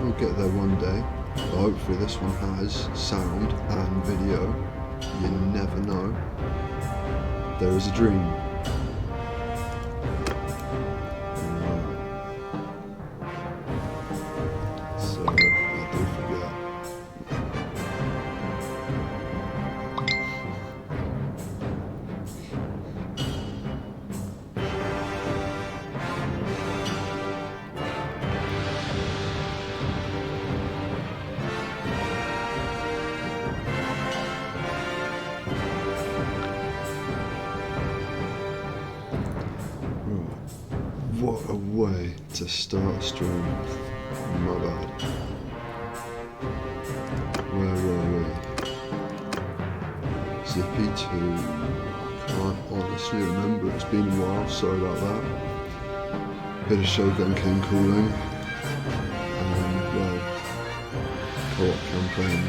We'll get there one day. But hopefully this one has sound and video. You never know. There is a dream. So I do forget. What a way to start a stream. My bad. Where were we? Zippy 2. Can't honestly remember, it's been a while, sorry about that. Bit of Shogun came cooling. And well, co-op campaign.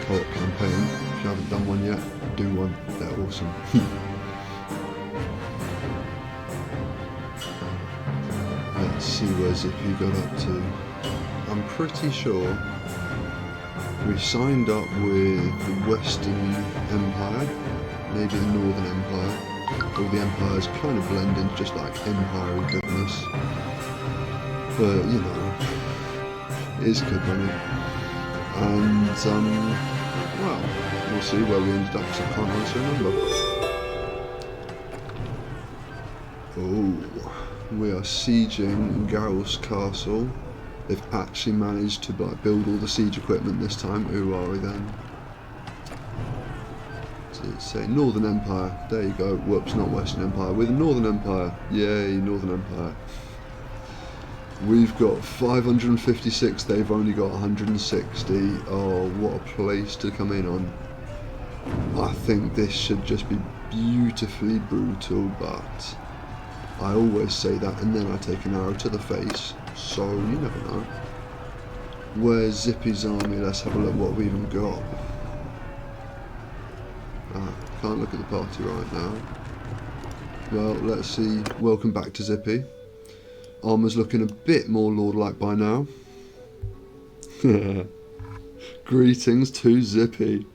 Co-op campaign. If you haven't done one yet, do one. They're awesome. Let's see where Zippy got up to. I'm pretty sure we signed up with the Western Empire, maybe the Northern Empire. All the empires kind of blend into just like empire goodness. But you know, it is good money. And well, we'll see where we ended up because I can't honestly remember. Oh. We are sieging Garrel's castle. They've actually managed to build all the siege equipment this time. Who are we then? Does it say Northern Empire? There you go. Whoops, not Western Empire. We're the Northern Empire. Yay, Northern Empire. We've got 556. They've only got 160. Oh, what a place to come in on. I think this should just be beautifully brutal, but I always say that and then I take an arrow to the face, so you never know. Where's Zippy's army? Let's have a look what we've even got. Can't look at the party right now. Well, let's see. Welcome back to Zippy. Armour's looking a bit more lord-like by now. Greetings to Zippy.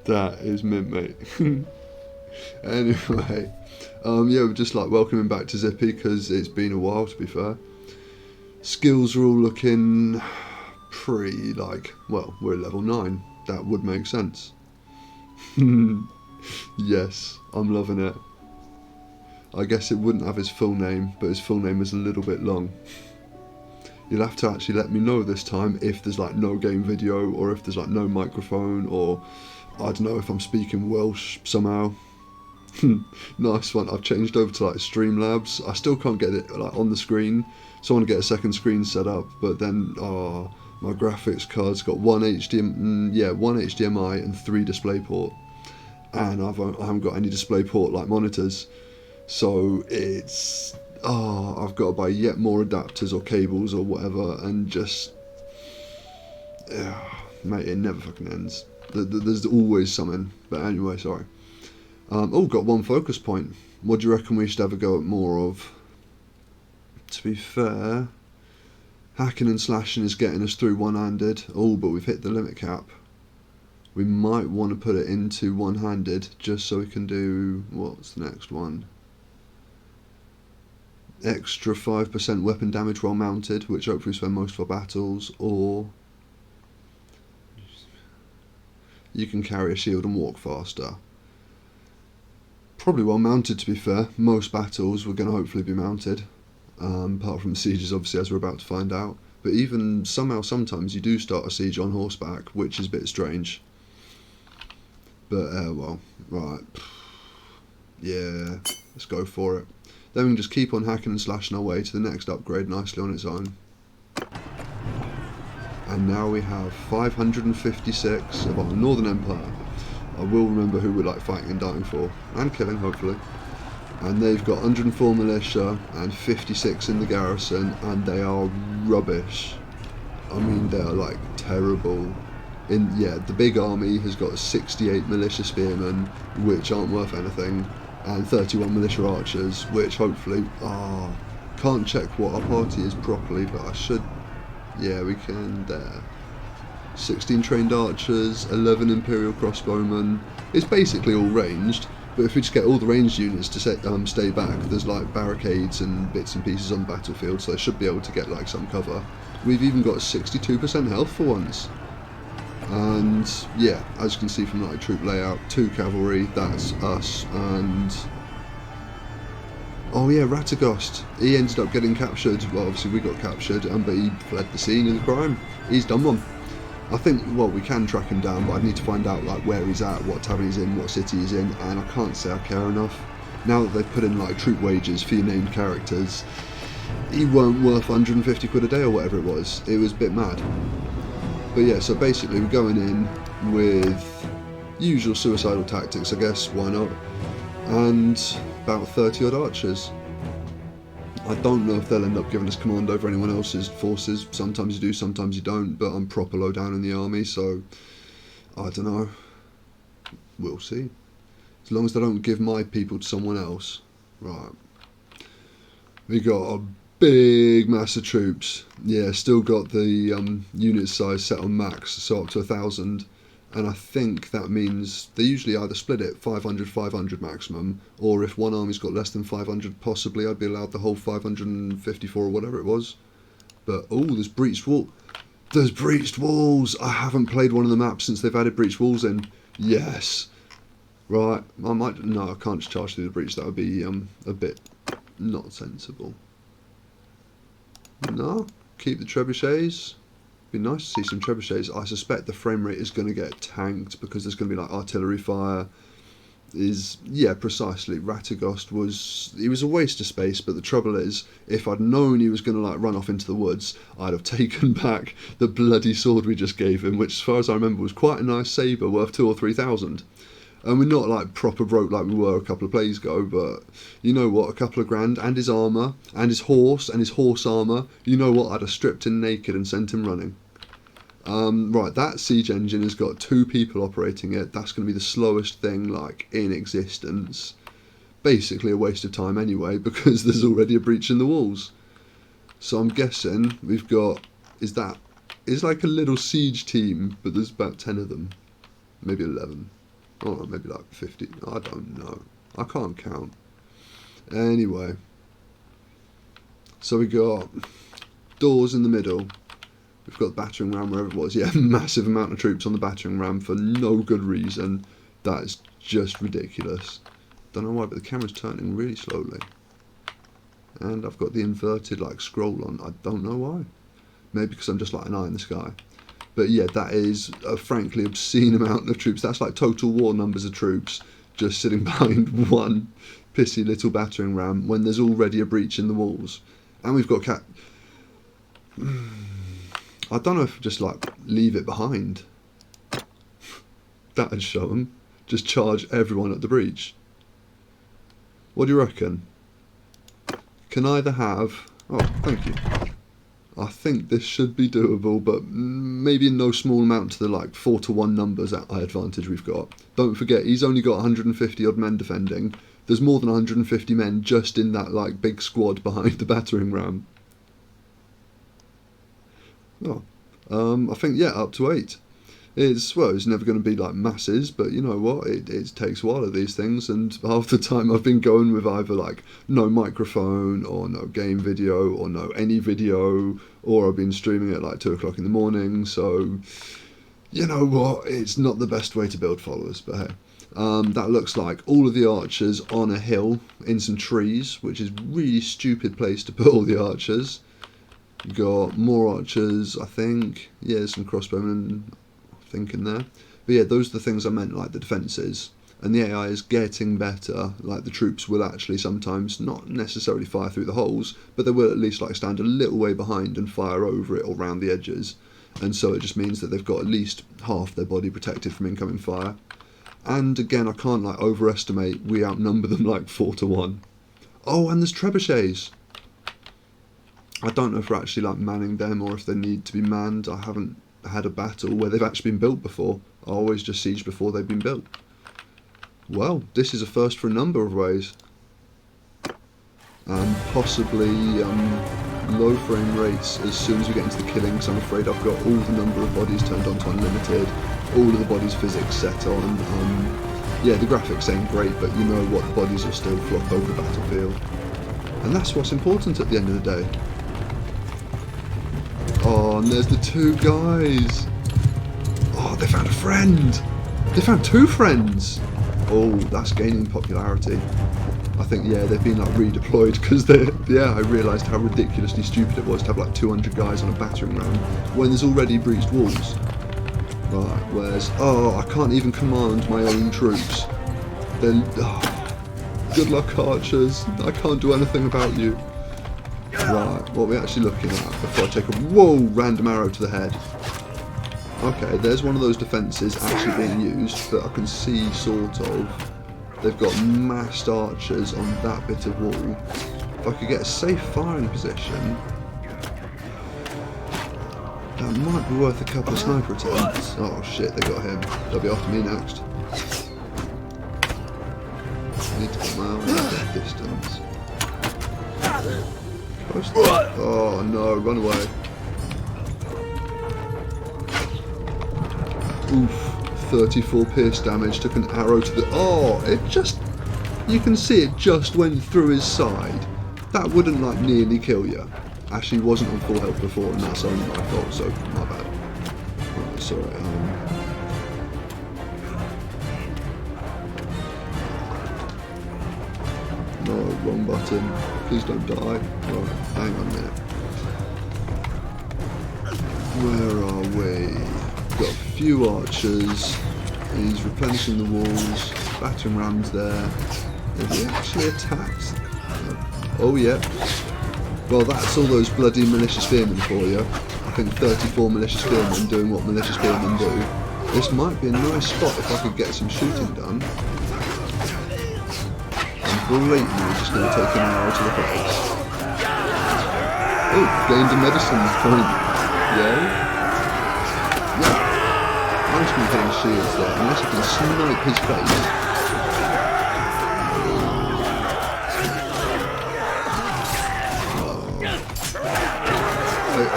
That is mint, mate. Anyway, yeah, we're just like welcoming back to Zippy because it's been a while, to be fair. Skills are all looking pretty like, well, we're level 9. That would make sense. Yes, I'm loving it. I guess it wouldn't have his full name, but his full name is a little bit long. You'll have to actually let me know this time if there's like no game video or if there's like no microphone or I don't know if I'm speaking Welsh somehow. Nice one. I've changed over to like Streamlabs. I still can't get it like on the screen, so I want to get a second screen set up. But then, my graphics card's got one HDMI and 3 DisplayPort, and I haven't got any DisplayPort like monitors. So it's I've got to buy yet more adapters or cables or whatever, and just mate, it never fucking ends. There's always something. But anyway, sorry. Oh, got one focus point. What do you reckon we should ever go at more of? To be fair, hacking and slashing is getting us through one-handed. Oh, but we've hit the limit cap. We might want to put it into one-handed just so we can do, what's the next one? Extra 5% weapon damage while mounted, which hopefully we spend most of our battles, or you can carry a shield and walk faster. Probably well mounted, to be fair. Most battles we're going to hopefully be mounted, apart from sieges obviously, as we're about to find out. But even somehow sometimes you do start a siege on horseback, which is a bit strange. But well, right, yeah, let's go for it. Then we can just keep on hacking and slashing our way to the next upgrade nicely on its own. And now we have 556 of our Northern Empire. I will remember who we're like fighting and dying for, and killing hopefully. And they've got 104 militia and 56 in the garrison, and they are rubbish. I mean, they are like terrible. The big army has got 68 militia spearmen, which aren't worth anything, and 31 militia archers, which hopefully, can't check what our party is properly, but I should, yeah, we can there. 16 trained archers, 11 imperial crossbowmen. It's basically all ranged, but if we just get all the ranged units to stay back, there's like barricades and bits and pieces on the battlefield, so they should be able to get like some cover. We've even got 62% health for once. And yeah, as you can see from like troop layout, 2 cavalry, that's us, and oh yeah, Ratagost, he ended up getting captured. Well, obviously we got captured, but he fled the scene of the crime. He's done one. I think, well, we can track him down, but I need to find out like where he's at, what tavern he's in, what city he's in, and I can't say I care enough. Now that they've put in like troop wages for your named characters, he weren't worth 150 quid a day or whatever it was. It was a bit mad. But yeah, so basically we're going in with usual suicidal tactics, I guess, why not? And about 30 odd archers. I don't know if they'll end up giving us command over anyone else's forces. Sometimes you do, sometimes you don't, but I'm proper low down in the army, so I don't know. We'll see. As long as they don't give my people to someone else. Right. We got a big mass of troops. Yeah, still got the unit size set on max, so up to 1,000. And I think that means they usually either split it 500 maximum, or if one army's got less than 500, possibly I'd be allowed the whole 554 or whatever it was. But oh, there's breached wall. There's breached walls. I haven't played one of the maps since they've added breached walls in. Yes. Right. I might. No, I can't just charge through the breach. That would be a bit not sensible. No. Keep the trebuchets. Be nice to see some trebuchets. I suspect the frame rate is going to get tanked because there's going to be like artillery fire. Yeah, precisely. Ratagost he was a waste of space, but the trouble is, if I'd known he was going to like run off into the woods, I'd have taken back the bloody sword we just gave him, which as far as I remember was quite a nice sabre worth 2,000 or 3,000. And we're not like proper broke like we were a couple of plays ago, but you know what, a couple of grand, and his armour, and his horse armour, you know what, I'd have stripped him naked and sent him running. Right, that siege engine has got 2 people operating it. That's going to be the slowest thing like in existence. Basically a waste of time anyway, because there's already a breach in the walls. So I'm guessing we've got, it's like a little siege team, but there's about 10 of them, maybe 11. Oh, maybe like 50. I don't know. I can't count. Anyway. So we got doors in the middle. We've got the battering ram wherever it was. Yeah, massive amount of troops on the battering ram for no good reason. That is just ridiculous. Don't know why, but the camera's turning really slowly. And I've got the inverted like scroll on. I don't know why. Maybe because I'm just like an eye in the sky. But yeah, that is a frankly obscene amount of troops. That's like total war numbers of troops just sitting behind one pissy little battering ram when there's already a breach in the walls. And we've got I don't know if just like leave it behind. That'd show them. Just charge everyone at the breach. What do you reckon? Can either have... Oh, thank you. I think this should be doable, but maybe in no small amount to the like 4-to-1 numbers at advantage we've got. Don't forget, he's only got 150 odd men defending. There's more than 150 men just in that like big squad behind the battering ram. Oh, I think yeah, up to 8. It's never going to be like masses, but you know what, it takes a while of these things, and half the time I've been going with either like no microphone, or no game video, or no any video, or I've been streaming at like 2 o'clock in the morning, so you know what, it's not the best way to build followers, but hey. That looks like all of the archers on a hill in some trees, which is a really stupid place to put all the archers. Got more archers, I think, yeah, some crossbowmen, thinking there, but yeah, those are the things I meant, like the defences, and the AI is getting better. Like the troops will actually sometimes not necessarily fire through the holes, but they will at least like stand a little way behind and fire over it or round the edges, and so it just means that they've got at least half their body protected from incoming fire. And again, I can't like overestimate, we outnumber them like 4-to-1. Oh, and there's trebuchets. I don't know if we're actually like manning them or if they need to be manned. I haven't had a battle where they've actually been built before. I always just siege before they've been built. well, this is a first for a number of ways. And possibly low frame rates as soon as we get into the killing, because I'm afraid I've got all the number of bodies turned on to unlimited, all of the bodies physics set on. Yeah, the graphics ain't great, but you know what, the bodies will still flop over the battlefield. And that's what's important at the end of the day. Oh, and there's the two guys. Oh, they found a friend. They found two friends. Oh, that's gaining popularity. I think, yeah, they've been like redeployed because yeah, I realised how ridiculously stupid it was to have like 200 guys on a battering ram when there's already breached walls. Right, where's... Oh, I can't even command my own troops. Then... Oh, good luck, archers. I can't do anything about you. Right, what are we actually looking at before I take a... Whoa, random arrow to the head. Okay, there's one of those defences actually being used that I can see, sort of. They've got massed archers on that bit of wall. If I could get a safe firing position... That might be worth a couple of sniper attempts. Oh shit, they got him. They'll be after me next. I need to come out in that distance. Oh no, run away. Oof, 34 pierce damage, took an arrow to the... Oh, it just... You can see it just went through his side. That wouldn't like nearly kill you. Actually wasn't on full health before, and that's only my fault, so my bad. Right, sorry, no, wrong button. Please don't die. Right, hang on a minute. Where are we? Got a few archers. He's replenishing the walls. Battering rams there. Have he actually attacked? Oh yeah. Well, that's all those bloody militia spearmen for you. I think 34 militia spearmen doing what militia spearmen do. This might be a nice spot if I could get some shooting done. I'm blatantly just going to take an arrow to the face. Oh, gained a medicine point. Yay. Yeah. Nice me getting shields there, unless I can snipe his face.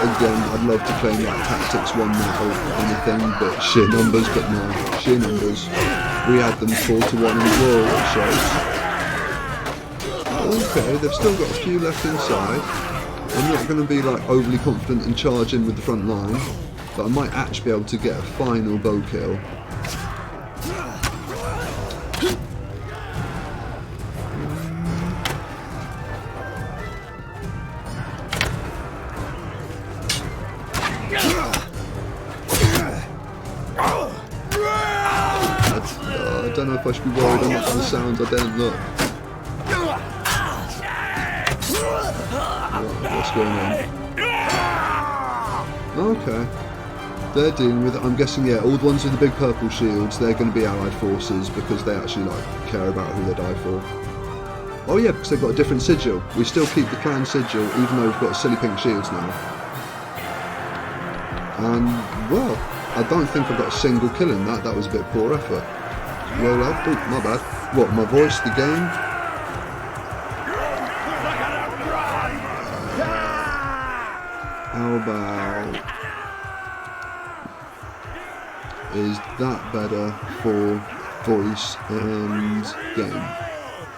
Again, I'd love to claim like tactics won that or anything, but sheer numbers, but no, sheer numbers. We had them 4-1 in the war, it shows. Okay, they've still got a few left inside. I'm not going to be like overly confident in charging with the front line, but I might actually be able to get a final bow kill. I don't know if I should be worried or not for the sounds, I don't look. Right, what's going on? Okay. They're dealing with it. I'm guessing, yeah, all the ones with the big purple shields, they're going to be allied forces because they actually like care about who they die for. Oh yeah, because they've got a different sigil. We still keep the clan sigil even though we've got silly pink shields now. And, well, I don't think I've got a single kill in that. That was a bit poor effort. Roll up. Oh, my bad. What, my voice, the game? How about... Is that better for voice and game?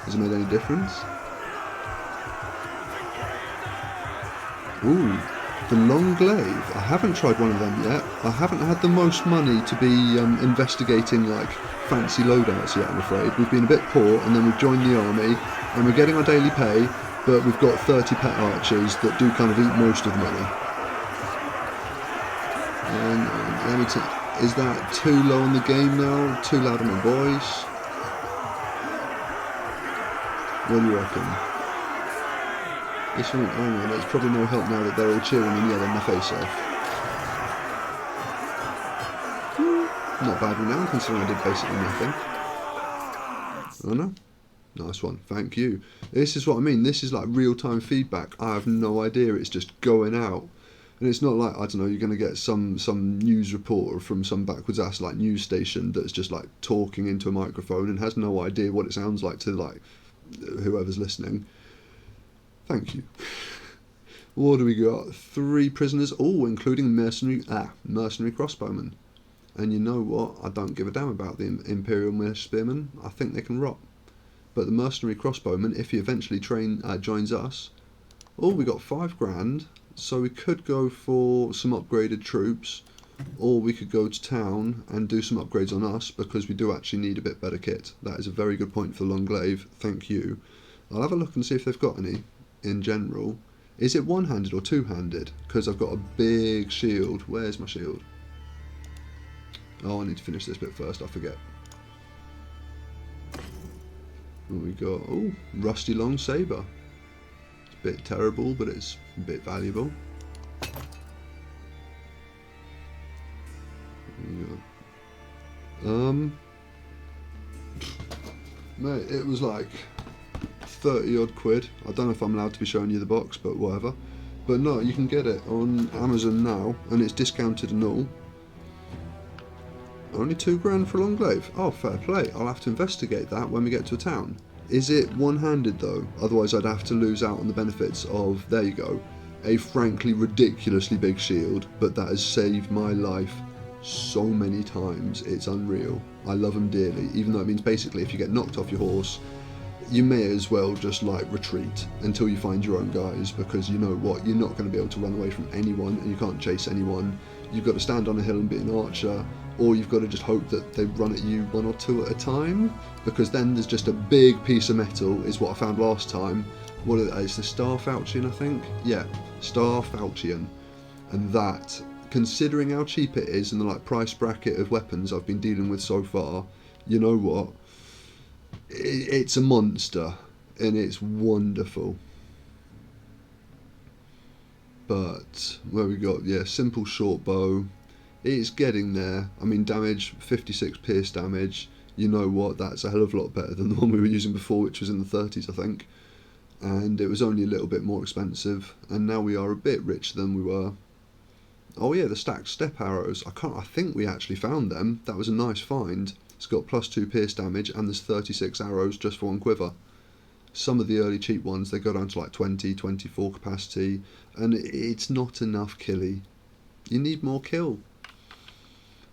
Has it made any difference? Ooh. The long glaive. I haven't tried one of them yet. I haven't had the most money to be investigating like fancy loadouts yet, I'm afraid. We've been a bit poor, and then we've joined the army, and we're getting our daily pay, but we've got 30 pet archers that do kind of eat most of the money. And let me is that too low on the game now? Too loud on my voice? What do you reckon? This one, oh no, there's probably no help now that they're all cheering and yelling their face off. Not bad renown considering I did basically nothing. Oh no? Nice one, thank you. This is what I mean, this is like real-time feedback. I have no idea, it's just going out. And it's not like, I don't know, you're going to get some news reporter from some backwards ass like news station that's just like talking into a microphone and has no idea what it sounds like to like whoever's listening. Thank you. What do we got? 3 prisoners, all including mercenary crossbowmen. And you know what? I don't give a damn about the Imperial Spearmen. I think they can rot. But the mercenary crossbowman, if he eventually joins us, we got 5 grand. So we could go for some upgraded troops, or we could go to town and do some upgrades on us, because we do actually need a bit better kit. That is a very good point for Longlaive. Thank you. I'll have a look and see if they've got any in general. Is it one-handed or two-handed? Because I've got a big shield. Where's my shield? Oh, I need to finish this bit first, I forget. What we got? Oh, rusty long saber. It's a bit terrible, but it's a bit valuable. Mate, it was like 30 odd quid. I don't know if I'm allowed to be showing you the box, but whatever. But no, you can get it on Amazon now, and it's discounted and all. Only 2 grand for a Longlaive. Oh, fair play. I'll have to investigate that when we get to a town. Is it one-handed though? Otherwise I'd have to lose out on the benefits of, there you go, a frankly ridiculously big shield, but that has saved my life so many times. It's unreal. I love them dearly, even though it means basically if you get knocked off your horse, you may as well just like retreat until you find your own guys, because you know what, you're not going to be able to run away from anyone, and you can't chase anyone. You've got to stand on a hill and be an archer, or you've got to just hope that they run at you 1 or 2 at a time, because then there's just a big piece of metal, is what I found last time. What is the Star Falchion, I think? Yeah, Star Falchion. And that, considering how cheap it is and the like price bracket of weapons I've been dealing with so far, you know what? It's a monster, and it's wonderful. But where we got, yeah, simple short bow. It's getting there. I mean, damage, 56 pierce damage. You know what? That's a hell of a lot better than the one we were using before, which was in the 30s, I think. And it was only a little bit more expensive. And now we are a bit richer than we were. Oh yeah, the stacked step arrows. I think we actually found them. That was a nice find. It's got +2 pierce damage, and there's 36 arrows just for 1 quiver. Some of the early cheap ones, they go down to like 20, 24 capacity, and it's not enough killy. You need more kill.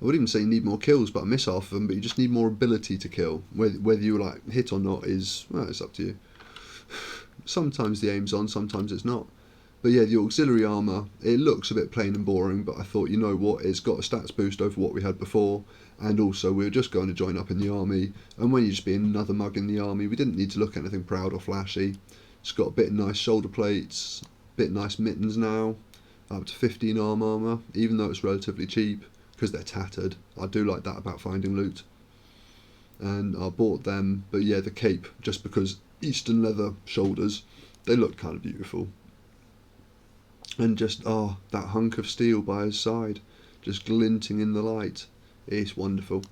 I would even say you need more kills, but I miss half of them, but you just need more ability to kill. Whether you like hit or not is, well, it's up to you. Sometimes the aim's on, sometimes it's not. But yeah, the auxiliary armour, it looks a bit plain and boring, but I thought, you know what, it's got a stats boost over what we had before, and also we were just going to join up in the army, and when you're just being another mug in the army, we didn't need to look anything proud or flashy. It's got a bit nice shoulder plates, bit nice mittens now, up to 15 armour, even though it's relatively cheap, because they're tattered. I do like that about finding loot. And I bought them, but yeah, the cape, just because Eastern leather shoulders, they look kind of beautiful. And just, oh, that hunk of steel by his side, just glinting in the light. It's wonderful.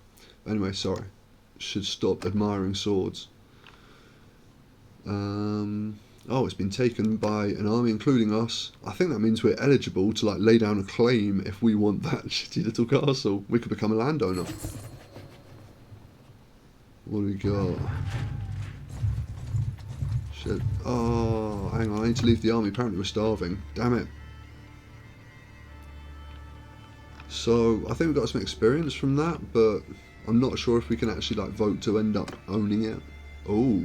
Anyway, sorry. Should stop admiring swords. Oh, it's been taken by an army including us. I think that means we're eligible to like lay down a claim if we want that shitty little castle. We could become a landowner. What do we got? Shit. Oh, hang on, I need to leave the army. Apparently we're starving. Damn it. So, I think we got some experience from that, but I'm not sure if we can actually like vote to end up owning it. Oh.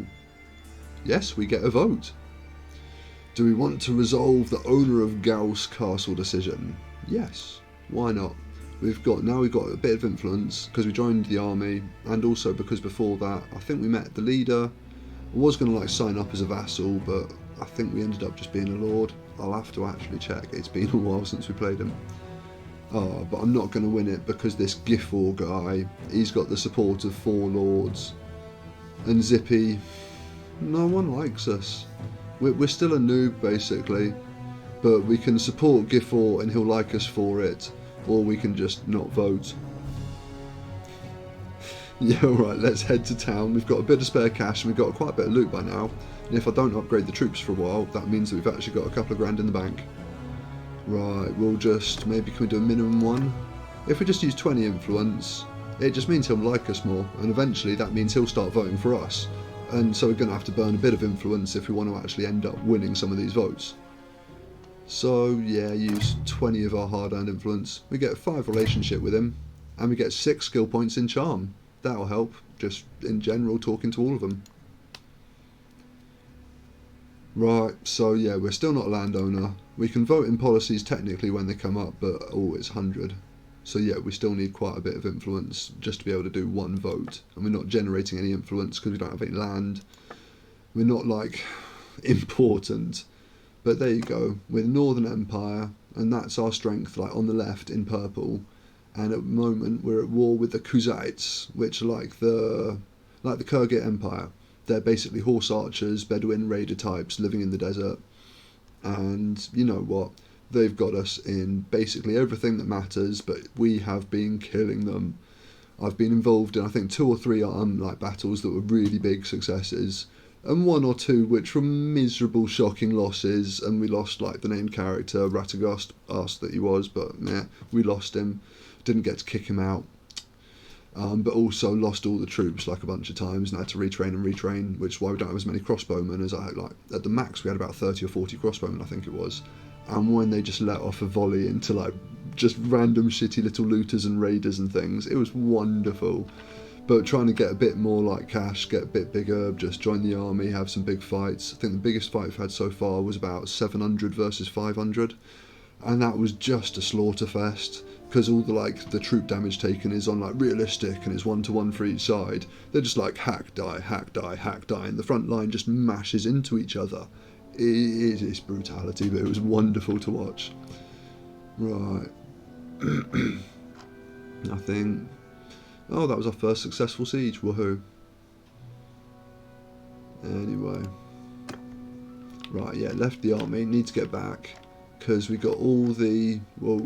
Yes, we get a vote. Do we want to resolve the owner of Gauss castle decision? Yes. Why not? Now we've got a bit of influence because we joined the army, and also because before that I think we met the leader. I was going to like sign up as a vassal, but I think we ended up just being a lord. I'll have to actually check. It's been a while since we played him. Oh, but I'm not going to win it because this Gifford guy, he's got the support of 4 lords. And Zippy, no one likes us. We're still a noob basically, but we can support Gifford and he'll like us for it, or we can just not vote. Yeah, alright, let's head to town. We've got a bit of spare cash and we've got quite a bit of loot by now. And if I don't upgrade the troops for a while, that means that we've actually got a couple of grand in the bank. Right, we'll just, maybe can we do a minimum 1? If we just use 20 influence, it just means he'll like us more, and eventually that means he'll start voting for us. And so we're going to have to burn a bit of influence if we want to actually end up winning some of these votes. So yeah, use 20 of our hard-earned influence. We get 5 relationship with him, and we get 6 skill points in charm. That'll help, just in general talking to all of them. Right, so yeah, we're still not a landowner. We can vote in policies technically when they come up, but it's 100. So yeah, we still need quite a bit of influence just to be able to do 1 vote. And we're not generating any influence because we don't have any land. We're not, like, important. But there you go, we're the Northern Empire, and that's our strength, like on the left in purple. And at the moment we're at war with the Khuzaits, which are like the Kyrgyz Empire. They're basically horse archers, Bedouin raider types living in the desert. And you know what? They've got us in basically everything that matters, but we have been killing them. I've been involved in, I think, 2 or 3 battles that were really big successes, and 1 or 2 which were miserable, shocking losses, and we lost, like, the named character, Ratagast, asked that he was, but yeah, we lost him. Didn't get to kick him out. But also lost all the troops, like, a bunch of times, and had to retrain, which is why we don't have as many crossbowmen as I had. Like, at the max we had about 30 or 40 crossbowmen, I think it was. And when they just let off a volley into, like, just random shitty little looters and raiders and things, it was wonderful. But trying to get a bit more, like, cash, get a bit bigger, just join the army, have some big fights. I think the biggest fight we've had so far was about 700 versus 500, and that was just a slaughter fest, because all the troop damage taken is on, like, realistic, and it's 1-to-1 for each side. They're just like hack, die, hack, die, hack, die, and the front line just mashes into each other. It is brutality, but it was wonderful to watch. Right. Nothing. Oh, that was our first successful siege, woohoo. Anyway. Right, yeah, left the army, need to get back, because we got all the, all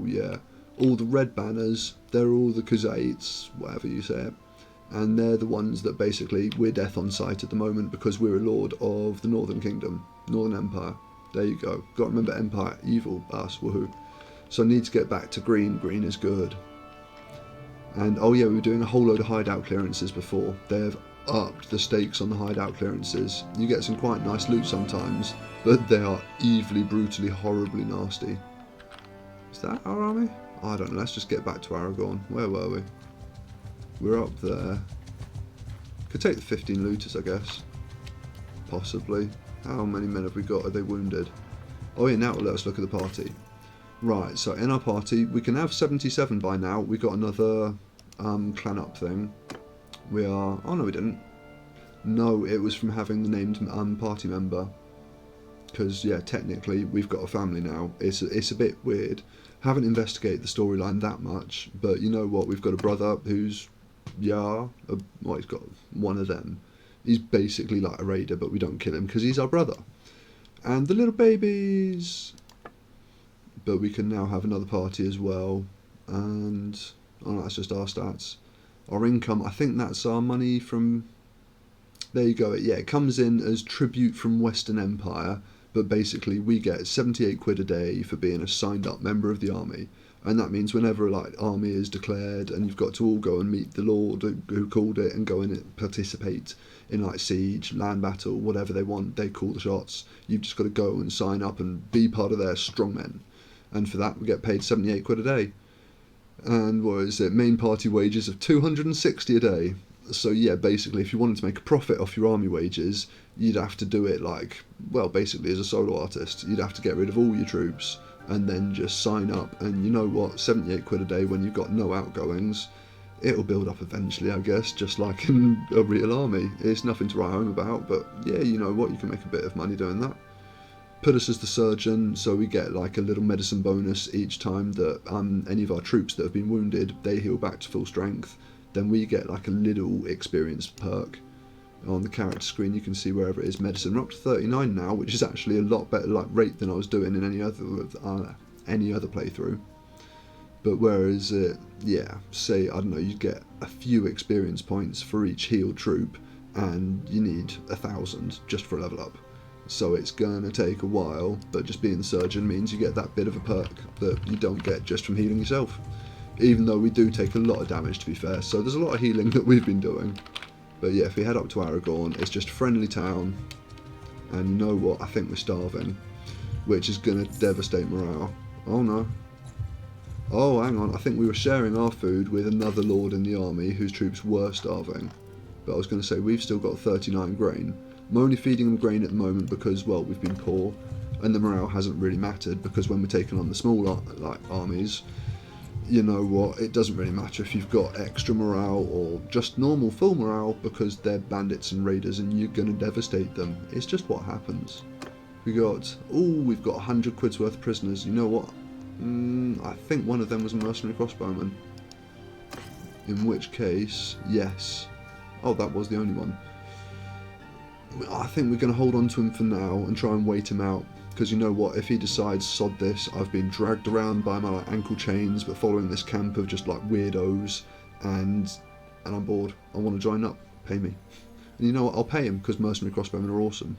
the red banners, they're all the Khuzaits, whatever you say it, and they're the ones that basically, we're death on sight at the moment because we're a lord of the Northern Kingdom, Northern Empire. There you go, got to remember Empire, evil, us, woohoo. So I need to get back to green, green is good. And oh yeah, we were doing a whole load of hideout clearances before. They've upped the stakes on the hideout clearances. You get some quite nice loot sometimes, but they are evilly, brutally, horribly nasty. Is that our army? I don't know, let's just get back to Aragorn. Where were we? We're up there. Could take the 15 looters, I guess. Possibly. How many men have we got? Are they wounded? Oh yeah, now let us look at the party. Right, so in our party, we can have 77 by now. We got another clan up thing. We are... oh no, we didn't. No, it was from having the named party member. Because, yeah, technically, we've got a family now. It's a bit weird. Haven't investigated the storyline that much, but you know what? We've got a brother who's... well, he's got one of them. He's basically like a raider, but we don't kill him because he's our brother. And the little babies... but we can now have another party as well, and oh, that's just our stats. Our income, I think that's our money from, there you go, yeah, it comes in as tribute from Western Empire, but basically we get 78 quid a day for being a signed up member of the army, and that means whenever like army is declared and you've got to all go and meet the lord who called it and go and participate in like siege, land battle, whatever they want, they call the shots, you've just got to go and sign up and be part of their strongmen. And for that we get paid 78 quid a day. And what is it, main party wages of 260 a day. So yeah, basically if you wanted to make a profit off your army wages, you'd have to do it like, well, basically as a solo artist, you'd have to get rid of all your troops and then just sign up, and you know what, 78 quid a day when you've got no outgoings, it'll build up eventually, I guess, just like in a real army. It's nothing to write home about, but yeah, you know what, you can make a bit of money doing that. Put us as the surgeon, so we get like a little medicine bonus each time that any of our troops that have been wounded, they heal back to full strength. Then we get like a little experience perk. On the character screen you can see wherever it is medicine. We're up to 39 now, which is actually a lot better like rate than I was doing in any other playthrough. But whereas yeah, say I don't know, you get a few experience points for each healed troop, and you need 1,000 just for a level up. so it's gonna take a while, but just being the surgeon means you get that bit of a perk that you don't get just from healing yourself. Even though we do take a lot of damage, to be fair, so there's a lot of healing that we've been doing. But yeah, if we head up to Aragorn, it's just a friendly town, and you know what, I think we're starving, which is gonna devastate morale. Oh no. Oh, hang on, I think we were sharing our food with another lord in the army whose troops were starving. But I was going to say, we've still got 39 grain. I'm only feeding them grain at the moment because, well, we've been poor, and the morale hasn't really mattered, because when we're taking on the small armies, you know what, it doesn't really matter if you've got extra morale or just normal full morale, because they're bandits and raiders and you're going to devastate them. It's just what happens. We've got 100 quid's worth of prisoners. You know what? I think one of them was a mercenary crossbowman. In which case, yes. Oh, that was the only one. I think we're going to hold on to him for now and try and wait him out. Because you know what, if he decides, sod this, I've been dragged around by my ankle chains, but following this camp of just weirdos, and I'm bored. I want to join up. Pay me. And you know what, I'll pay him, because mercenary crossbowmen are awesome.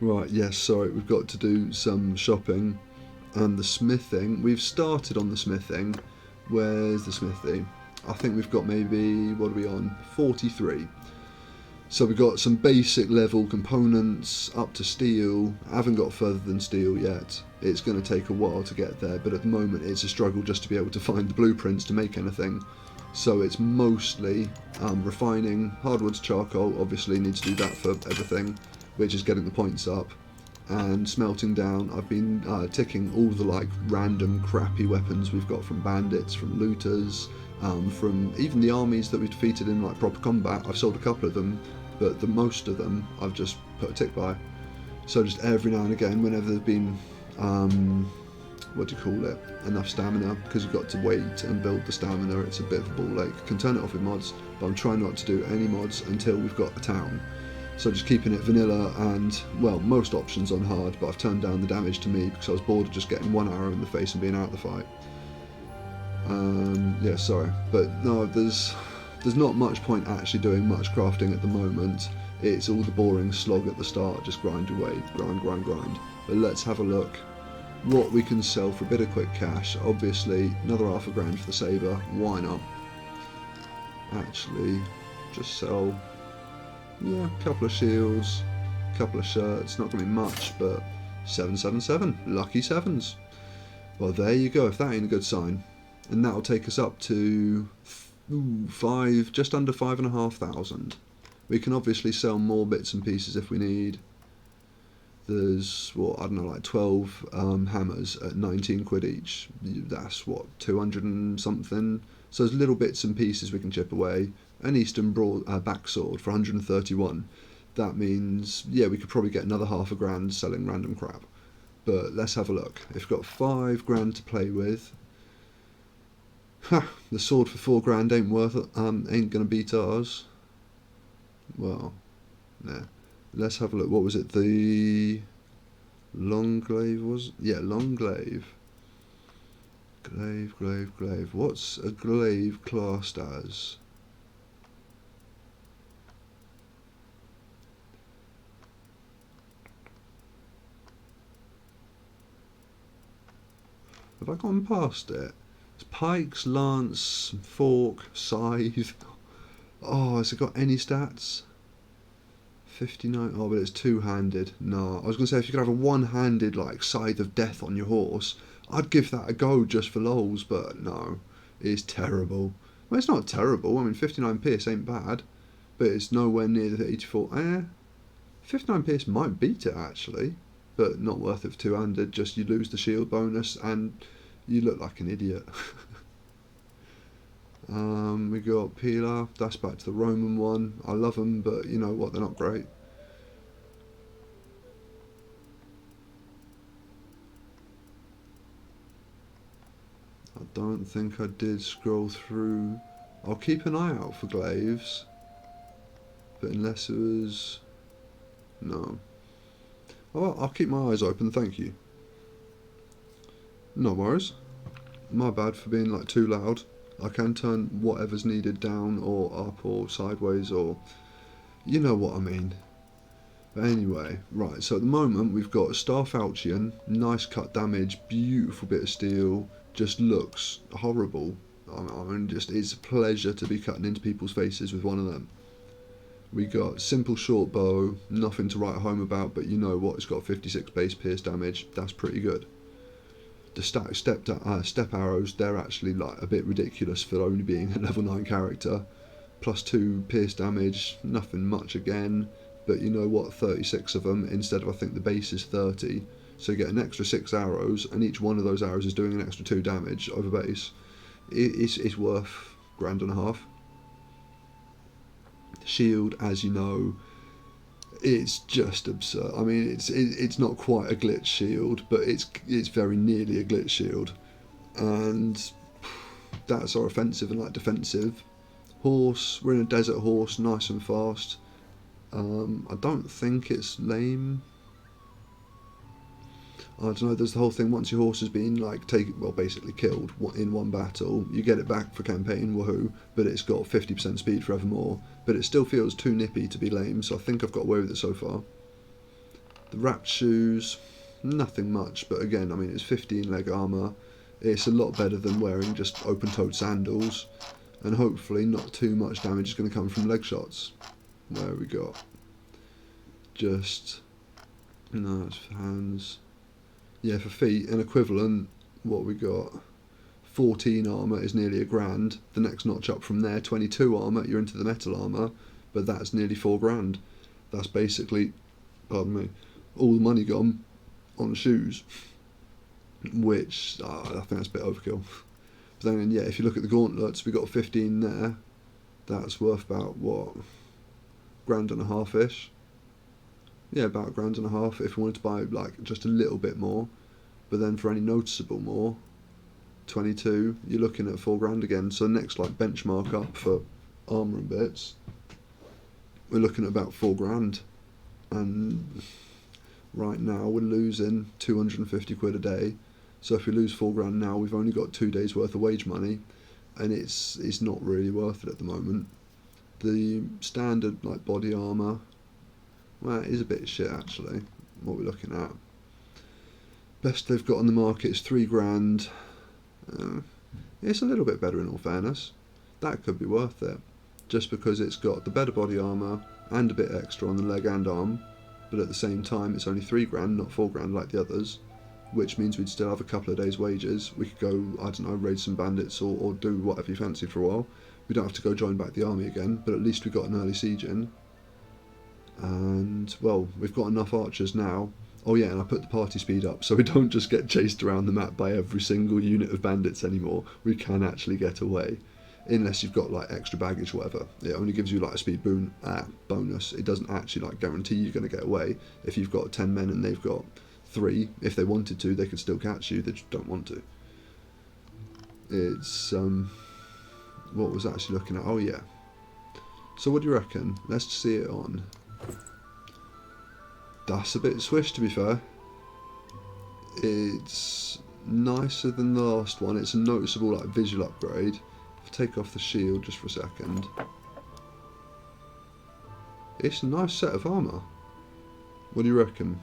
Right, yes, sorry, we've got to do some shopping. And the smithing, we've started on the smithing. Where's the smithy? I think we've got maybe, what are we on? 43. So we've got some basic level components up to steel. I haven't got further than steel yet. It's going to take a while to get there, but at the moment it's a struggle just to be able to find the blueprints to make anything. So it's mostly refining, hardwoods, charcoal, obviously need to do that for everything, which is getting the points up, and smelting down. I've been ticking all the random crappy weapons we've got from bandits, from looters, from even the armies that we've defeated in proper combat. I've sold a couple of them, but the most of them I've just put a tick by. So just every now and again, whenever there's been enough stamina, because you've got to wait and build the stamina, it's a bit of a ball ache. Can turn it off with mods, but I'm trying not to do any mods until we've got a town. So just keeping it vanilla and, well, most options on hard, but I've turned down the damage to me because I was bored of just getting one arrow in the face and being out of the fight. Yeah, sorry, but no, there's not much point actually doing much crafting at the moment. It's all the boring slog at the start, just grind away, grind. But let's have a look what we can sell for a bit of quick cash. Obviously, another half a grand for the saber, why not? Actually, just sell, yeah, a couple of shields, a couple of shirts, not going to be much, but 777, lucky sevens. Well, there you go, if that ain't a good sign. And that'll take us up to just under 5,500. We can obviously sell more bits and pieces if we need. There's, 12 hammers at 19 quid each. That's 200 and something. So there's little bits and pieces we can chip away. An Eastern backsword for 131. That means, yeah, we could probably get another half a grand selling random crap. But let's have a look. If we've got 5 grand to play with, the sword for 4 grand ain't worth it. Ain't gonna beat ours. Well, nah. Let's have a look. What was it? The long glaive was? Yeah, long glaive. Glaive. What's a glaive classed as? Have I gone past it? It's pikes, lance, fork, scythe. Oh, has it got any stats? 59. Oh, but it's two-handed. No, I was going to say, if you could have a one-handed scythe of death on your horse, I'd give that a go just for lols, but no, it's terrible. Well, it's not terrible. I mean, 59 pierce ain't bad, but it's nowhere near the 84. 59 pierce might beat it actually, but not worth it for two-handed. Just you lose the shield bonus and you look like an idiot. We got Pilar, that's back to the Roman one. I love them, but you know what, they're not great. I don't think I did scroll through. I'll keep an eye out for glaives, but unless it was... no. Oh, I'll keep my eyes open, thank you. No worries. My bad for being too loud. I can turn whatever's needed down or up or sideways or You know what I mean. But anyway, right, so at the moment we've got a Star Falchion, nice cut damage, beautiful bit of steel, just looks horrible. I mean, just it's a pleasure to be cutting into people's faces with one of them. We got simple short bow, nothing to write home about, but you know what, it's got 56 base pierce damage, that's pretty good. The step arrows, they're actually like a bit ridiculous for only being a level 9 character. +2 pierce damage, nothing much again, but you know what, 36 of them instead of I think the base is 30, so you get an extra 6 arrows, and each one of those arrows is doing an extra 2 damage over base. It's worth £1.50. Shield, as you know, it's just absurd. I mean, it's not quite a glitch shield, but it's very nearly a glitch shield, and that's our offensive and like defensive. Horse, we're in a desert horse, nice and fast. I don't think it's lame. I don't know, there's the whole thing, once your horse has been like basically killed in one battle, you get it back for campaign, woohoo, but it's got 50% speed forevermore, but it still feels too nippy to be lame, so I think I've got away with it so far. The wrapped shoes, nothing much, but again, I mean, it's 15 leg armour, it's a lot better than wearing just open-toed sandals, and hopefully not too much damage is going to come from leg shots. Where we got? Just, no, it's for hands. Yeah, for feet, an equivalent, what we got, 14 armour is nearly £1,000. The next notch up from there, 22 armour, you're into the metal armour, but that's nearly £4,000. That's basically, pardon me, all the money gone on shoes, which I think that's a bit overkill. But then, yeah, if you look at the gauntlets, we got 15 there. That's worth about, what, £1.50-ish? Yeah, about £1.50 if we wanted to buy like just a little bit more, but then for any noticeable more, 22, you're looking at £4,000 again. So next like benchmark up for armour and bits, we're looking at about £4,000, and right now we're losing 250 quid a day. So if we lose £4,000 now, we've only got 2 days worth of wage money, and it's not really worth it at the moment. The standard like body armour, well, it is a bit shit actually, what we're looking at. Best they've got on the market is £3,000. It's a little bit better in all fairness. That could be worth it, just because it's got the better body armour and a bit extra on the leg and arm, but at the same time it's only £3,000, not £4,000 like the others, which means we'd still have a couple of days wages. We could go, I don't know, raid some bandits or do whatever you fancy for a while. We don't have to go join back the army again, but at least we got an early siege in. And well, we've got enough archers now. Oh yeah, and I put the party speed up so we don't just get chased around the map by every single unit of bandits anymore. We can actually get away, unless you've got like extra baggage or whatever. It only gives you like a speed bonus. It doesn't actually like guarantee you're going to get away. If you've got 10 men and they've got 3, if they wanted to, they could still catch you. They just don't want to. It's what was I actually looking at? Oh yeah. So what do you reckon? Let's see it on. That's a bit swish, to be fair. It's nicer than the last one. It's a noticeable like visual upgrade. I'll take off the shield just for a second. It's a nice set of armour. What do you reckon?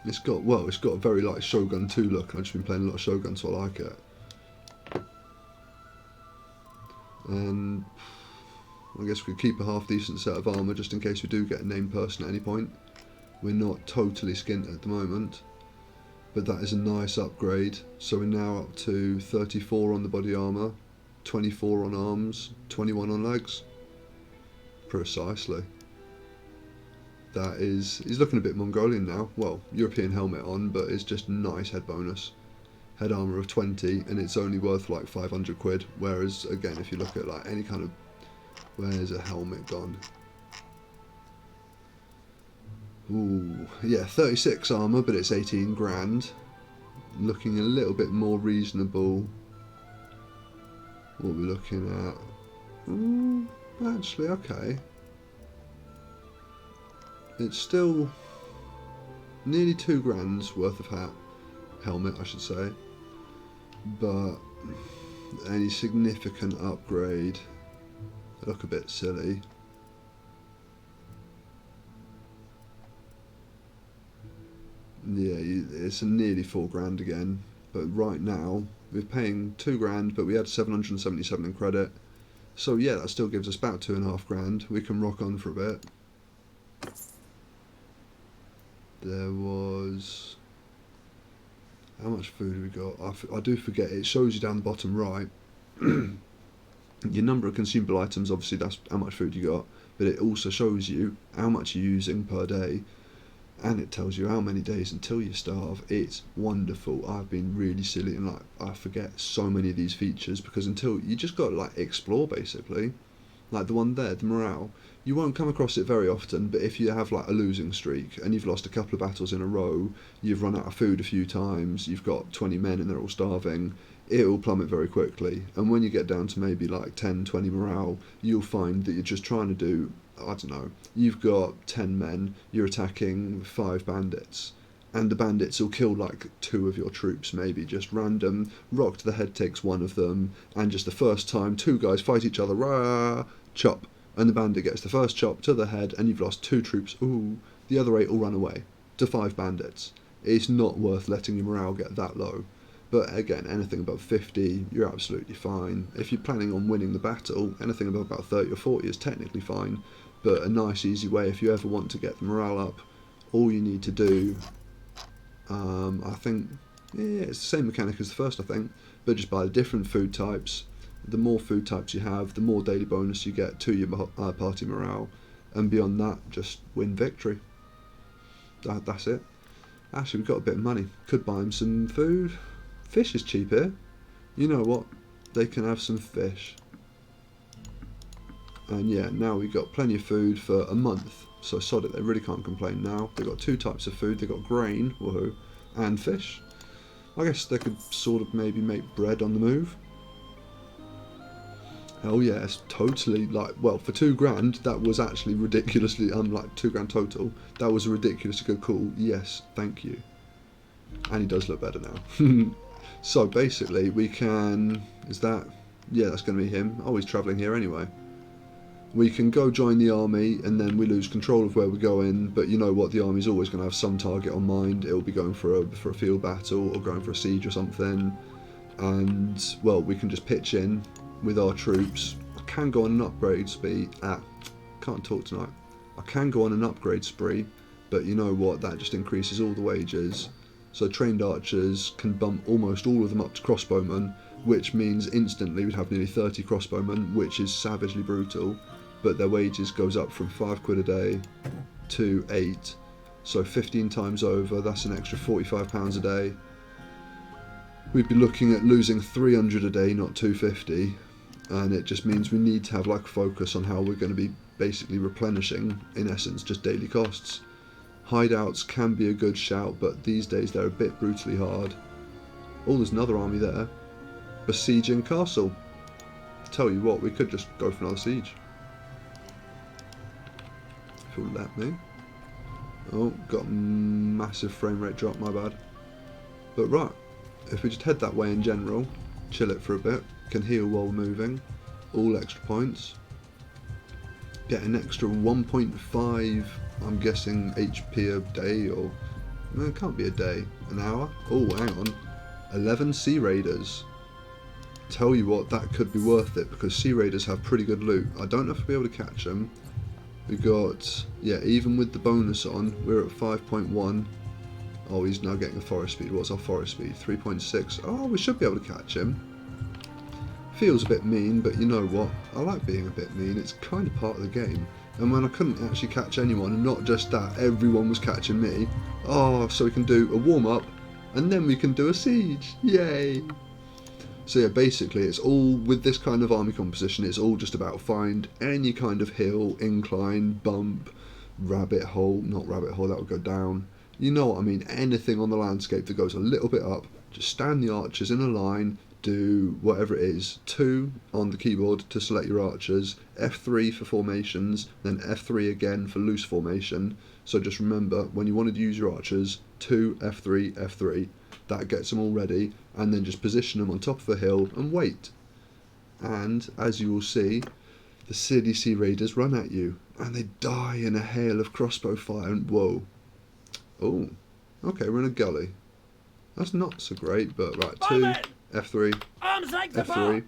It's got a very like Shogun 2 look. I've just been playing a lot of Shogun, so I like it. And I guess we could keep a half decent set of armour just in case we do get a named person at any point. We're not totally skint at the moment, but that is a nice upgrade. So we're now up to 34 on the body armour, 24 on arms, 21 on legs. Precisely. That is, he's looking a bit Mongolian now. Well, European helmet on, but it's just nice head bonus. Head armour of 20, and it's only worth like 500 quid. Whereas, again, if you look at like any kind of, where's a helmet gone? Ooh, yeah, 36 armour, but it's 18 grand. Looking a little bit more reasonable. What we're looking at? Ooh, actually, okay. It's still nearly 2 grand's worth of helmet, I should say. But any significant upgrade? look a bit silly. Yeah, it's nearly 4 grand again. But right now, we're paying 2 grand, but we had 777 in credit. So yeah, that still gives us about 2.5 grand. We can rock on for a bit. There was... How much food have we got? I do forget, it shows you down the bottom right. Your number of consumable items, obviously that's how much food you got, but it also shows you how much you're using per day, and it tells you how many days until you starve. It's wonderful. I've been really silly and like I forget so many of these features because until you just got to like explore basically. Like the one there, the morale, you won't come across it very often, but if you have like a losing streak and you've lost a couple of battles in a row, you've run out of food a few times, you've got 20 men and they're all starving, it will plummet very quickly. And when you get down to maybe like 10, 20 morale, you'll find that you're just trying to do, I don't know, you've got 10 men, you're attacking 5 bandits. And the bandits will kill like 2 of your troops, maybe just random. Rock to the head takes 1 of them, and just the first time 2 guys fight each other, rah, chop, and the bandit gets the first chop to the head, and you've lost 2 troops. Ooh, the other 8 will run away to 5 bandits. It's not worth letting your morale get that low. But again, anything above 50, you're absolutely fine. If you're planning on winning the battle, anything above about 30 or 40 is technically fine. But a nice, easy way, if you ever want to get the morale up, all you need to do. I think, yeah, it's the same mechanic as the first, I think, but just by the different food types. The more food types you have, the more daily bonus you get to your party morale, and beyond that, just win victory. That's it. Actually, we've got a bit of money. Could buy him some food. Fish is cheap here. You know what? They can have some fish. And yeah, now we've got plenty of food for a month. So sod it, they really can't complain now. They've got 2 types of food. They've got grain, woohoo, and fish. I guess they could sort of maybe make bread on the move. Hell yes, totally, like, well, for 2 grand, that was actually ridiculously, like 2 grand total. That was a ridiculously good call. Yes, thank you. And he does look better now. So basically, we can, is that, yeah, that's going to be him. Oh, he's travelling here anyway. We can go join the army and then we lose control of where we're going, but you know what, the army's always going to have some target on mind. It'll be going for a field battle or going for a siege or something, and well, we can just pitch in with our troops. I can go on an upgrade spree. Can't talk tonight. I can go on an upgrade spree, but you know what, that just increases all the wages. So trained archers can bump almost all of them up to crossbowmen, which means instantly we'd have nearly 30 crossbowmen, which is savagely brutal. But their wages goes up from 5 quid a day to 8, so 15 times over, that's an extra £45 a day. We'd be looking at losing 300 a day, not 250, and it just means we need to have like focus on how we're going to be basically replenishing, in essence, just daily costs. Hideouts can be a good shout, but these days they're a bit brutally hard. Oh, there's another army there. Besieging castle. Tell you what, we could just go for another siege. If you'll let me. Oh, got a massive frame rate drop, my bad. But right, if we just head that way in general, chill it for a bit, can heal while we're moving, all extra points. Get an extra 1.5, I'm guessing, HP a day, or no, it can't be a day, an hour. Oh, hang on, 11 Sea Raiders. Tell you what, that could be worth it because Sea Raiders have pretty good loot. I don't know if we'll be able to catch them. We got, yeah, even with the bonus on, we're at 5.1. Oh, he's now getting a forest speed. What's our forest speed? 3.6. Oh, we should be able to catch him. Feels a bit mean, but you know what? I like being a bit mean. It's kind of part of the game. And when I couldn't actually catch anyone, not just that, everyone was catching me. Oh, so we can do a warm-up, and then we can do a siege. Yay! So yeah, basically it's all, with this kind of army composition, it's all just about find any kind of hill, incline, bump, rabbit hole, not rabbit hole, that would go down. You know what I mean, anything on the landscape that goes a little bit up, just stand the archers in a line, do whatever it is, 2 on the keyboard to select your archers, F3 for formations, then F3 again for loose formation. So just remember, when you want to use your archers, 2, F3, F3. That gets them all ready, and then just position them on top of a hill and wait. And as you will see, The silly sea raiders run at you, and they die in a hail of crossbow fire, and whoa. Oh, okay, we're in a gully. That's not so great, but right, 2, F3, F3,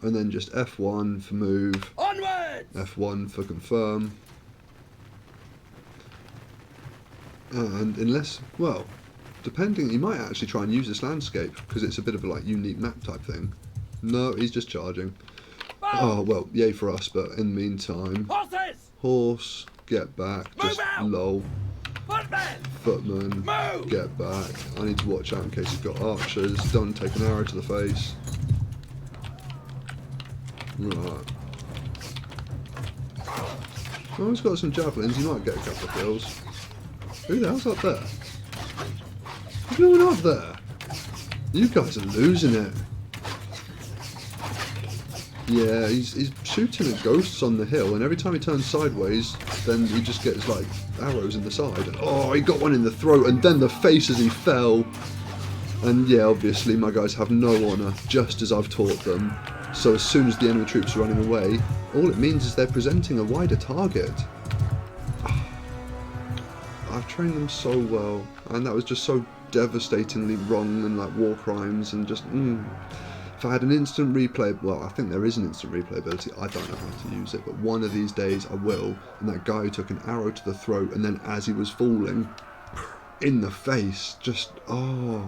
and then just F1 for move, onwards! F1 for confirm. And unless, well, depending, you might actually try and use this landscape, because it's a bit of a like unique map type thing. No, he's just charging. Oh, well, yay for us, but in the meantime... Horses! Horse, get back, just lol. Footmen! Footman, move! Get back. I need to watch out in case he's got archers. Don't take an arrow to the face. Right. Oh, he's got some javelins, he might get a couple of kills. Who the hell's up there? There's no one up there. You guys are losing it. Yeah, he's shooting at ghosts on the hill, and every time he turns sideways, then he just gets like arrows in the side. And, oh, he got one in the throat, and then the face as he fell. And yeah, obviously my guys have no honour, just as I've taught them. So as soon as the enemy troops are running away, all it means is they're presenting a wider target. I've trained them so well, and that was just so devastatingly wrong and like war crimes and just If I had an instant replay, well, I think there is an instant replay ability, I don't know how to use it, but one of these days I will. And that guy who took an arrow to the throat, and then as he was falling, in the face, just, yeah,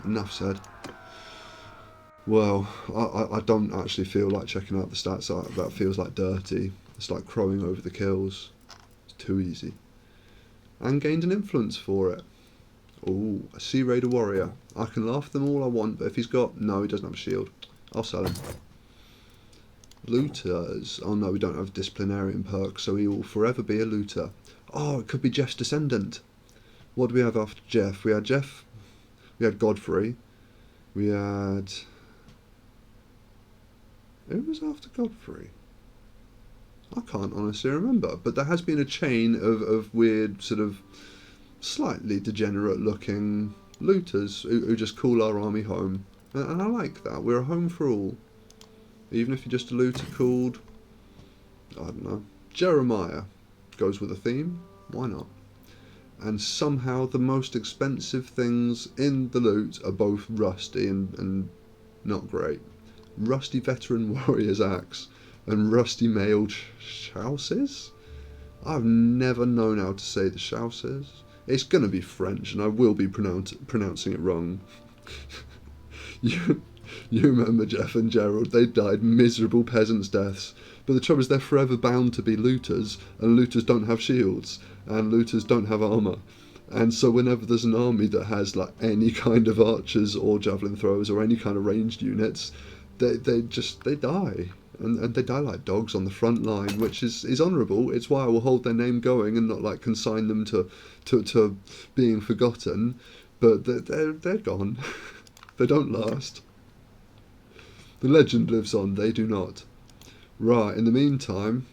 enough said. Well, I don't actually feel like checking out the stats, that feels like dirty. It's like crowing over the kills. It's too easy. And gained an influence for it. Oh, a Sea Raider warrior. I can laugh at them all I want, but if he's got... No, he doesn't have a shield. I'll sell him. Looters. Oh no, we don't have disciplinarian perks, so he will forever be a looter. Oh, it could be Jeff's descendant. What do we have after Jeff? We had Jeff. We had Godfrey. We had... Who was after Godfrey? I can't honestly remember, but there has been a chain of weird sort of slightly degenerate looking looters who just call our army home, and I like that. We're a home for all, even if you're just a looter called, I don't know, Jeremiah. Goes with a theme, why not? And somehow the most expensive things in the loot are both rusty and not great. Rusty veteran warrior's axe and rusty mailed chausses. I've never known how to say the chausses. It's going to be French, and I will be pronouncing it wrong. you remember Jeff and Gerald? They died miserable peasants' deaths. But the trouble is they're forever bound to be looters, and looters don't have shields, and looters don't have armour. And so whenever there's an army that has like any kind of archers or javelin throwers or any kind of ranged units, they die. And they die like dogs on the front line, which is honourable. It's why I will hold their name going and not like consign them to being forgotten. But they're gone. They don't last. The legend lives on, they do not. Right, in the meantime,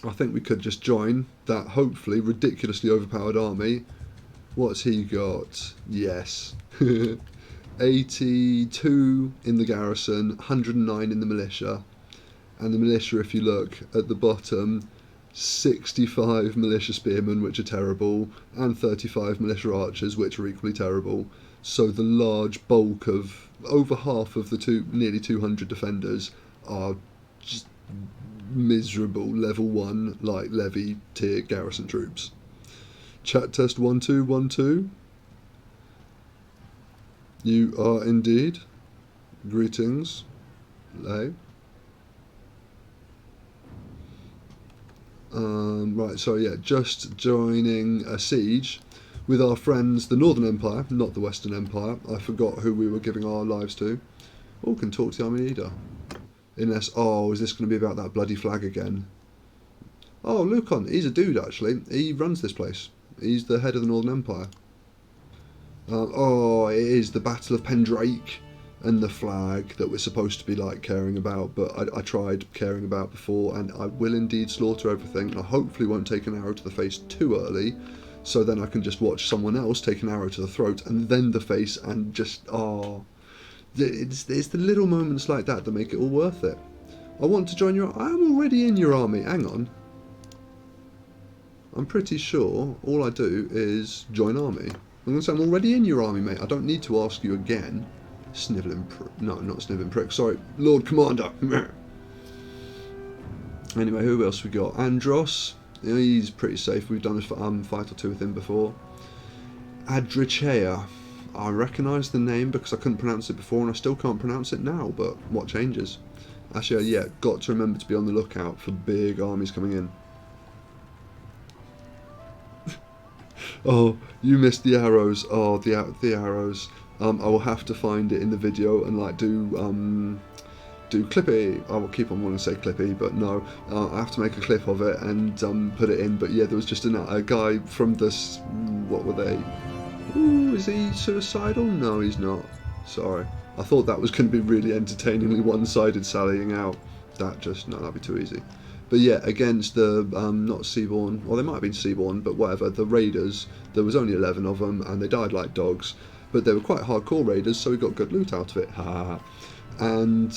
I think we could just join that hopefully ridiculously overpowered army. What's he got? Yes. 82 in the garrison, 109 in the militia. And the militia, if you look at the bottom, 65 militia spearmen, which are terrible, and 35 militia archers, which are equally terrible. So the large bulk of, over half of the nearly 200 defenders are just miserable level 1, like levy tier garrison troops. Chat test 1212. You are indeed. Greetings. Hey. Right, so yeah, just joining a siege with our friends, the Northern Empire, not the Western Empire. I forgot who we were giving our lives to. Or can talk to the army leader. Unless, oh, is this going to be about that bloody flag again? Oh, Lucon, he's a dude actually. He runs this place. He's the head of the Northern Empire. Oh, it is the Battle of Pendrake and the flag that we're supposed to be like caring about, but I tried caring about before, and I will indeed slaughter everything. I hopefully won't take an arrow to the face too early, so then I can just watch someone else take an arrow to the throat and then the face, and just, oh, it's the little moments like that that make it all worth it. I want to join your... I'm already in your army. Hang on. I'm pretty sure all I do is join army. I'm going to say I'm already in your army, mate. I don't need to ask you again. Snivelling prick. No, not snivelling prick. Sorry. Lord Commander. Anyway, who else we got? Andros. Yeah, he's pretty safe. We've done a fight or two with him before. Adrichea. I recognise the name because I couldn't pronounce it before and I still can't pronounce it now, but what changes? Actually, yeah, got to remember to be on the lookout for big armies coming in. Oh, you missed the arrows. Oh, the arrows. I will have to find it in the video and like do Clippy. I will keep on wanting to say Clippy, but no, I have to make a clip of it and put it in. But yeah, there was just a guy from this. What were they? Ooh, is he suicidal? No, he's not. Sorry, I thought that was going to be really entertainingly one-sided sallying out. That'd be too easy. But yeah, against the not Seaborn, well, they might have been Seaborn, but whatever. The Raiders, there was only 11 of them, and they died like dogs. But they were quite hardcore Raiders, so we got good loot out of it. Ha. And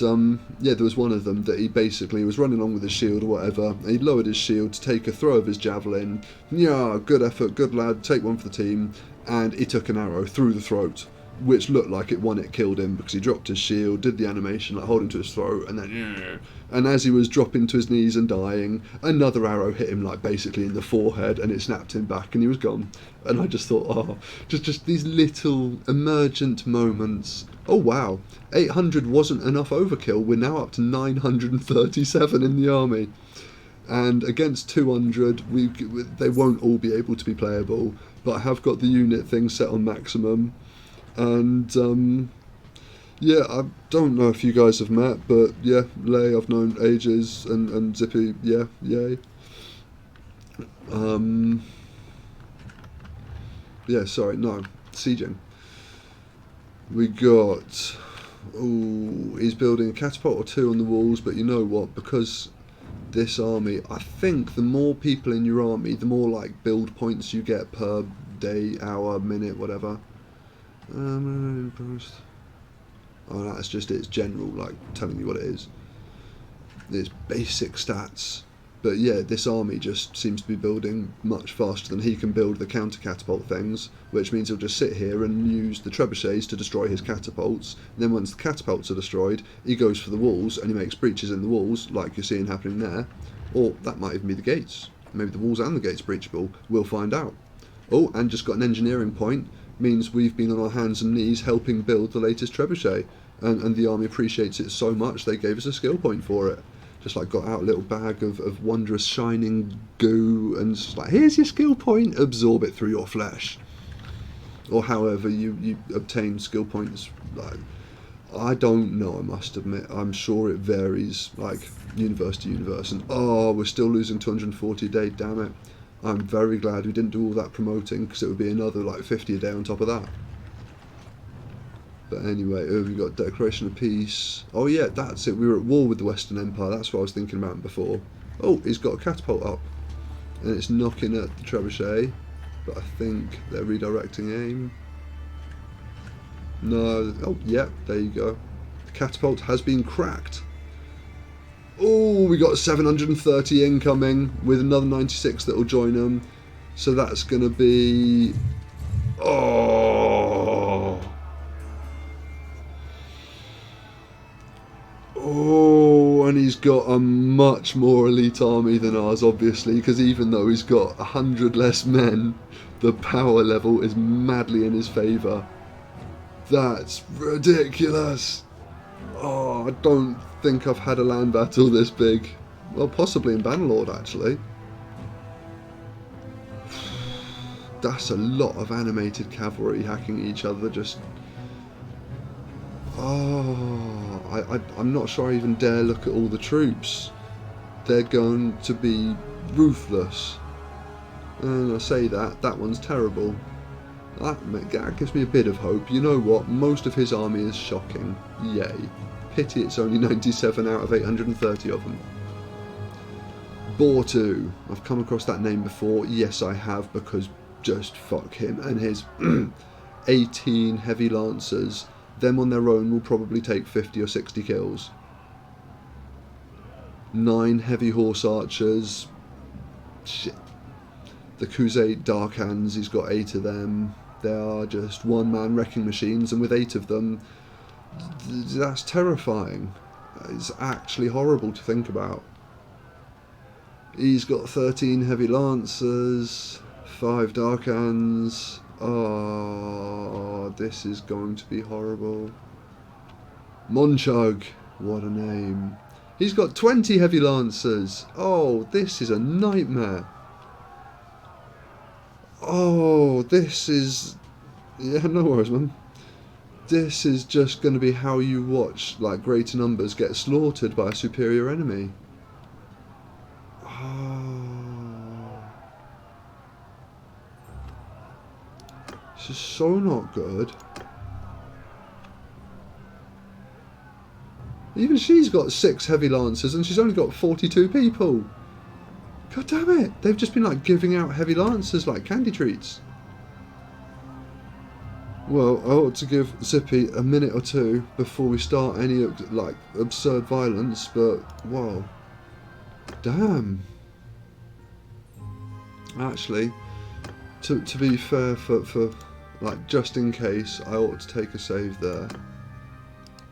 yeah, there was one of them that he basically was running along with his shield or whatever, and he lowered his shield to take a throw of his javelin. Yeah, good effort, good lad, take one for the team. And he took an arrow through the throat, which looked like it killed him because he dropped his shield, did the animation like holding to his throat, and then and as he was dropping to his knees and dying, another arrow hit him like basically in the forehead, and it snapped him back, and he was gone. And I just thought, oh, just these little emergent moments. Oh wow, 800 wasn't enough overkill. We're now up to 937 in the army, and against 200, they won't all be able to be playable. But I have got the unit thing set on maximum. And yeah, I don't know if you guys have met, but yeah, Lay I've known ages, and Zippy, yeah, yay. Yeah, sorry, no, sieging. We got, oh, he's building a catapult or two on the walls, but you know what, because this army, I think the more people in your army, the more like build points you get per day, hour, minute, whatever. Oh, that's just its general, like, telling you what it is. Its basic stats. But yeah, this army just seems to be building much faster than he can build the counter-catapult things, which means he'll just sit here and use the trebuchets to destroy his catapults. And then once the catapults are destroyed, he goes for the walls, and he makes breaches in the walls, like you're seeing happening there. Or that might even be the gates. Maybe the walls and the gates breachable. We'll find out. Oh, and just got an engineering point. Means we've been on our hands and knees helping build the latest trebuchet, and the army appreciates it so much they gave us a skill point for it. Just like got out a little bag of wondrous shining goo and just like, here's your skill point, absorb it through your flesh. Or however you obtain skill points. Like, I don't know, I must admit. I'm sure it varies like universe to universe. And oh, we're still losing 240 a day, damn it. I'm very glad we didn't do all that promoting, because it would be another like 50 a day on top of that. But anyway, we've got Declaration of Peace. Oh yeah, that's it. We were at war with the Western Empire. That's what I was thinking about before. Oh, he's got a catapult up. And it's knocking at the trebuchet. But I think they're redirecting aim. No. Oh, yeah, there you go. The catapult has been cracked. Oh, we got 730 incoming with another 96 that will join them. So that's going to be... Oh... Oh, and he's got a much more elite army than ours, obviously, because even though he's got 100 less men, the power level is madly in his favour. That's ridiculous. Oh, I don't think I've had a land battle this big. Well, possibly in Bannerlord, actually. That's a lot of animated cavalry hacking each other, just... Oh, I'm not sure I even dare look at all the troops. They're going to be ruthless. And I say that one's terrible. That gives me a bit of hope. You know what? Most of his army is shocking. Yay. Pity it's only 97 out of 830 of them. Bortu. I've come across that name before. Yes, I have, because just fuck him and his 18 heavy lancers. Them on their own will probably take 50 or 60 kills. 9 heavy horse archers. Shit. The Crusade Dark Hands, he's got 8 of them. They are just one-man wrecking machines, and with 8 of them, that's terrifying. It's actually horrible to think about. He's got 13 heavy lancers, 5 Dark Hands. Oh, this is going to be horrible. Monchug, what a name. He's got 20 heavy lancers. Oh, this is a nightmare. Oh, this is... Yeah, no worries, man. This is just going to be how you watch like greater numbers get slaughtered by a superior enemy. Oh. This is so not good. Even she's got 6 heavy lancers and she's only got 42 people. God damn it, they've just been like giving out heavy lancers like candy treats. Well, I ought to give Zippy a minute or two before we start any like absurd violence, but wow. Damn. Actually, to be fair, for like just in case, I ought to take a save there.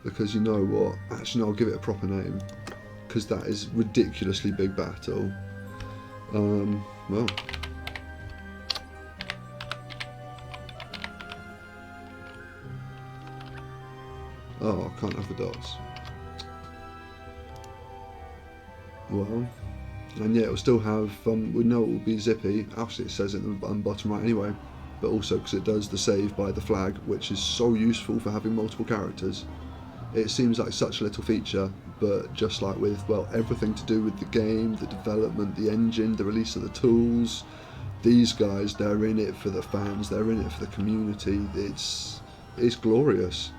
Because you know what? Actually, no, I'll give it a proper name. Because that is ridiculously big battle. Well. Oh, I can't have the dots. Well, and yeah, it'll still have, we know it will be Zippy. Actually, it says it on the bottom right anyway. But also because it does the save by the flag, which is so useful for having multiple characters. It seems like such a little feature, but just like with, well, everything to do with the game, the development, the engine, the release of the tools, these guys, they're in it for the fans, they're in it for the community. It's glorious.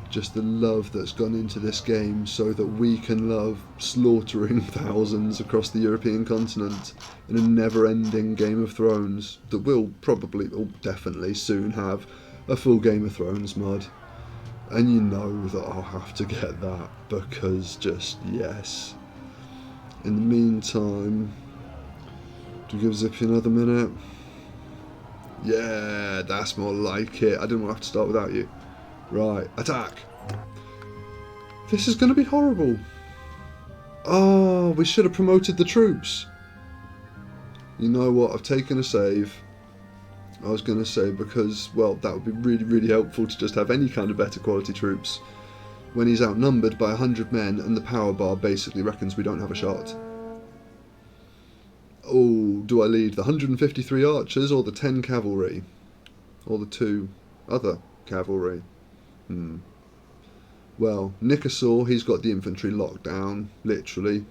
Just the love that's gone into this game so that we can love slaughtering thousands across the European continent in a never-ending Game of Thrones that will probably, or definitely soon have a full Game of Thrones mod. And you know that I'll have to get that because just yes. In the meantime, do we give Zippy another minute? Yeah, that's more like it. I didn't want to have to start without you. Right, attack! This is going to be horrible. Oh, we should have promoted the troops. You know what, I've taken a save. I was going to say because, well, that would be really, really helpful to just have any kind of better quality troops when he's outnumbered by 100 men and the power bar basically reckons we don't have a shot. Oh, do I lead the 153 archers or the 10 cavalry? Or the 2 other cavalry? Well, Nikasaur, he's got the infantry locked down, literally.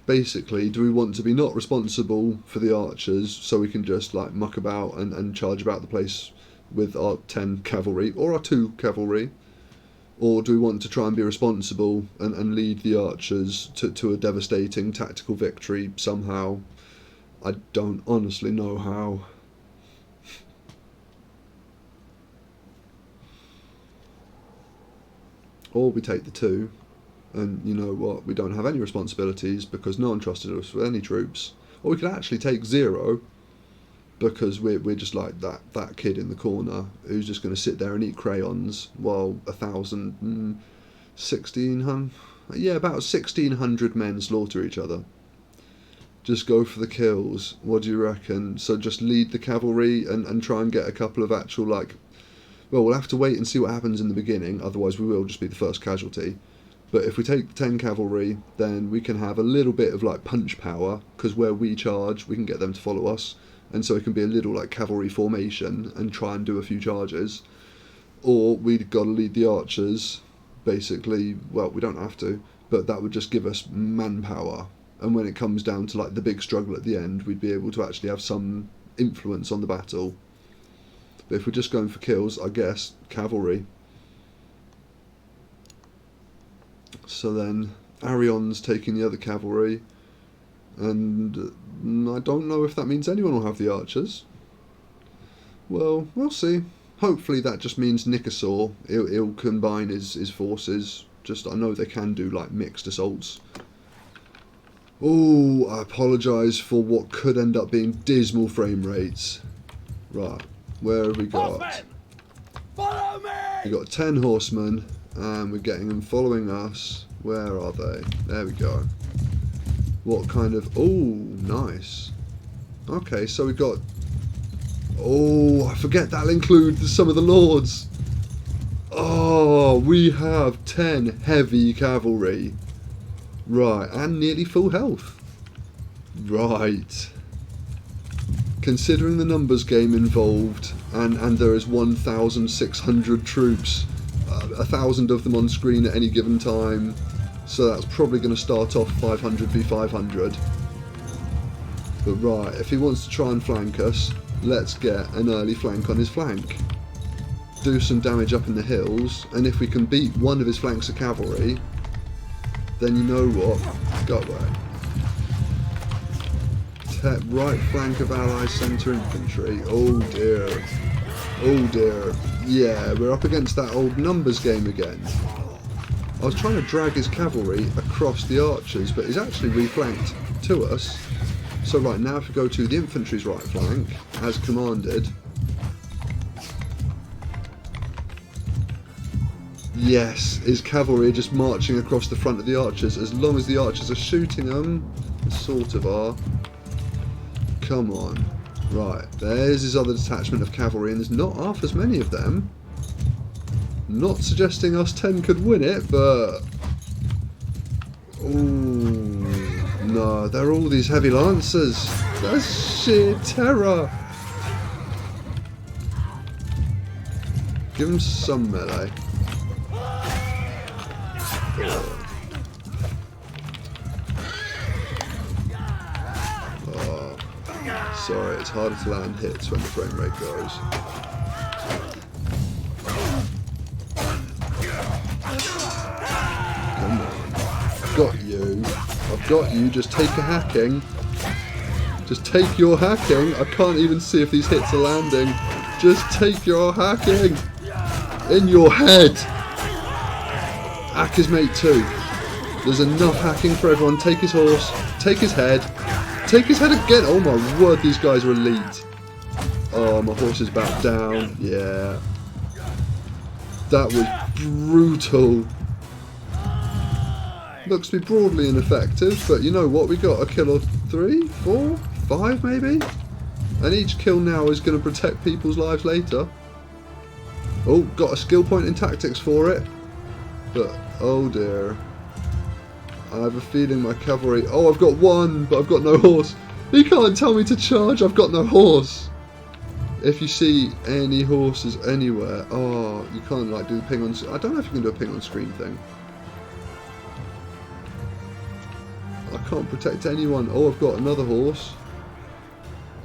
Basically, do we want to be not responsible for the archers so we can just like muck about and charge about the place with our 10 cavalry or our 2 cavalry? Or do we want to try and be responsible and lead the archers to a devastating tactical victory somehow? I don't honestly know how. Or we take the 2. And you know what, we don't have any responsibilities because no one trusted us with any troops. Or we could actually take 0 because we're just like that kid in the corner who's just going to sit there and eat crayons while 1,600, yeah, about 1,600 men slaughter each other. Just go for the kills. What do you reckon? So just lead the cavalry and try and get a couple of actual like, well, we'll have to wait and see what happens in the beginning, otherwise we will just be the first casualty. But if we take the 10 cavalry, then we can have a little bit of like punch power, because where we charge, we can get them to follow us. And so it can be a little like cavalry formation and try and do a few charges. Or we've got to lead the archers, basically, well, we don't have to, but that would just give us manpower. And when it comes down to like the big struggle at the end, we'd be able to actually have some influence on the battle. But if we're just going for kills, I guess, cavalry. So then Arion's taking the other cavalry, and I don't know if that means anyone will have the archers. Well, we'll see. Hopefully that just means Nikasaur, he'll combine his forces Just, I know they can do like mixed assaults. Oh, I apologise for what could end up being dismal frame rates. Right, where have we got? Horsemen, follow me! We got 10 horsemen, and we're getting them following us. Where are they? There we go. What kind of... Oh, nice. Okay, so we got... Oh, I forget that'll include some of the lords. Oh, we have 10 heavy cavalry. Right, and nearly full health. Right. Considering the numbers game involved, and there is 1,600 troops, 1,000 of them on screen at any given time, so that's probably going to start off 500 v 500. But right, if he wants to try and flank us, let's get an early flank on his flank. Do some damage up in the hills, and if we can beat one of his flanks of cavalry, then you know what, go away. Right flank of allies centre infantry, oh dear, oh dear. Yeah, we're up against that old numbers game again. I was trying to drag his cavalry across the archers, but he's actually reflanked to us. So right now, if we go to the infantry's right flank, as commanded. Yes, his cavalry are just marching across the front of the archers. As long as the archers are shooting them, they sort of are. Come on. Right, there's his other detachment of cavalry, and there's not half as many of them. Not suggesting us 10 could win it, but... Ooh, no, they're all these heavy lancers. That's sheer terror. Give them some melee. Oh, sorry, it's harder to land hits when the frame rate goes. Come on. I've got you. I've got you. Just take a hacking. Just take your hacking. I can't even see if these hits are landing. Just take your hacking. In your head. Hack his mate too. There's enough hacking for everyone. Take his horse. Take his head. Take his head again. Oh my word, these guys are elite. Oh, my horse is back down. Yeah. That was brutal. Looks to be broadly ineffective, but you know what? We got a kill or 3, 4, 5 maybe? And each kill now is going to protect people's lives later. Oh, got a skill point in tactics for it. But, oh dear. I have a feeling my cavalry... Oh, I've got one, but I've got no horse. You can't tell me to charge, I've got no horse. If you see any horses anywhere... Oh, you can't like do the ping on... I don't know if you can do a ping on screen thing. I can't protect anyone. Oh, I've got another horse.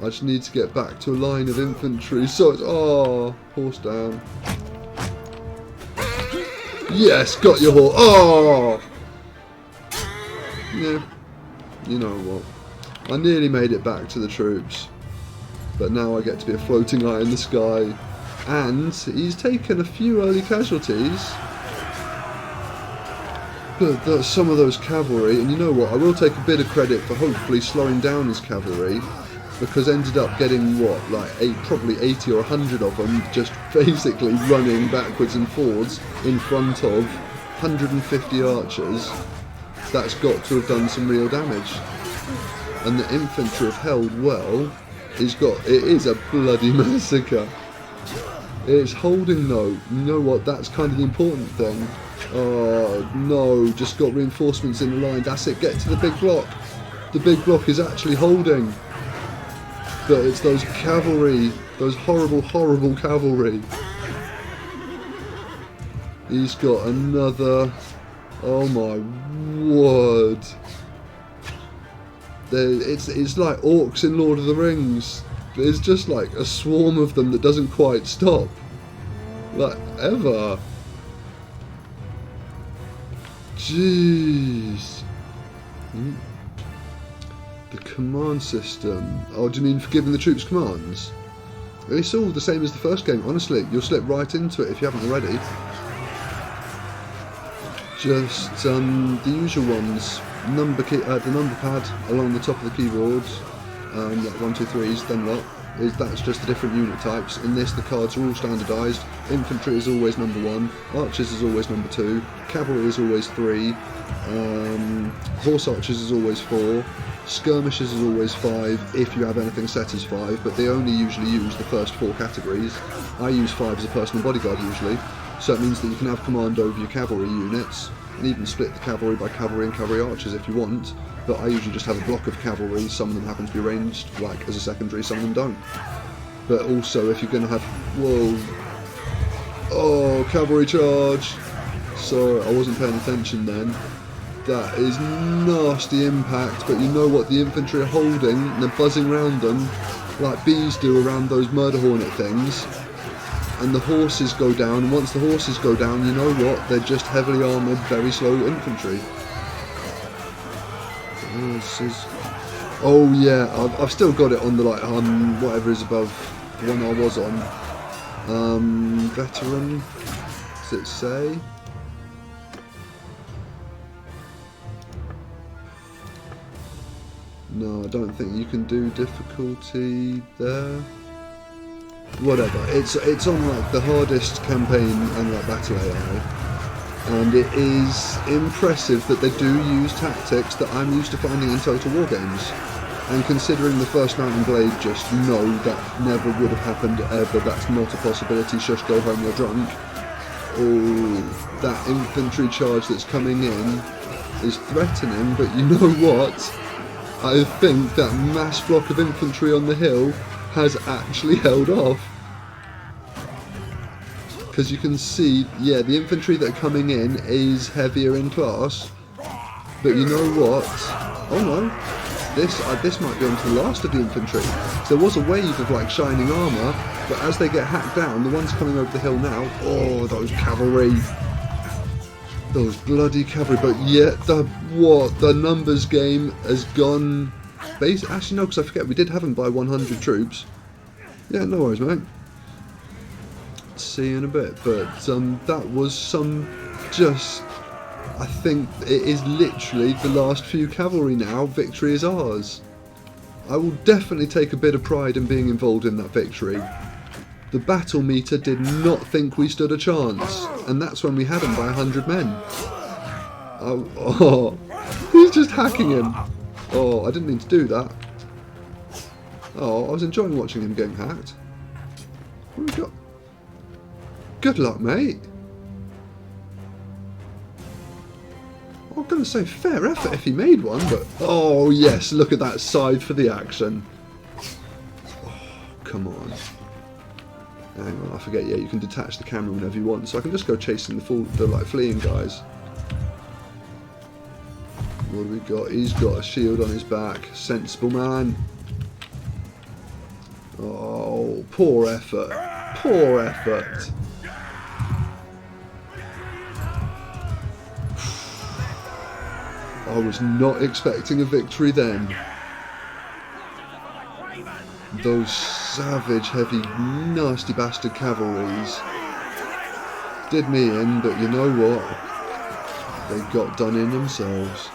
I just need to get back to a line of infantry. So it's... Oh, horse down. Yes, got your horse. Oh! Yeah, you know what. I nearly made it back to the troops. But now I get to be a floating light in the sky. And he's taken a few early casualties. But some of those cavalry, and you know what, I will take a bit of credit for hopefully slowing down his cavalry, because ended up getting what, like probably 80 or 100 of them just basically running backwards and forwards in front of 150 archers. That's got to have done some real damage. And the infantry have held well. It is a bloody massacre. It's holding though. You know what, that's kind of the important thing. Oh no, just got reinforcements in the line. That's it, get to the big block. The big block is actually holding. But it's those cavalry, those horrible, horrible cavalry. He's got another... Oh my word. It's like orcs in Lord of the Rings. There's just like a swarm of them that doesn't quite stop. Like, ever. Jeez. The command system. Oh, do you mean for giving the troops commands? It's all the same as the first game, honestly. You'll slip right into it if you haven't already. just the usual ones. The number pad along the top of the keyboard, like 1, 2, 3s, then what? That's just the different unit types. In this, the cards are all standardised. Infantry is always number 1, archers is always number 2, cavalry is always 3, horse archers is always 4, skirmishers is always 5 if you have anything set as 5, but they only usually use the first 4 categories. I use 5 as a personal bodyguard usually, so it means that you can have command over your cavalry units, and even split the cavalry by cavalry and cavalry archers if you want, but I usually just have a block of cavalry. Some of them happen to be ranged, like as a secondary, some of them don't. But also, if you're going to have... Whoa! Oh, cavalry charge! Sorry, I wasn't paying attention then. That is nasty impact, but you know what the infantry are holding, and they're buzzing around them, like bees do around those murder hornet things. And the horses go down, and once the horses go down, you know what? They're just heavily armoured, very slow infantry. Oh yeah, I've still got it on the like whatever is above the one I was on. Veteran, does it say? No, I don't think you can do difficulty there. Whatever, it's on like the hardest campaign and like battle AI, and it is impressive that they do use tactics that I'm used to finding in Total War games. And considering the first Mountain Blade, just no, that never would have happened ever. That's not a possibility. Shush, go home, you're drunk. Oh, that infantry charge that's coming in is threatening, but you know what? I think that mass block of infantry on the hill has actually held off. Because you can see, yeah, the infantry that are coming in is heavier in class. But you know what? Oh no, this might be onto the last of the infantry. So there was a wave of like shining armour, but as they get hacked down, the ones coming over the hill now, oh, those cavalry. Those bloody cavalry, but yet the numbers game has gone. Actually, no, because I forget we did have them by 100 troops. Yeah, no worries, mate. See you in a bit. But that was some just. I think it is literally the last few cavalry now. Victory is ours. I will definitely take a bit of pride in being involved in that victory. The battle meter did not think we stood a chance, and that's when we had him by 100 men. Oh, he's just hacking him. Oh, I didn't mean to do that. Oh, I was enjoying watching him getting hacked. What have we got? Good luck, mate. I'm going to say fair effort if he made one, but... Oh, yes, look at that side for the action. Oh, come on. Hang on, I forget, yeah, you can detach the camera whenever you want, so I can just go chasing the like fleeing guys. What do we got? He's got a shield on his back. Sensible man. Oh, poor effort. Poor effort. I was not expecting a victory then. Those savage, heavy, nasty bastard cavalries did me in, but you know what? They got done in themselves.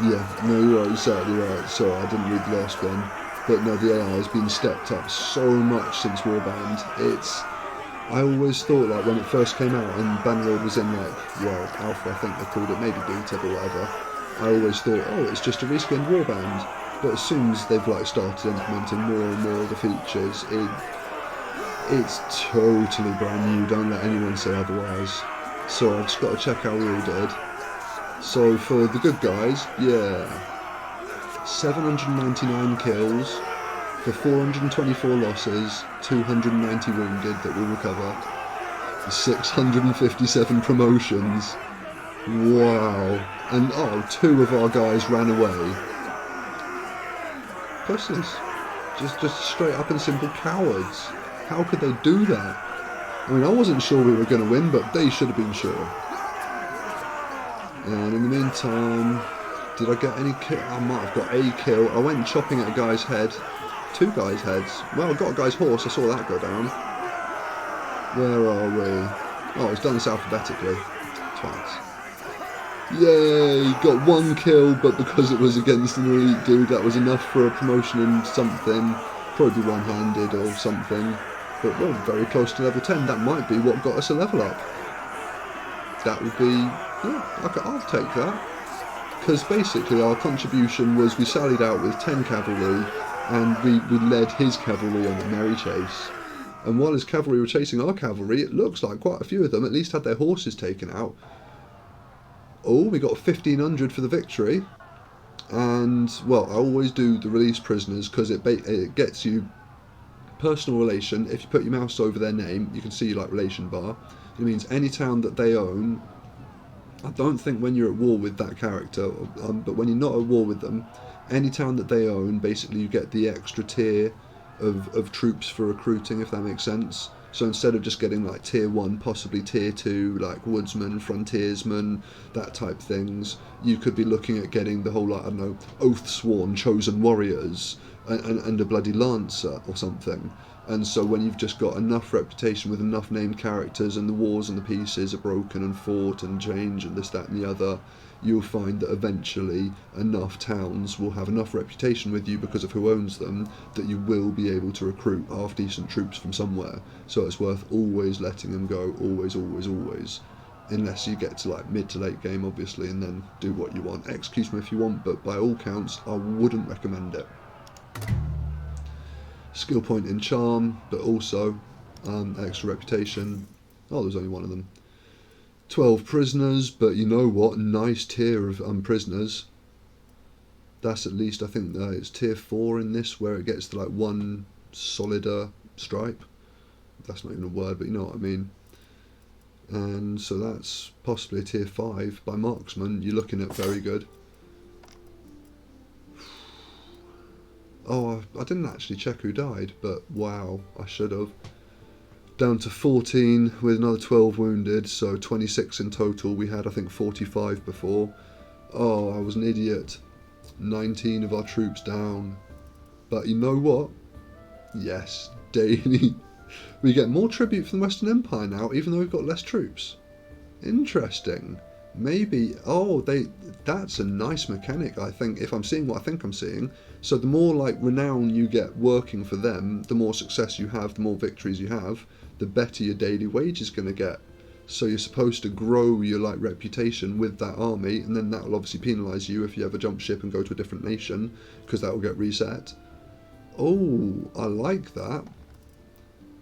Yeah, no, you're right, you're certainly right. Sorry, I didn't read the last one. But no, the AI has been stepped up so much since Warband. I always thought, like, when it first came out and Bannerlord was in, like, well, Alpha, I think they called it, maybe Beta or whatever, I always thought, oh, it's just a reskinned Warband. But as soon as they've, like, started implementing more and more of the features, it's totally brand new. Don't let anyone say otherwise. So I've just got to check how we all did. So for the good guys, yeah, 799 kills for 424 losses, 290 wounded that will recover, 657 promotions. Wow. And oh, 2 of our guys ran away. Pussies. Just straight up and simple cowards. How could they do that? I mean, I wasn't sure we were going to win, but they should have been sure. And in the meantime, did I get any kill? I might have got a kill. I went chopping at a guy's head. 2 guys' heads. Well, I got a guy's horse. I saw that go down. Where are we? Oh, it's done this alphabetically. Twice. Yay! Got 1 kill, but because it was against an elite dude, that was enough for a promotion in something. Probably one-handed or something. But we're very close to level 10. That might be what got us a level up. That would be... yeah, okay, I'll take that. Because basically our contribution was we sallied out with 10 cavalry and we led his cavalry on a merry chase. And while his cavalry were chasing our cavalry, it looks like quite a few of them at least had their horses taken out. Oh, we got 1,500 for the victory. And, well, I always do the release prisoners because it gets you personal relation. If you put your mouse over their name, you can see like relation bar. It means any town that they own. I don't think when you're at war with that character, but when you're not at war with them, any town that they own, basically you get the extra tier of troops for recruiting, if that makes sense. So instead of just getting like tier 1, possibly tier 2, like woodsman, frontiersman, that type things, you could be looking at getting the whole, like, I don't know, oath sworn chosen warriors and a bloody lancer or something. And so when you've just got enough reputation with enough named characters and the wars and the pieces are broken and fought and change and this, that and the other, you'll find that eventually enough towns will have enough reputation with you because of who owns them that you will be able to recruit half decent troops from somewhere. So it's worth always letting them go, always, always, always. Unless you get to like mid to late game obviously and then do what you want. Execute them if you want, but by all counts I wouldn't recommend it. Skill point in charm, but also extra reputation. Oh, there's only one of them. 12 prisoners, but you know what? Nice tier of prisoners. That's at least, I think it's tier 4 in this, where it gets to like 1 solider stripe. That's not even a word, but you know what I mean. And so that's possibly a tier 5 by marksman. You're looking at very good. Oh, I didn't actually check who died, but wow, I should have. Down to 14 with another 12 wounded, so 26 in total. We had, I think, 45 before. Oh, I was an idiot. 19 of our troops down. But you know what? Yes, daily. We get more tribute from the Western Empire now, even though we've got less troops. Interesting. Maybe, that's a nice mechanic, I think, if I'm seeing what I think I'm seeing. So the more like renown you get working for them, the more success you have, the more victories you have, the better your daily wage is going to get. So you're supposed to grow your like reputation with that army, and then that will obviously penalise you if you ever jump ship and go to a different nation, because that will get reset. Oh, I like that.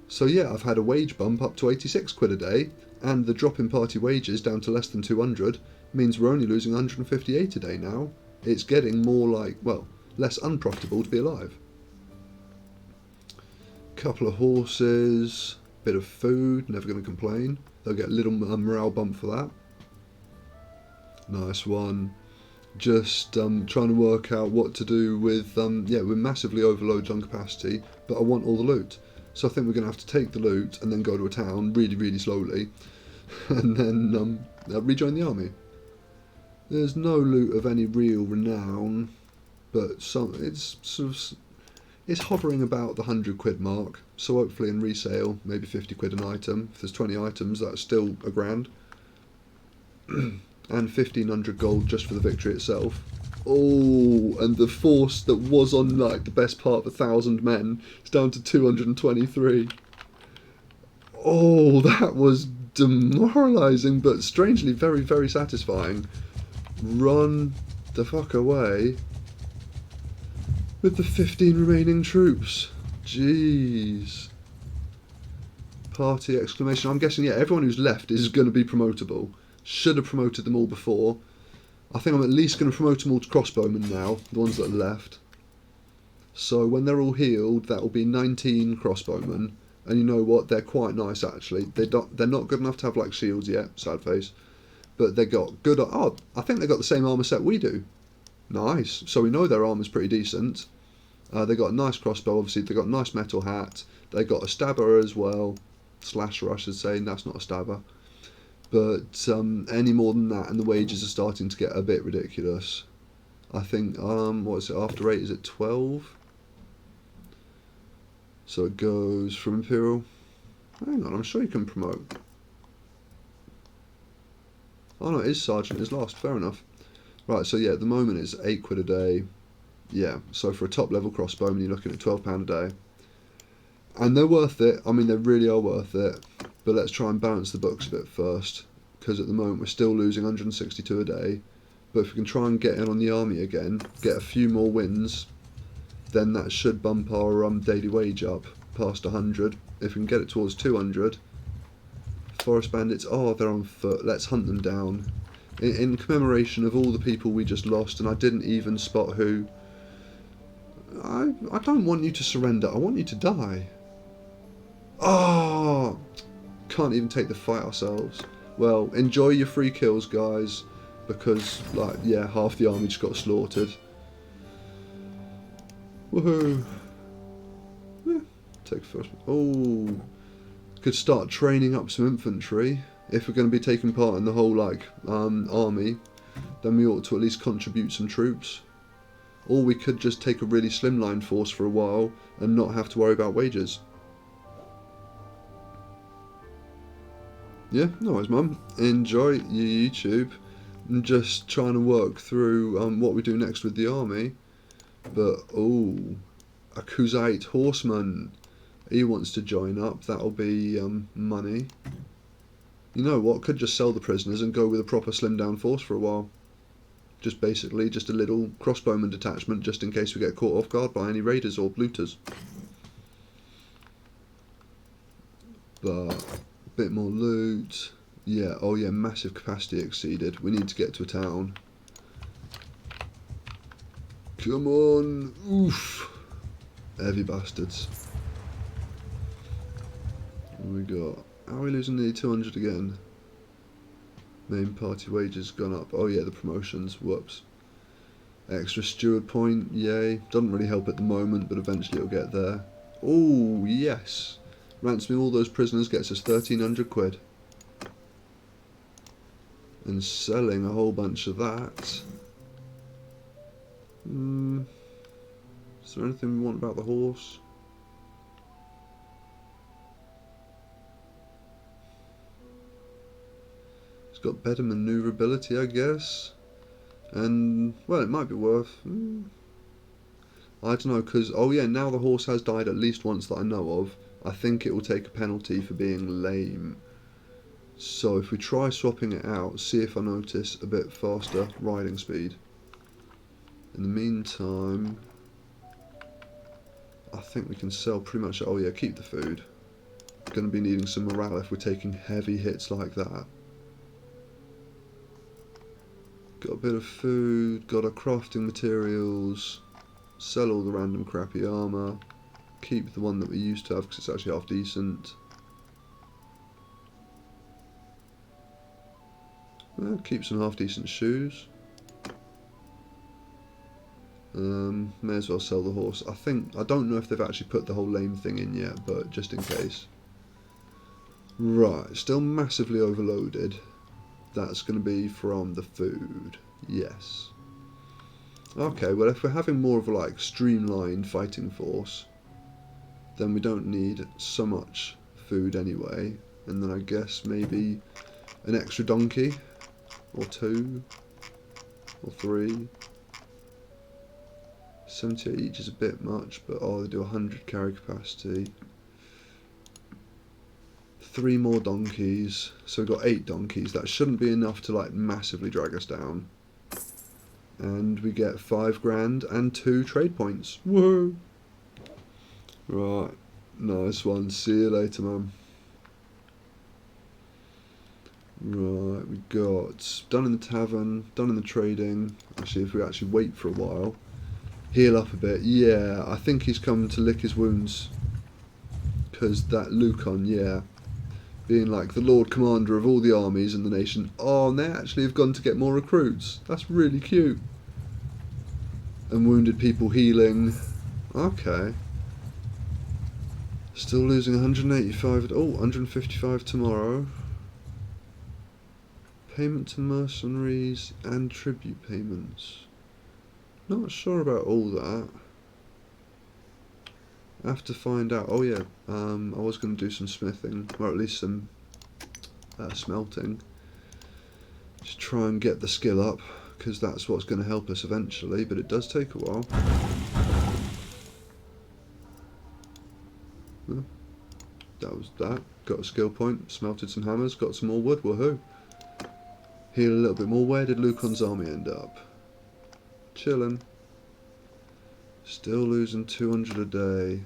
So yeah, I've had a wage bump up to 86 quid a day, and the drop in party wages down to less than 200 means we're only losing 158 a day now. It's getting more like, well, less unprofitable to be alive. Couple of horses, bit of food, never going to complain. They'll get a little morale bump for that. Nice one. Just trying to work out what to do with, yeah, we're massively overloaded on capacity, but I want all the loot. So I think we're going to have to take the loot and then go to a town really, really slowly, and then rejoin the army. There's no loot of any real renown, but it's sort of, it's hovering about the 100 quid mark. So hopefully in resale, maybe 50 quid an item. If there's 20 items, that's still a grand. And 1,500 gold just for the victory itself. Oh, and the force that was on like the best part of 1,000 men is down to 223. Oh, that was demoralising, but strangely very, very satisfying. Run the fuck away with the 15 remaining troops. Jeez. Party exclamation. I'm guessing, yeah, everyone who's left is going to be promotable. Should have promoted them all before. I think I'm at least going to promote them all to crossbowmen now, the ones that are left. So when they're all healed, that will be 19 crossbowmen. And you know what? They're quite nice, actually. They're not good enough to have like shields yet, sad face. But they got good... Oh, I think they got the same armour set we do. Nice. So we know their armour's pretty decent. They got a nice crossbow, obviously. They got a nice metal hat. They got a stabber as well. Slasher, I should say. That's not a stabber. But any more than that, and the wages are starting to get a bit ridiculous. I think, what is it, after 8, is it 12? So it goes from Imperial. Hang on, I'm sure you can promote. Oh no, it is sergeant is last. Fair enough. Right, so yeah, at the moment it's £8 a day. Yeah, so for a top level crossbowman, you're looking at £12 a day. And they're worth it. I mean, they really are worth it. But let's try and balance the books a bit first, because at the moment we're still losing 162 a day. But if we can try and get in on the army again, get a few more wins, then that should bump our daily wage up past 100. If we can get it towards 200, forest bandits, oh, they're on foot. Let's hunt them down. In commemoration of all the people we just lost, and I didn't even spot who. I don't want you to surrender. I want you to die. Oh, can't even take the fight ourselves. Well, enjoy your free kills, guys, because, like, yeah, half the army just got slaughtered. Woohoo! Yeah, take first. Oh, could start training up some infantry. If we're going to be taking part in the whole, like, army, then we ought to at least contribute some troops. Or we could just take a really slimline force for a while and not have to worry about wages. Yeah, no worries, Mum. Enjoy your YouTube. I'm just trying to work through what we do next with the army. But, oh, a Kuzite horseman. He wants to join up. That'll be money. You know what? Could just sell the prisoners and go with a proper slimmed down force for a while. Just basically just a little crossbowman detachment just in case we get caught off guard by any raiders or looters. But a bit more loot. Yeah, oh yeah, massive capacity exceeded. We need to get to a town. Come on. Oof. Heavy bastards. What we got? How are we losing nearly 200 again? Main party wages gone up. Oh yeah, the promotions. Whoops. Extra steward point. Yay. Doesn't really help at the moment, but eventually it'll get there. Oh yes. Ransoming all those prisoners gets us 1,300 quid. And selling a whole bunch of that. Is there anything we want about the horse? It's got better maneuverability, I guess. And, well, it might be worth... I don't know, because, oh yeah, now the horse has died at least once that I know of. I think it will take a penalty for being lame. So if we try swapping it out, see if I notice a bit faster riding speed. In the meantime, I think we can sell pretty much... Oh yeah, keep the food. Going to be needing some morale if we're taking heavy hits like that. Got a bit of food, got our crafting materials, sell all the random crappy armour, keep the one that we used to have because it's actually half decent. Keep some half decent shoes. May as well sell the horse. I don't know if they've actually put the whole lame thing in yet, but just in case. Right, still massively overloaded. That's going to be from the food. Yes. Okay, well if we're having more of a like streamlined fighting force, then we don't need so much food anyway. And then I guess maybe an extra donkey, or 2, or 3. 78 each is a bit much, but oh, they do 100 carry capacity. 3 more donkeys, so we've got 8 donkeys. That shouldn't be enough to like massively drag us down. And we get 5 grand and 2 trade points. Whoa! Right, nice one. See you later, man. Right, we got done in the tavern, done in the trading. Actually, if we actually wait for a while, heal up a bit. Yeah, I think he's come to lick his wounds. Because that Lucon, yeah, being like the Lord Commander of all the armies in the nation. Oh, and they actually have gone to get more recruits. That's really cute. And wounded people healing. Okay. Still losing 185. Oh, 155 tomorrow. Payment to mercenaries and tribute payments. Not sure about all that. I have to find out. Oh yeah, I was going to do some smithing, or at least some smelting. Just try and get the skill up, because that's what's going to help us eventually, but it does take a while. Well, that was that. Got a skill point, smelted some hammers, got some more wood, woohoo. Heal a little bit more. Where did Lucon's army end up? Chilling. Still losing 200 a day.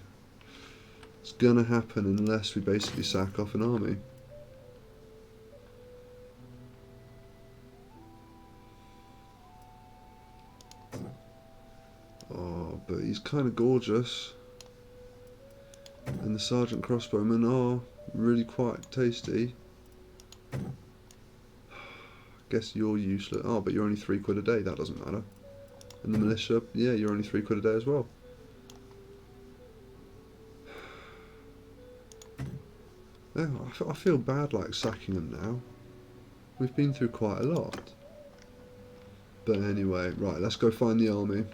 It's gonna happen unless we basically sack off an army. Oh, but he's kind of gorgeous. And the sergeant crossbowmen are really quite tasty. Guess you're useless. Oh, but you're only £3 a day. That doesn't matter. And the militia, yeah, you're only £3 a day as well. Yeah, I feel bad like sacking them now. We've been through quite a lot. But anyway, right, let's go find the army.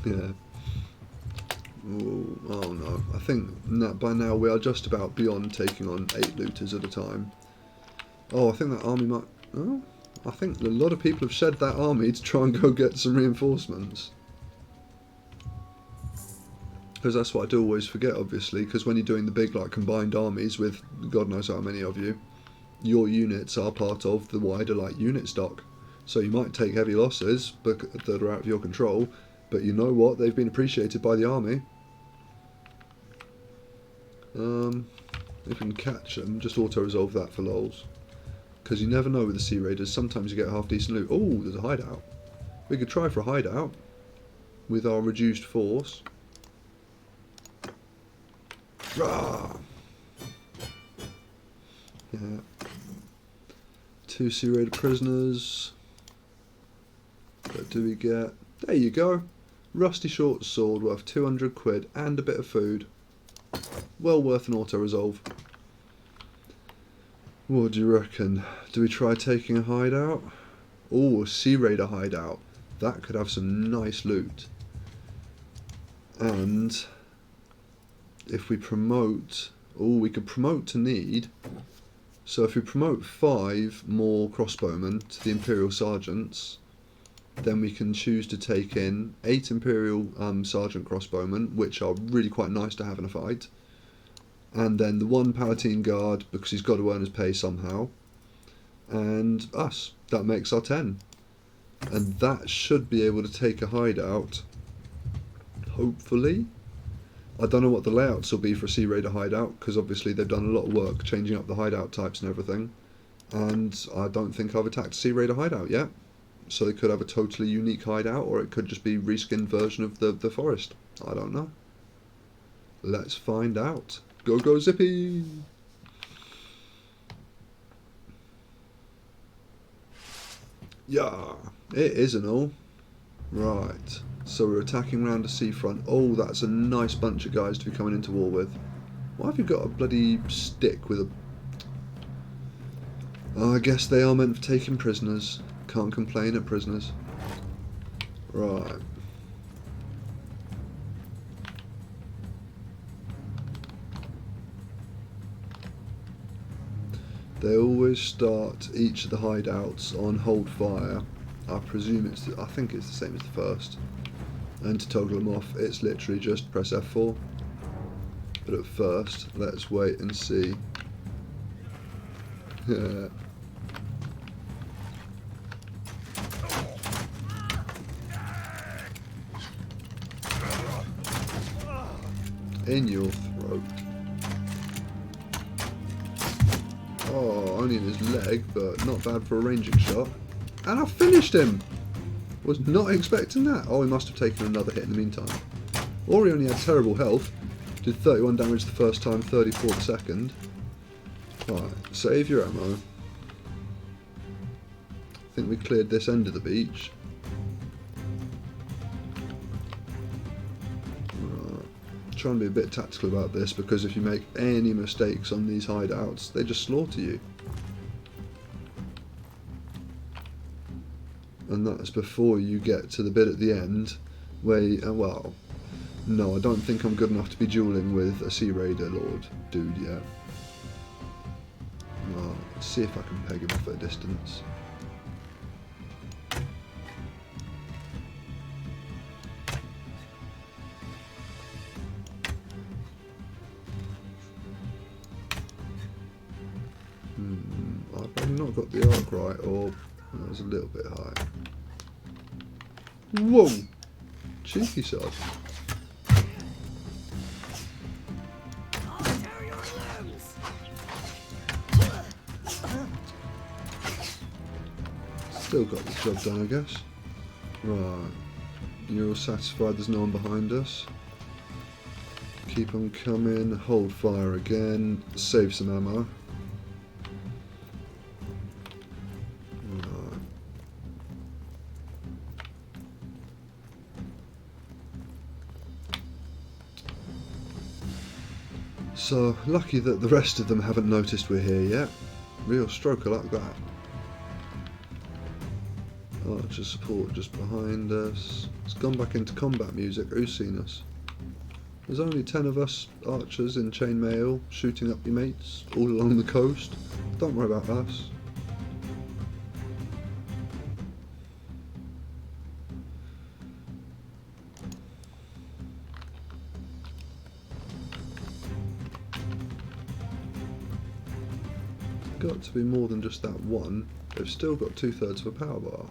Yeah. Ooh, oh no, I think by now we are just about beyond taking on 8 looters at a time. Oh, I think that army might... Oh, I think a lot of people have shed that army to try and go get some reinforcements. Because that's what I do always forget, obviously, because when you're doing the big like combined armies with God knows how many of you, your units are part of the wider like unit stock. So you might take heavy losses that are out of your control, but you know what? They've been appreciated by the army. If we can catch them, just auto-resolve that for lols. Because you never know with the Sea Raiders, sometimes you get half-decent loot. Oh, there's a hideout. We could try for a hideout with our reduced force. Rah! Yeah. 2 Sea Raider prisoners. What do we get? There you go. Rusty short sword worth £200 and a bit of food. Well worth an auto-resolve. What do you reckon? Do we try taking a hideout? Oh, a Sea Raider hideout. That could have some nice loot. And if we promote... Oh, we could promote to need. So if we promote 5 more crossbowmen to the Imperial Sergeants, then we can choose to take in 8 Imperial Sergeant crossbowmen, which are really quite nice to have in a fight. And then the 1 Palatine Guard, because he's got to earn his pay somehow. And us. That makes our 10. And that should be able to take a hideout. Hopefully. I don't know what the layouts will be for a Sea Raider hideout, because obviously they've done a lot of work changing up the hideout types and everything. And I don't think I've attacked a Sea Raider hideout yet. So they could have a totally unique hideout, or it could just be a reskinned version of the forest. I don't know. Let's find out. Go, go, Zippy! Yeah, it is and all. Right, so we're attacking round the seafront. Oh, that's a nice bunch of guys to be coming into war with. Why have you got a bloody stick with a... Oh, I guess they are meant for taking prisoners. Can't complain at prisoners. Right. They always start each of the hideouts on hold fire. I presume I think it's the same as the first. And to toggle them off, it's literally just press F4. But at first, let's wait and see. In your throat. Oh, only in his leg, but not bad for a ranging shot. And I finished him! Was not expecting that. Oh, he must have taken another hit in the meantime. Or he only had terrible health. Did 31 damage the first time, 34 the second. Right, save your ammo. I think we cleared this end of the beach. Try and be a bit tactical about this, because if you make any mistakes on these hideouts, they just slaughter you. And that's before you get to the bit at the end Wait, well, no, I don't think I'm good enough to be dueling with a Sea Raider Lord dude yet. Well, let's see if I can peg him off at a distance. I've probably not got the arc right, or that was a little bit high. Whoa! Cheeky sod. Still got the job done, I guess. Right. You're all satisfied there's no one behind us. Keep on coming, hold fire again, save some ammo. Right. So, lucky that the rest of them haven't noticed we're here yet. Real stroke of luck that. Archer support just behind us. It's gone back into combat music. Who's seen us? There's only 10 of us archers in chainmail shooting up your mates all along the coast. Don't worry about us. Got to be more than just that one. They've still got 2/3 of a power bar.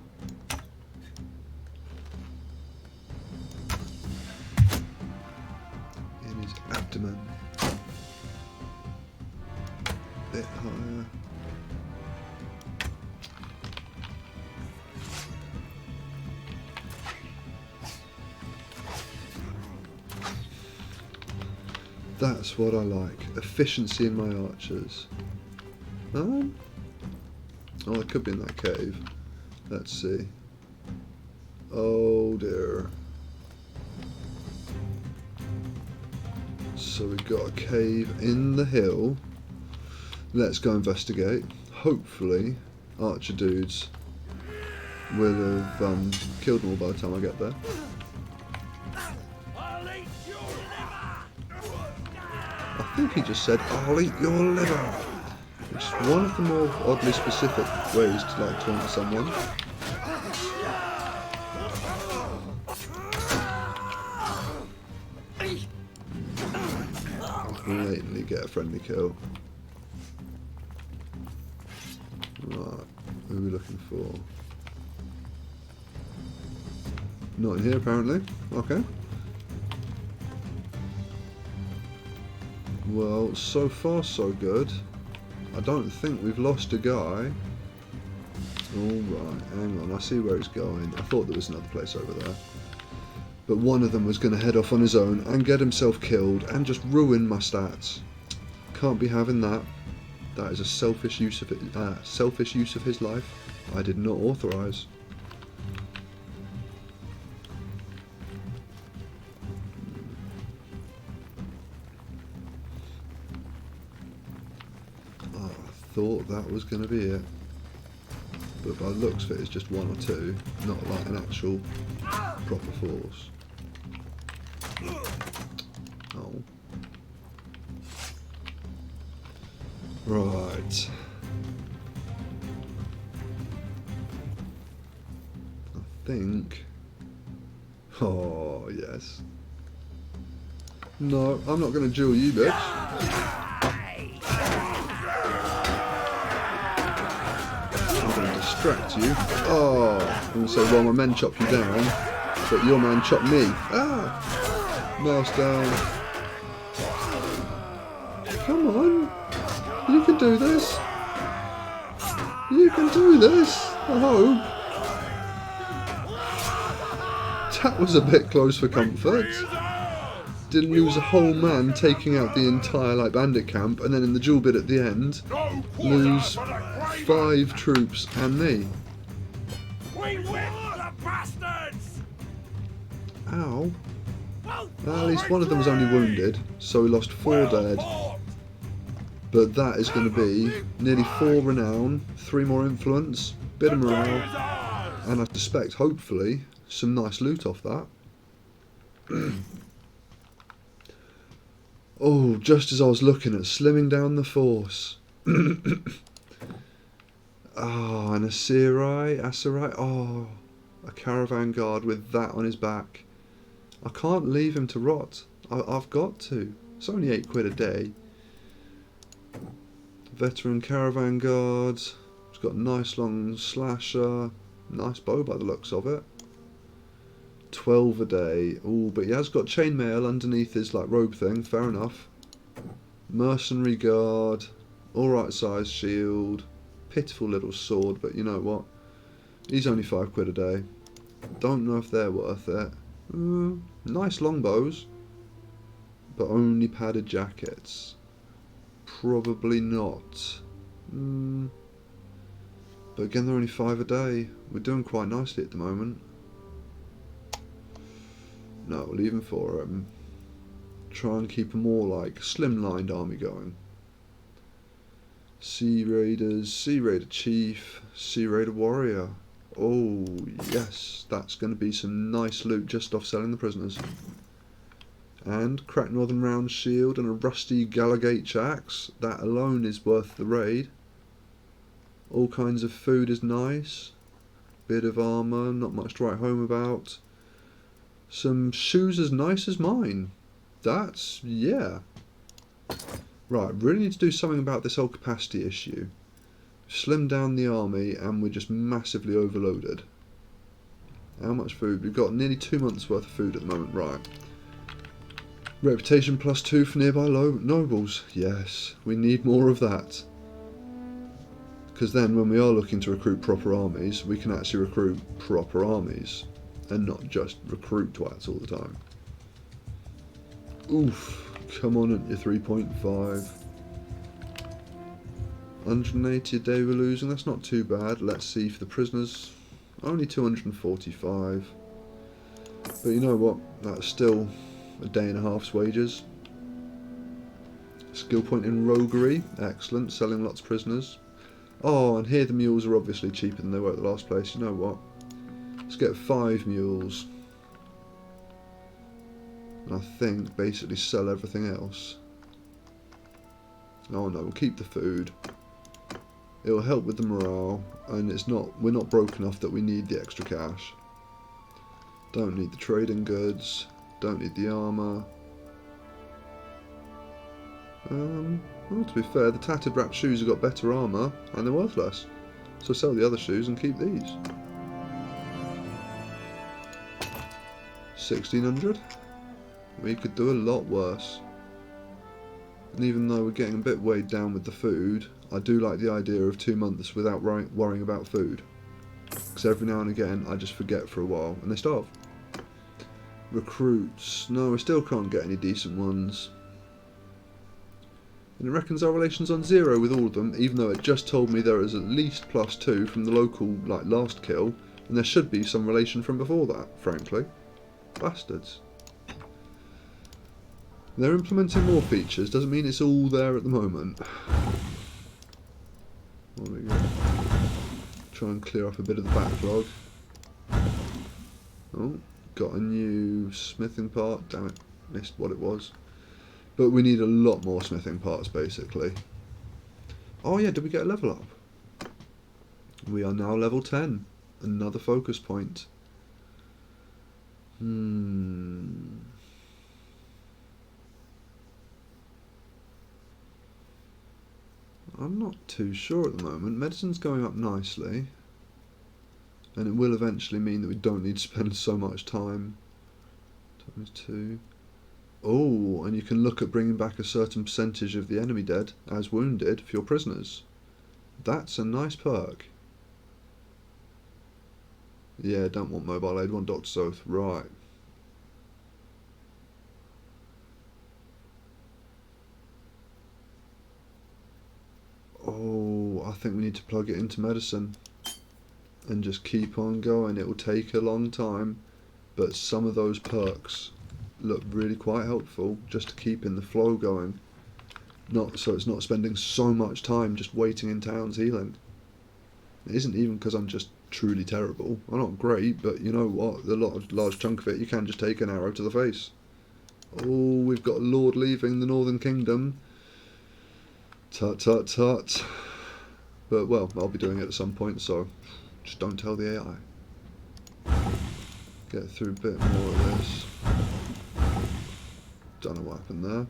In his abdomen. Bit higher. That's what I like. Efficiency in my archers. Oh, it could be in that cave. Let's see. Oh dear. So we've got a cave in the hill. Let's go investigate. Hopefully, archer dudes will have killed them all by the time I get there. I think he just said, "I'll eat your liver." It's one of the more oddly specific ways to like taunt someone. Blatantly get a friendly kill. Right, who are we looking for? Not in here apparently. Okay. Well, so far so good. I don't think we've lost a guy. Alright, hang on, I see where he's going. I thought there was another place over there. But one of them was going to head off on his own and get himself killed and just ruin my stats. Can't be having that. That is a selfish use of his life. I did not authorise. Thought that was going to be it, but by the looks of it, it's just one or two, not like an actual proper force. Oh, right. I think. Oh yes. No, I'm not going to duel you, bitch. Distract you. Oh, I'm going to say, well, my men chop you down, but your man chopped me. Ah! Mouse down. Come on. You can do this. You can do this. I hope. That was a bit close for comfort. Didn't lose a whole man taking out the entire like bandit camp, and then in the duel bit at the end, lose 5 troops and me. We whipped the bastards! Ow. At least one of them was only wounded, so we lost 4 dead. But that is going to be nearly 4 renown, 3 more influence, bit of morale, and I suspect, hopefully, some nice loot off that. Oh, just as I was looking at slimming down the force. Ah, an Asarai. Oh, a caravan guard with that on his back. I can't leave him to rot. I've got to. It's only £8 a day. Veteran caravan guard. He's got a nice long slasher. Nice bow by the looks of it. 12 a day. Oh, but he has got chainmail underneath his like robe thing. Fair enough. Mercenary guard. Alright size shield. Pitiful little sword, but you know what? He's only £5 a day. Don't know if they're worth it. Nice longbows, but only padded jackets. Probably not. But again, they're only 5 a day. We're doing quite nicely at the moment. No, we'll leave him for try and keep a more like slimlined army going. Sea Raiders, Sea Raider Chief, Sea Raider Warrior. Oh yes, that's going to be some nice loot just off selling the prisoners. And cracked Northern Round Shield and a rusty Gallagate axe. That alone is worth the raid. All kinds of food is nice. Bit of armour, not much to write home about. Some shoes as nice as mine. That's, yeah. Right, really need to do something about this whole capacity issue. Slim down the army and we're just massively overloaded. How much food? We've got nearly 2 months worth of food at the moment, right. Reputation +2 for nearby nobles. Yes, we need more of that. Because then when we are looking to recruit proper armies, we can actually recruit proper armies. And not just recruit twats all the time. Oof. Come on at your 3.5. 180 a day we're losing, that's not too bad. Let's see for the prisoners. Only 245. But you know what? That's still a day and a half's wages. Skill point in roguery. Excellent. Selling lots of prisoners. Oh, and here the mules are obviously cheaper than they were at the last place. You know what? Let's get 5 mules. And I think basically sell everything else. Oh no, we'll keep the food. It will help with the morale, and we're not broke enough that we need the extra cash. Don't need the trading goods. Don't need the armour. Well, to be fair, the tattered wrapped shoes have got better armour and they're worth less. So sell the other shoes and keep these. 1600. We could do a lot worse. And even though we're getting a bit weighed down with the food, I do like the idea of 2 months without worrying about food. Because every now and again I just forget for a while and they starve. Recruits. No, we still can't get any decent ones. And it reckons our relation's on 0 with all of them, even though it just told me there is at least +2 from the local last kill, and there should be some relation from before that, frankly. Bastards. They're implementing more features, doesn't mean it's all there at the moment. There we go. Try and clear up a bit of the backlog. Oh, got a new smithing part. Damn it, missed what it was. But we need a lot more smithing parts, basically. Oh yeah, did we get a level up? We are now level 10. Another focus point. I'm not too sure at the moment. Medicine's going up nicely. And it will eventually mean that we don't need to spend so much time. ×2. Oh, and you can look at bringing back a certain percentage of the enemy dead as wounded for your prisoners. That's a nice perk. Yeah, don't want mobile aid, want Doctor's Oath. Right. Oh, I think we need to plug it into medicine and just keep on going. It will take a long time, but some of those perks look really quite helpful just to keep in the flow going. Not so it's not spending so much time just waiting in towns healing. It isn't even because I'm just truly terrible. Are not great, but you know what? A large chunk of it, you can just take an arrow to the face. Oh, we've got a lord leaving the Northern Kingdom. Tut tut tut. But well, I'll be doing it at some point, so just don't tell the AI. Get through a bit more of this. Don't know what happened there.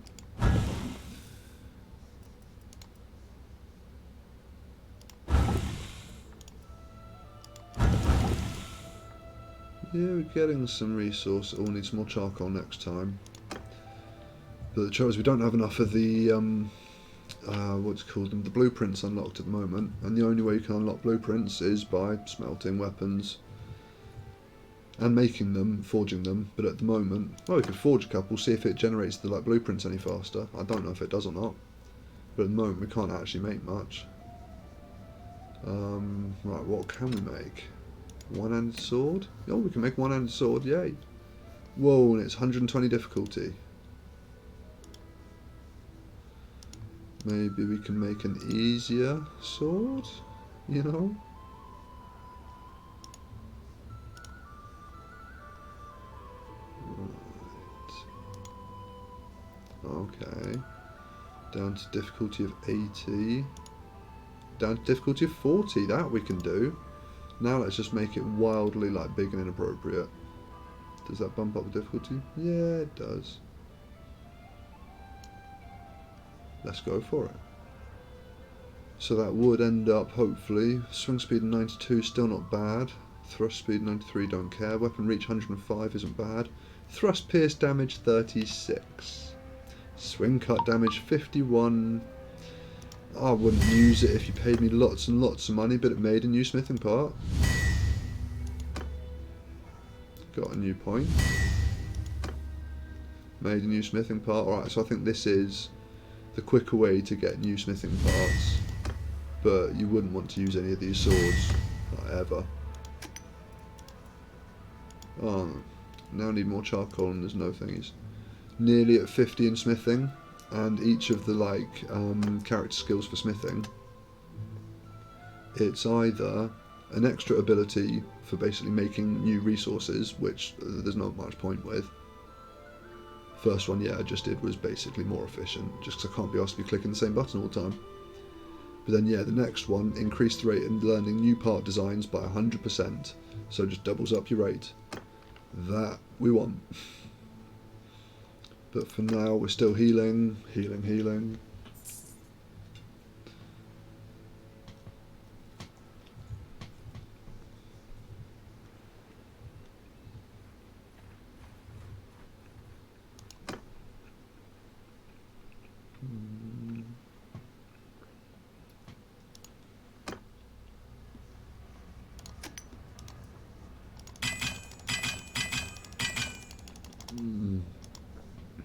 Yeah, we're getting some resource. Oh, we'll need some more charcoal next time. But the trouble is we don't have enough of the, what's it called, the blueprints unlocked at the moment. And the only way you can unlock blueprints is by smelting weapons and making them, forging them. But at the moment, well, we could forge a couple, see if it generates the blueprints any faster. I don't know if it does or not. But at the moment we can't actually make much. Right, what can we make? One-handed sword? Oh, we can make one-handed sword, yay. Whoa, and it's 120 difficulty. Maybe we can make an easier sword, you know? Right. Okay. Down to difficulty of 80. Down to difficulty of 40, that we can do. Now let's just make it wildly big and inappropriate. Does that bump up the difficulty? Yeah, it does. Let's go for it. So that would end up, hopefully, swing speed 92, still not bad. Thrust speed 93, don't care. Weapon reach 105 isn't bad. Thrust pierce damage 36. Swing cut damage 51. I wouldn't use it if you paid me lots and lots of money, but it made a new smithing part. Got a new point. Made a new smithing part. Alright, so I think this is the quicker way to get new smithing parts. But you wouldn't want to use any of these swords, not ever. Oh, now I need more charcoal and there's no thingies. Nearly at 50 in smithing. And each of the character skills for smithing, it's either an extra ability for basically making new resources, which there's not much point with. First one, yeah, I just did was basically more efficient, just because I can't be asked to be clicking the same button all the time. But then yeah, the next one, increased the rate in learning new part designs by 100%, so just doubles up your rate. That we want. But for now, we're still healing, healing, healing.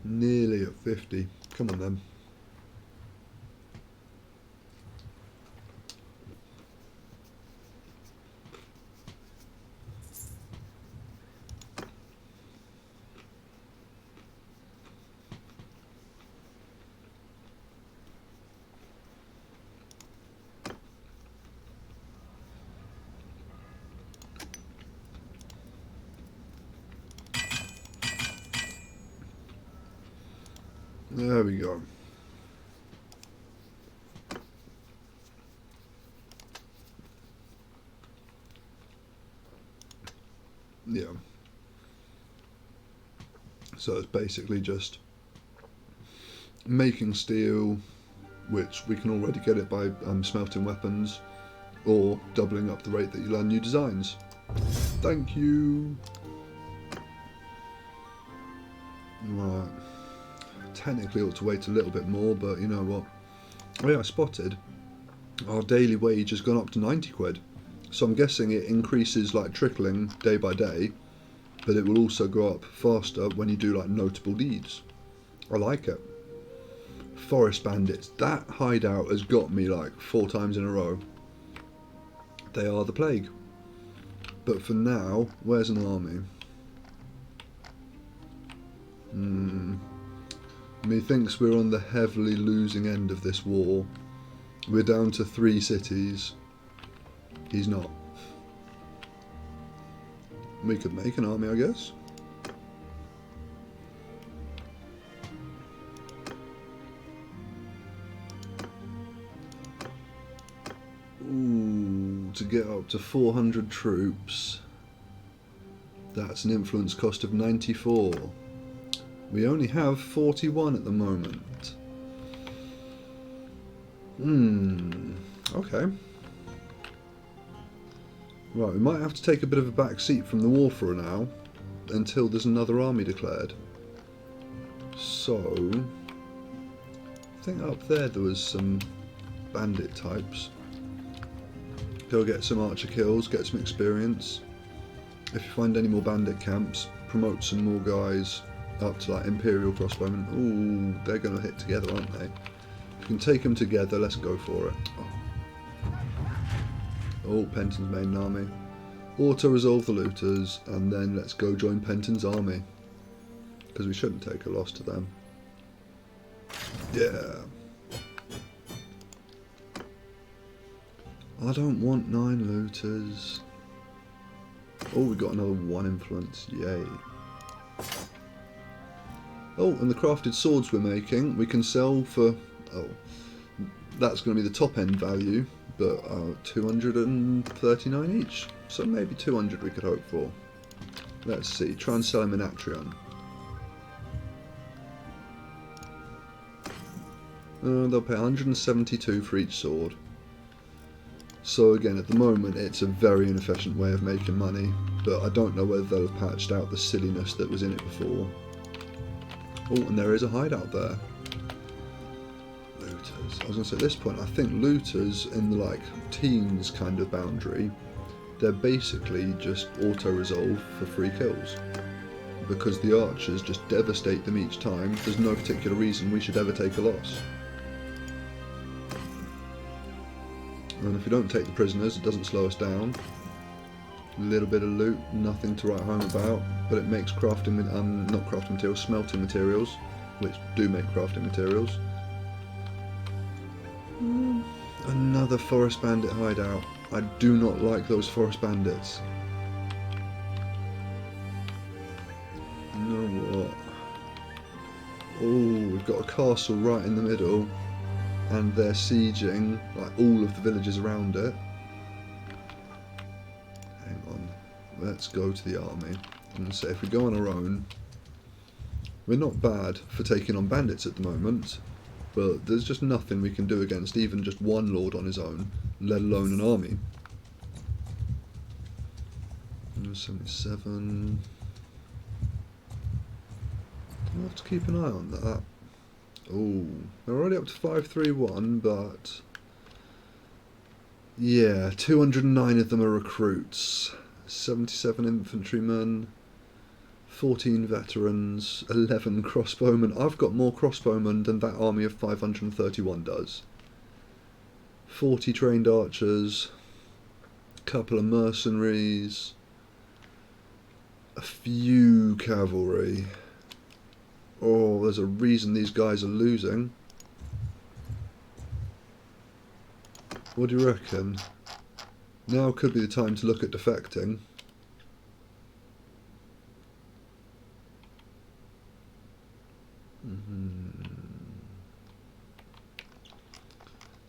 Nearly at 50. Come on then. There we go. Yeah. So it's basically just making steel, which we can already get it by smelting weapons, or doubling up the rate that you learn new designs. Thank you. Right. Technically ought to wait a little bit more, but you know what? Oh yeah, I spotted our daily wage has gone up to 90 quid. So I'm guessing it increases trickling day by day, but it will also go up faster when you do notable deeds. I like it. Forest bandits. That hideout has got me 4 times in a row. They are the plague. But for now, where's an army? Methinks we're on the heavily losing end of this war. We're down to 3 cities. He's not. We could make an army, I guess. Ooh, to get up to 400 troops. That's an influence cost of 94. We only have 41 at the moment. Okay. Right, we might have to take a bit of a back seat from the war for now, until there's another army declared. So, I think up there was some bandit types. Go get some archer kills, get some experience. If you find any more bandit camps, promote some more guys up to like Imperial crossbowmen. Ooh, they're going to hit together, aren't they? If you can take them together, let's go for it. Oh, Penton's main army. Auto-resolve the looters, and then let's go join Penton's army. Because we shouldn't take a loss to them. Yeah. I don't want 9 looters. Oh, we got another 1 influence. Yay. Oh, and the crafted swords we're making, we can sell for... Oh, that's going to be the top end value, but 239 each. So maybe 200 we could hope for. Let's see. Try and sell him in Atrion. They'll pay 172 for each sword. So again, at the moment, it's a very inefficient way of making money, but I don't know whether they'll have patched out the silliness that was in it before. Oh, and there is a hideout there. Looters. I was going to say, at this point, I think looters in the, like, teens kind of boundary, they're basically just auto-resolve for free kills. Because the archers just devastate them each time, there's no particular reason we should ever take a loss. And if we don't take the prisoners, it doesn't slow us down. A little bit of loot, nothing to write home about, but it makes crafting, not crafting materials, smelting materials, which do make crafting materials. Another forest bandit hideout. I do not like those forest bandits. You know what? Oh, we've got a castle right in the middle. And they're sieging like all of the villages around it. Hang on, let's go to the army and say if we go on our own, we're not bad for taking on bandits at the moment, but there's just nothing we can do against even just one lord on his own, let alone an army. 77. I'll have to keep an eye on that. Oh, they're already up to 531, but yeah, 209 of them are recruits, 77 infantrymen, 14 veterans, 11 crossbowmen. I've got more crossbowmen than that army of 531 does. 40 trained archers, a couple of mercenaries, a few cavalry. Oh, there's a reason these guys are losing. What do you reckon? Now could be the time to look at defecting.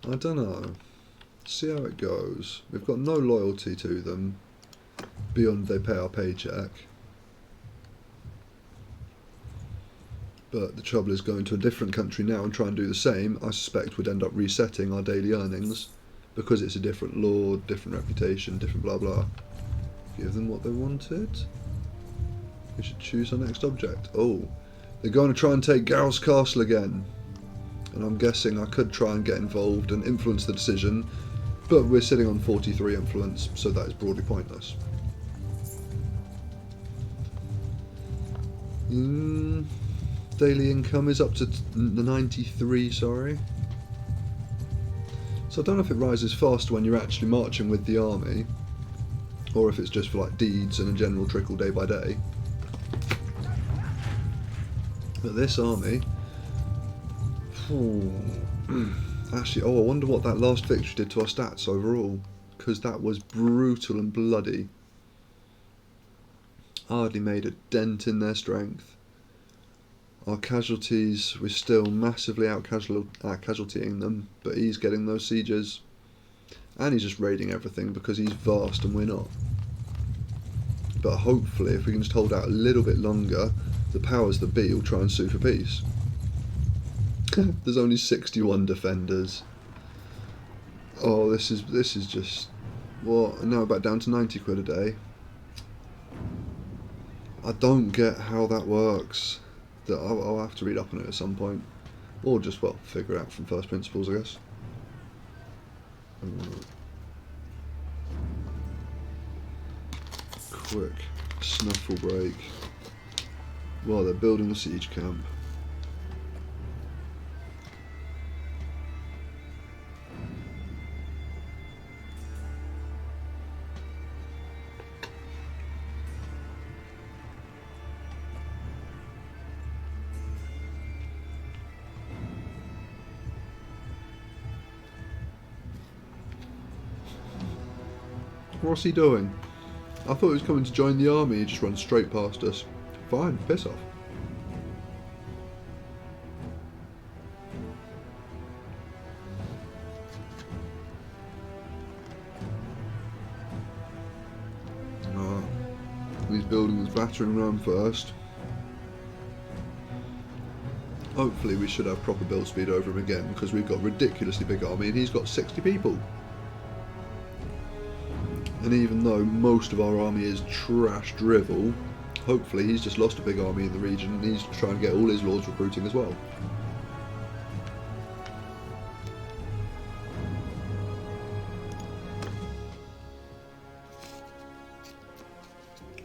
I don't know. See how it goes. We've got no loyalty to them beyond they pay our paycheck. But the trouble is going to a different country now and try and do the same, I suspect would end up resetting our daily earnings because it's a different law, different reputation, different blah blah. Give them what they wanted. We should choose our next object. Oh, they're going to try and take Garrel's castle again. And I'm guessing I could try and get involved and influence the decision, but we're sitting on 43 influence, so that is broadly pointless. Daily income is up to 93, sorry. So I don't know if it rises faster when you're actually marching with the army, or if it's just for like deeds and a general trickle day by day. But this army... Actually, I wonder what that last victory did to our stats overall, because that was brutal and bloody. hardly made a dent in their strength. Our casualties, we're still massively out-casualtying them, but he's getting those sieges. And he's just raiding everything because he's vast and we're not. But hopefully, if we can just hold out a little bit longer, the powers that be will try and sue for peace. There's only 61 defenders. Oh, this is just... What? And now we're back down to 90 quid a day. I don't get how that works. I'll have to read up on it at some point. Or just, well, figure it out from first principles, I guess. Quick snuffle break while they're building the siege camp. What's he doing? I thought he was coming to join the army. He just runs straight past us. Fine, piss off. He's building his battering ram first. Hopefully we should have proper build speed over him again, because we've got a ridiculously big army and he's got 60 people. And even though most of our army is trash drivel, hopefully he's just lost a big army in the region and he's trying to get all his lords recruiting as well.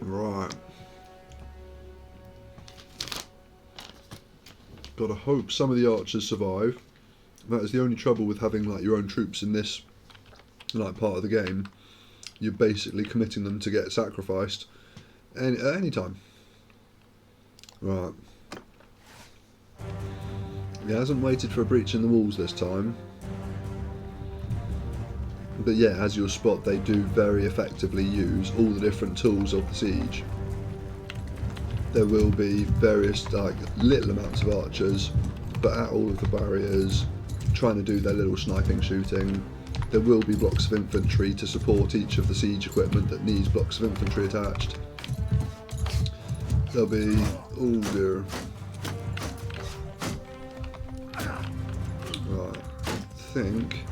Right. Gotta hope some of the archers survive. That is the only trouble with having like your own troops in this like part of the game. You're basically committing them to get sacrificed at any time. Right. He hasn't waited for a breach in the walls this time. But yeah, as you'll spot, they do very effectively use all the different tools of the siege. There will be various like little amounts of archers, but at all of the barriers, trying to do their little sniping shooting. There will be blocks of infantry to support each of the siege equipment that needs blocks of infantry attached. There'll be... oh dear. Right, I think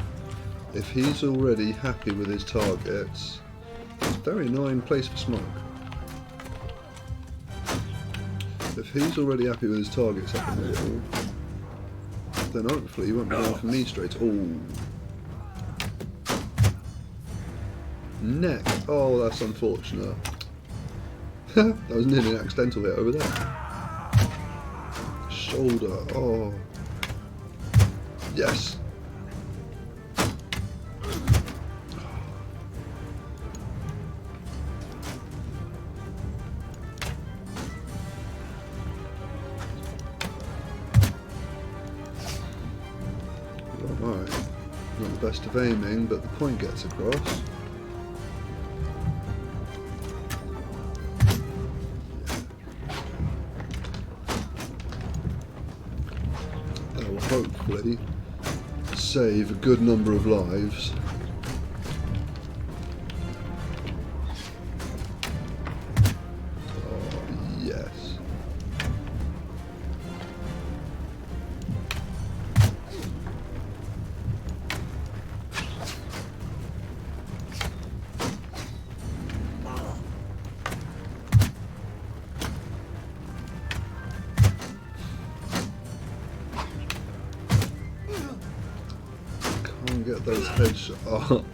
if he's already happy with his targets, it's a very annoying place for smoke. If he's already happy with his targets up in the wall, then hopefully he won't be going for me straight. Oh. Neck. Oh, that's unfortunate. That was nearly an accidental hit over there. Shoulder. Oh. Yes. Right. Not the best of aiming, but the point gets across. Hopefully save a good number of lives. Oh, yes. Get those headshots. Oh.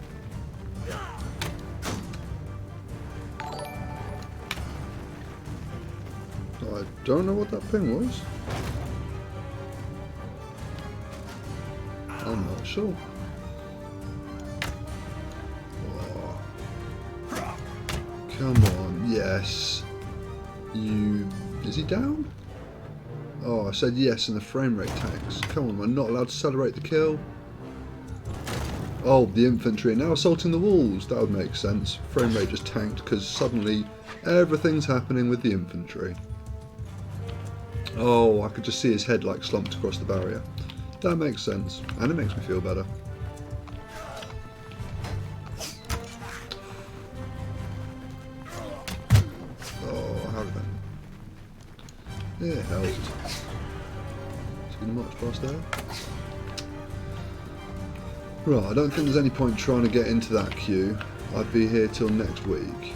I don't know what that ping was. I'm not sure. Oh. Come on, yes. You... is he down? Oh, I said yes and the frame rate tanks. Come on, we're not allowed to celebrate the kill. Oh, the infantry are now assaulting the walls. That would make sense. Frame rate just tanked because suddenly everything's happening with the infantry. Oh, I could just see his head like slumped across the barrier. That makes sense, and it makes me feel better. Oh, how did that? Yeah, it helped. It's going to march past there. Right, I don't think there's any point trying to get into that queue. I'd be here till next week.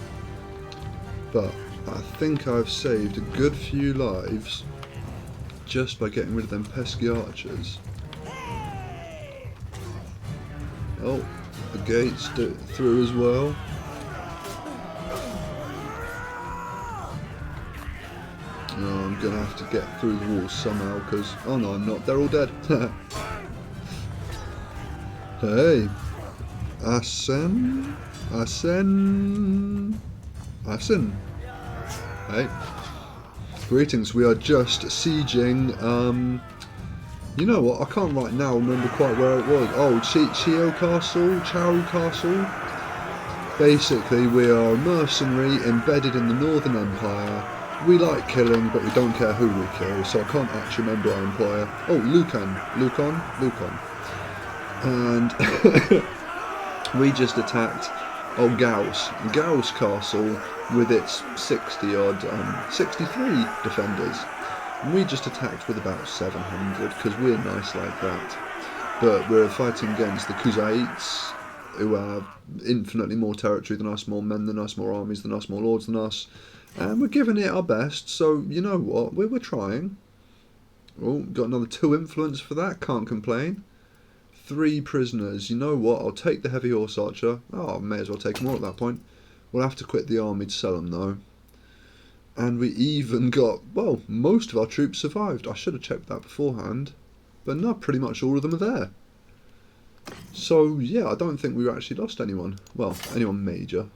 But I think I've saved a good few lives just by getting rid of them pesky archers. Oh, the gates through as well. Oh, I'm gonna have to get through the walls somehow because, oh no, I'm not, they're all dead. Hey, Asen. Hey, greetings. We are just sieging. You know what? I can't right now remember quite where it was. Oh, Chao Castle. Basically, we are a mercenary embedded in the Northern Empire. We like killing, but we don't care who we kill. So I can't actually remember our employer. Oh, Lucon. And we just attacked Gauss Castle with its 63 defenders. And we just attacked with about 700 because we're nice like that. But we're fighting against the Khuzaites, who have infinitely more territory than us, more men than us, more armies than us, more lords than us. And we're giving it our best, so you know what, we're trying. Oh, got another 2 influence for that, can't complain. 3 prisoners. You know what? I'll take the heavy horse archer. Oh, I may as well take them all at that point. We'll have to quit the army to sell them though. And we even got, well, most of our troops survived. I should have checked that beforehand. But no, pretty much all of them are there. So yeah, I don't think we've actually lost anyone. Well, anyone major.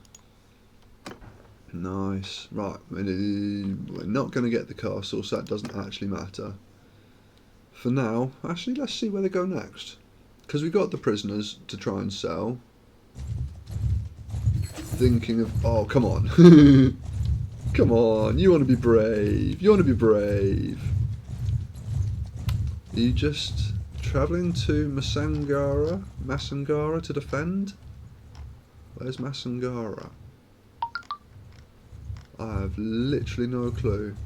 Nice. Right, we're not going to get the castle, so that doesn't actually matter. For now, actually, let's see where they go next. Because we got the prisoners to try and sell. Thinking of... Oh, come on. Come on, you want to be brave. You want to be brave. Are you just travelling to Masangara to defend? Where's Masangara? I have literally no clue.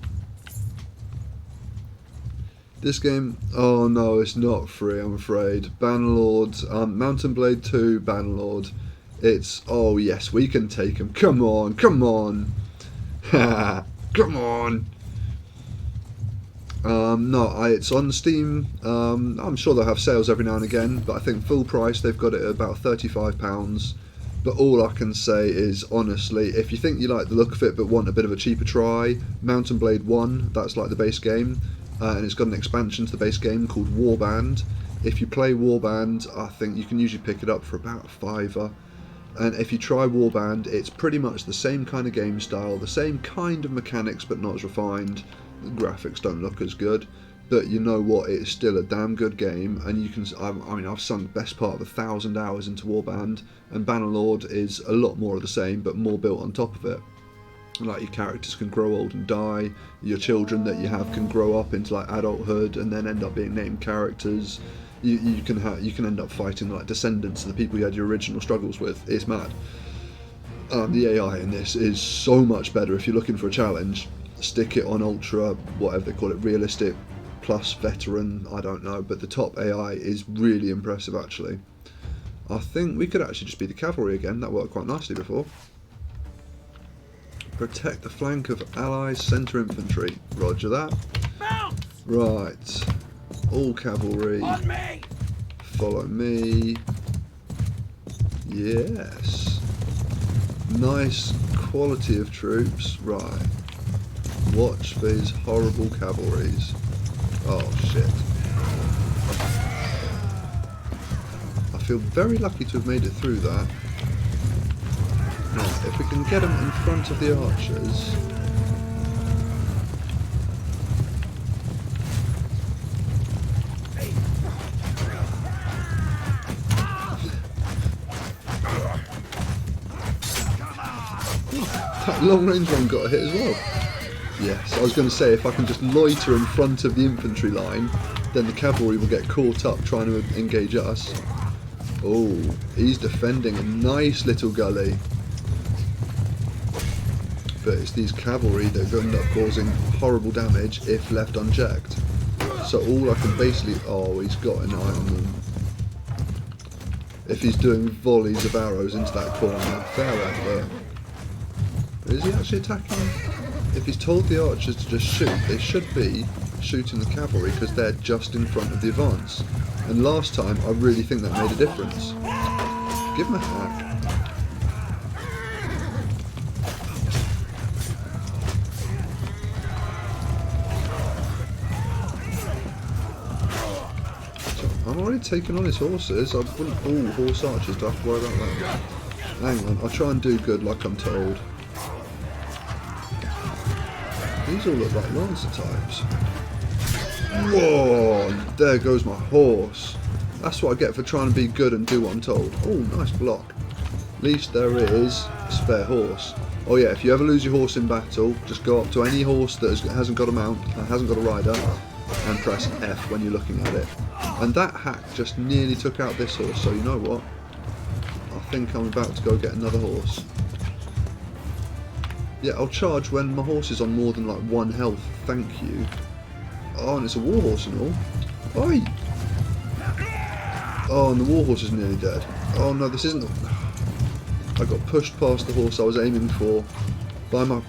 This game, oh no, it's not free, I'm afraid. Bannerlord, Mountain Blade 2, Bannerlord. It's, oh yes, we can take him. Come on, come on. Come on. No, it's on Steam. I'm sure they'll have sales every now and again, but I think full price they've got it at about £35. But all I can say is, honestly, if you think you like the look of it but want a bit of a cheaper try, Mountain Blade 1, that's like the base game. And it's got an expansion to the base game called Warband. If you play Warband, I think you can usually pick it up for about £5. And if you try Warband, it's pretty much the same kind of game style, the same kind of mechanics but not as refined. The graphics don't look as good, but you know what, it's still a damn good game. And you can, I mean, I've sunk the best part of 1,000 hours into Warband, and Bannerlord is a lot more of the same but more built on top of it. Like, your characters can grow old and die, your children that you have can grow up into like adulthood and then end up being named characters. You can end up fighting like descendants of the people you had your original struggles with. It's mad. The AI in this is so much better. If you're looking for a challenge, stick it on ultra, whatever they call it, realistic plus veteran, I don't know, but the top AI is really impressive actually. I think we could actually just be the cavalry again. That worked quite nicely before. Protect the flank of allies, centre infantry. Roger that. Mount! Right. All cavalry. On me! Follow me. Yes. Nice quality of troops. Right. Watch these horrible cavalries. Oh shit. I feel very lucky to have made it through that. Now, if we can get them in front of the archers. that long range one got a hit as well. Yes, I was going to say, if I can just loiter in front of the infantry line, then the cavalry will get caught up trying to engage us. Oh, he's defending a nice little gully. But it's these cavalry that end up causing horrible damage if left unchecked. So all I can basically... Oh, he's got an eye on them. If he's doing volleys of arrows into that corner, fair effort. Is he actually attacking? If he's told the archers to just shoot, they should be shooting the cavalry because they're just in front of the advance. And last time, I really think that made a difference. Give him a hack. I'm already taking on his horses. I wouldn't all horse archers to have to worry about that. Hang on, I'll try and do good like I'm told. These all look like Lancer types. Whoa! There goes my horse. That's what I get for trying to be good and do what I'm told. Oh, nice block. At least there is a spare horse. Oh yeah, if you ever lose your horse in battle, just go up to any horse that hasn't got a mount, hasn't got a rider, and press F when you're looking at it. And that hack just nearly took out this horse, so you know what? I think I'm about to go get another horse. Yeah, I'll charge when my horse is on more than like 1 health, thank you. Oh, and it's a warhorse and all. Oi! Oh, and the warhorse is nearly dead. Oh no, this isn't... I got pushed past the horse I was aiming for by my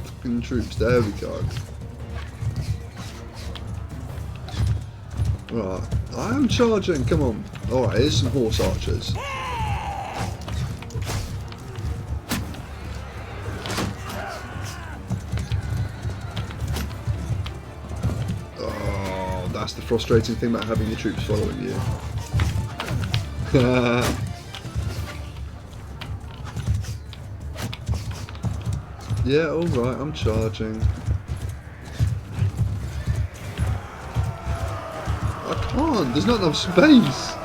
fucking troops. There we go. Right, I am charging, come on. Alright, here's some horse archers. Oh, that's the frustrating thing about having your troops following you. Yeah, alright, I'm charging. I can't, there's not enough space.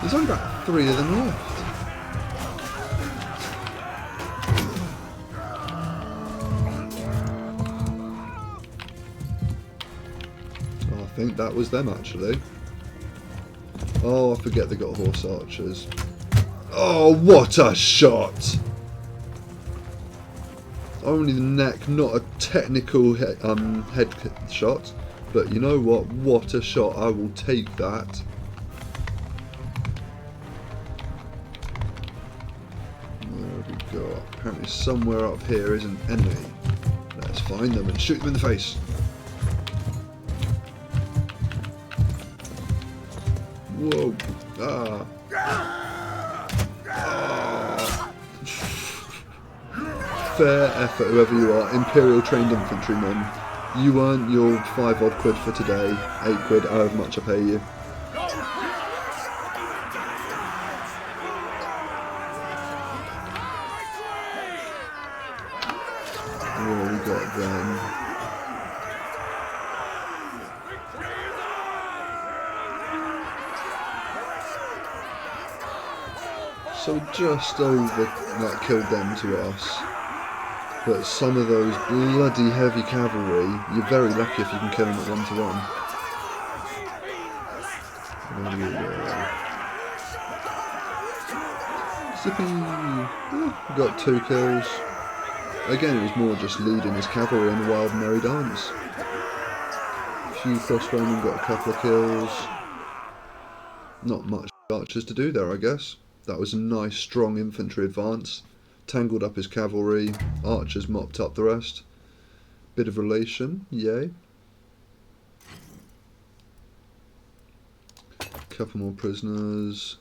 There's only about 3 of them left. Oh, I think that was them actually. Oh, I forget they got horse archers. Oh, what a shot! Only the neck, not a technical head shot. But you know what a shot, I will take that. Where have we got? Apparently somewhere up here is an enemy. Let's find them and shoot them in the face. Whoa. Ah. Fair effort, whoever you are, Imperial trained infantryman. You earned your 5 odd quid for today, 8 quid, however much I pay you. What have we got then? So just over, like, killed them to us. But some of those bloody heavy cavalry, you're very lucky if you can kill them at 1-to-1. Zippy! Oh, got 2 kills. Again, it was more just leading his cavalry on the wild merry dance. A few crossbowmen got a couple of kills. Not much archers to do there, I guess. That was a nice, strong infantry advance. Tangled up his cavalry, archers mopped up the rest. Bit of relation, yay. Couple more prisoners.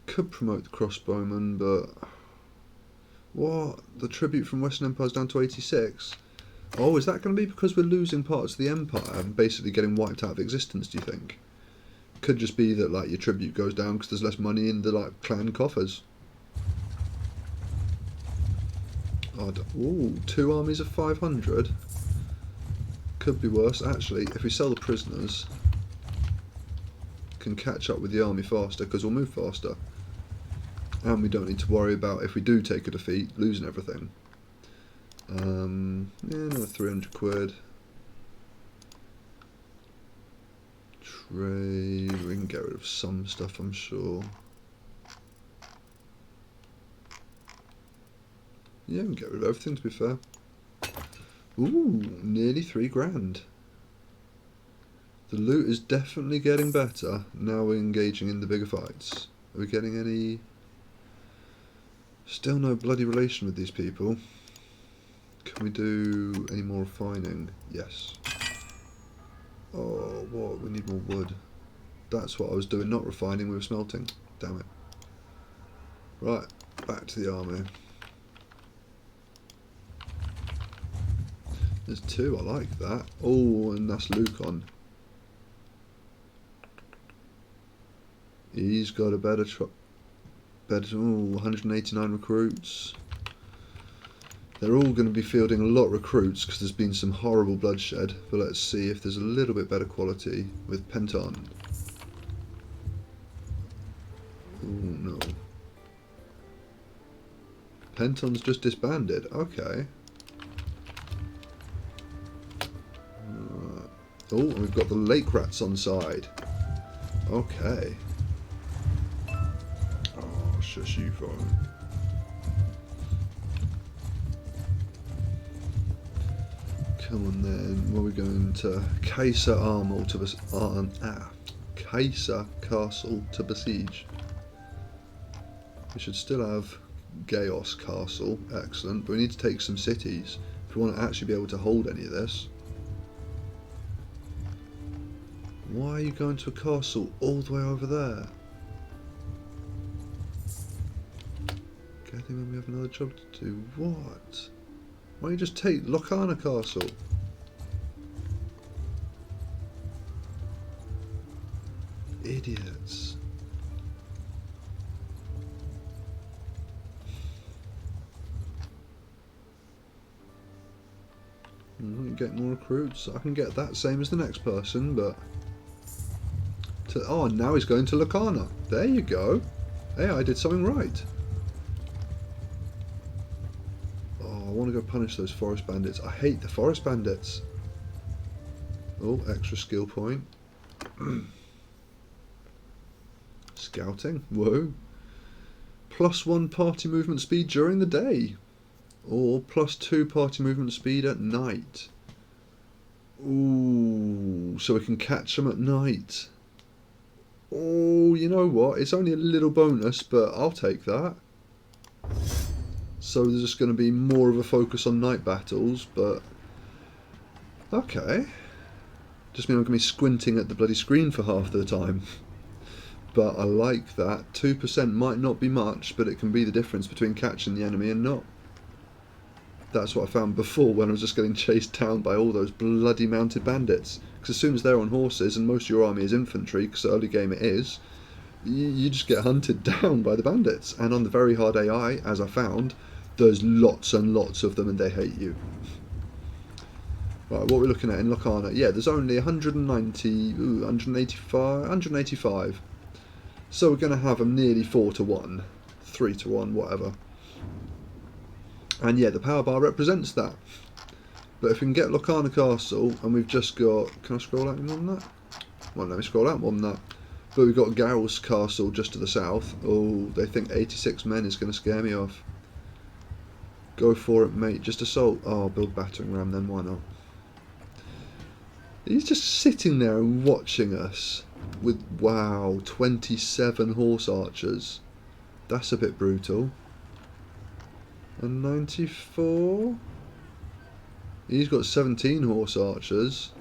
Could promote the crossbowmen, but... What? The tribute from Western Empire's down to 86? Oh, is that going to be because we're losing parts of the Empire and basically getting wiped out of existence, do you think? Could just be that like your tribute goes down because there's less money in the like clan coffers. Ooh, 2 armies of 500. Could be worse. Actually, if we sell the prisoners, can catch up with the army faster because we'll move faster. And we don't need to worry about, if we do take a defeat, losing everything. Yeah, another 300 quid. Trade, we can get rid of some stuff, I'm sure. Yeah, we can get rid of everything, to be fair. Ooh, nearly 3 grand. The loot is definitely getting better. Now we're engaging in the bigger fights. Are we getting any... Still no bloody relation with these people. Can we do any more refining? Yes. Oh, what? We need more wood. That's what I was doing, not refining, we were smelting. Damn it. Right, back to the army. There's 2, I like that. Oh, and that's Lucon. He's got a better ooh, 189 recruits. They're all going to be fielding a lot of recruits because there's been some horrible bloodshed. But let's see if there's a little bit better quality with Penton. Oh no. Penton's just disbanded. Okay. Oh, and we've got the lake rats on side. Okay. Oh, shush you phone. Come on then. What are we going to? Kaiser Armor to Kaiser Castle to besiege. We should still have Gaios Castle. Excellent. But we need to take some cities if we want to actually be able to hold any of this. Why are you going to a castle all the way over there? Getting when we have another job to do. What? Why don't you just take Locana Castle? Idiots. You get more recruits. I can get that same as the next person, but... Oh, now he's going to Locana. There you go. Hey, I did something right. Oh, I want to go punish those forest bandits. I hate the forest bandits. Oh, extra skill point. Scouting. Whoa. +1 party movement speed during the day. Or +2 party movement speed at night. Ooh, so we can catch them at night. Oh, you know what? It's only a little bonus, but I'll take that. So there's just going to be more of a focus on night battles, but... Okay. Just mean I'm going to be squinting at the bloody screen for half the time. But I like that. 2% might not be much, but it can be the difference between catching the enemy and not. That's what I found before when I was just getting chased down by all those bloody mounted bandits. Because as soon as they're on horses, and most of your army is infantry, because early game it is, you just get hunted down by the bandits. And on the very hard AI, as I found, there's lots and lots of them and they hate you. Right, what we're looking at in Locana, yeah, there's only 190, 185. So we're going to have them nearly 4 to 1, 3 to 1, whatever. And yeah, the power bar represents that. But if we can get Locana Castle, and we've just got... Can I scroll out more than that? Well, let me scroll out more than that. But we've got Garros Castle just to the south. Oh, they think 86 men is going to scare me off. Go for it, mate. Just assault. Oh, build battering ram then, why not? He's just sitting there and watching us. With, wow, 27 horse archers. That's a bit brutal. And 94? He's got 17 horse archers.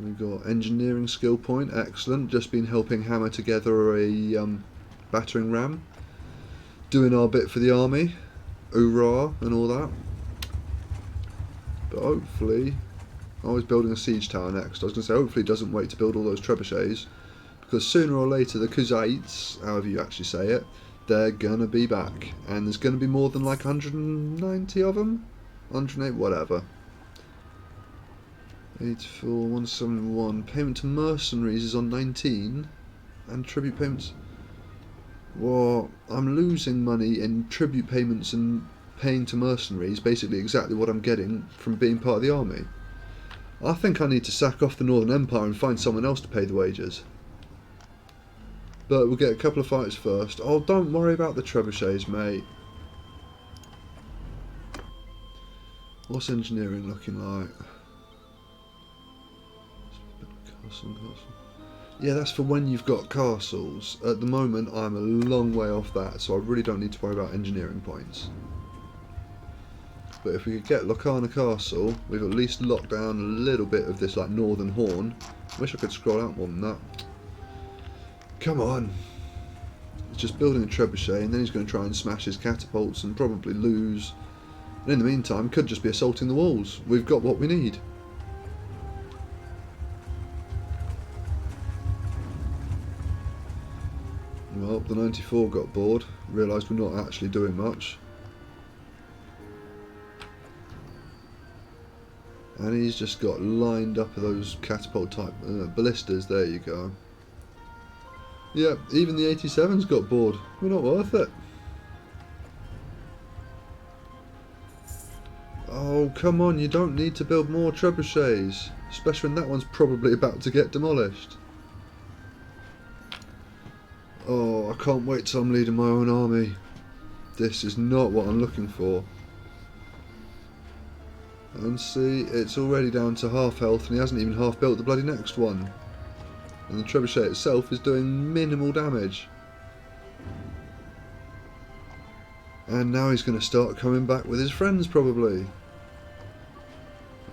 We've got engineering skill point, excellent. Just been helping hammer together a battering ram. Doing our bit for the army. Hoorah and all that. But hopefully... I was building a siege tower next. I was going to say hopefully it doesn't wait to build all those trebuchets. Because sooner or later the Kuzaites, however you actually say it, they're going to be back. And there's going to be more than like 190 of them? 108, whatever. 84171. Payment to mercenaries is on 19. And tribute payments... Well, I'm losing money in tribute payments and paying to mercenaries, basically exactly what I'm getting from being part of the army. I think I need to sack off the Northern Empire and find someone else to pay the wages. But we'll get a couple of fights first. Oh, don't worry about the trebuchets, mate. What's engineering looking like? Castle. Yeah, that's for when you've got castles. At the moment, I'm a long way off that, so I really don't need to worry about engineering points. But if we could get Locana Castle, we've at least locked down a little bit of this like northern horn. Wish I could scroll out more than that. Come on. He's just building a trebuchet, and then he's going to try and smash his catapults and probably lose. And in the meantime, could just be assaulting the walls. We've got what we need. Well, the 94 got bored, realised we're not actually doing much. And he's just got lined up of those catapult type ballistas, there you go. Yeah, even the 87's got bored, we're not worth it. Oh, come on, you don't need to build more trebuchets, especially when that one's probably about to get demolished. Oh, I can't wait till I'm leading my own army. This is not what I'm looking for. And see, it's already down to half health and he hasn't even half built the bloody next one. And the trebuchet itself is doing minimal damage. And now he's going to start coming back with his friends probably.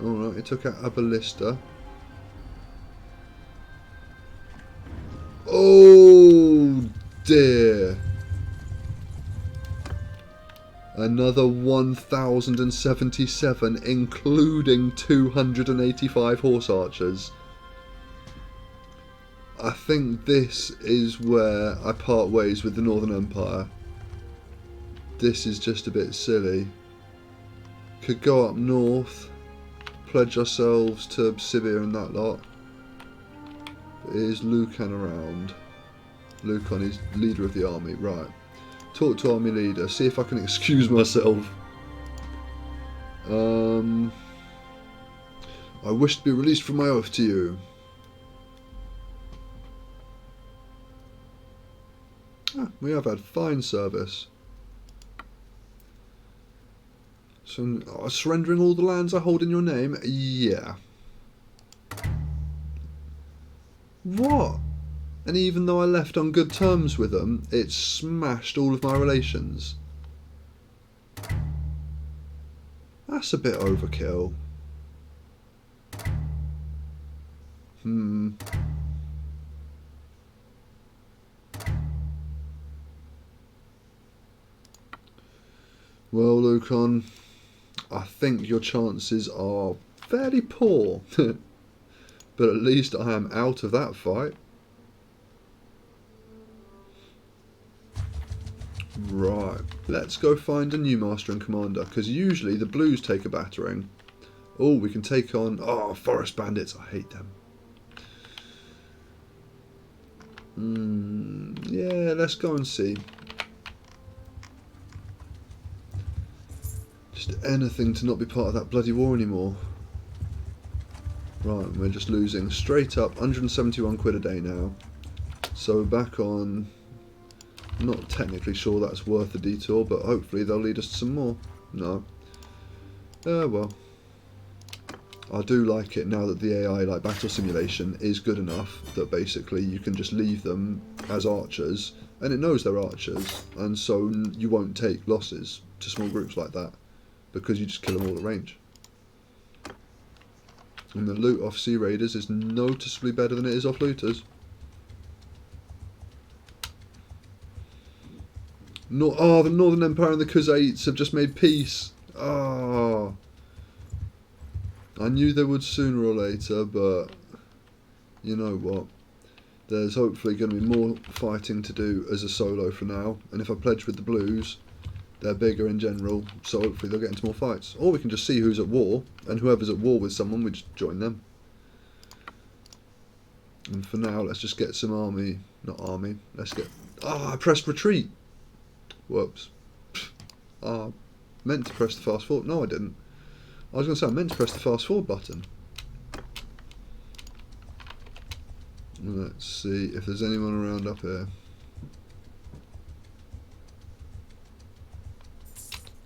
Alright, he took out a ballista. Oh dear. Another 1077, including 285 horse archers. I think this is where I part ways with the Northern Empire. This is just a bit silly. Could go up north, pledge ourselves to Sibir and that lot. Is Lucon around? Lucon is leader of the army, right. Talk to army leader, see if I can excuse myself. I wish to be released from my oath to you. Ah, we have had fine service. So, surrendering all the lands I hold in your name? Yeah. What? And even though I left on good terms with them, it smashed all of my relations. That's a bit overkill. Well, Lucon, I think your chances are fairly poor. But at least I am out of that fight. Right, let's go find a new master and commander, because usually the blues take a battering. Oh, we can take on... Oh, forest bandits, I hate them. Yeah, let's go and see. Just anything to not be part of that bloody war anymore. Right, we're just losing straight up 171 quid a day now. So back on... Not technically sure that's worth the detour, but hopefully they'll lead us to some more. No. Well. I do like it now that the AI, like battle simulation, is good enough that basically you can just leave them as archers, and it knows they're archers, and so you won't take losses to small groups like that, because you just kill them all at range. And the loot off Sea Raiders is noticeably better than it is off looters. Oh, the Northern Empire and the Khuzaites have just made peace. Oh. I knew they would sooner or later, but you know what? There's hopefully going to be more fighting to do as a solo for now. And if I pledge with the Blues, they're bigger in general, so hopefully they'll get into more fights. Or we can just see who's at war, and whoever's at war with someone, we just join them. And for now, let's just get some army. Not army. Let's get. Ah, I pressed retreat. Whoops. Ah, meant to press the fast forward. No, I didn't. I was going to say I meant to press the fast forward button. Let's see if there's anyone around up here.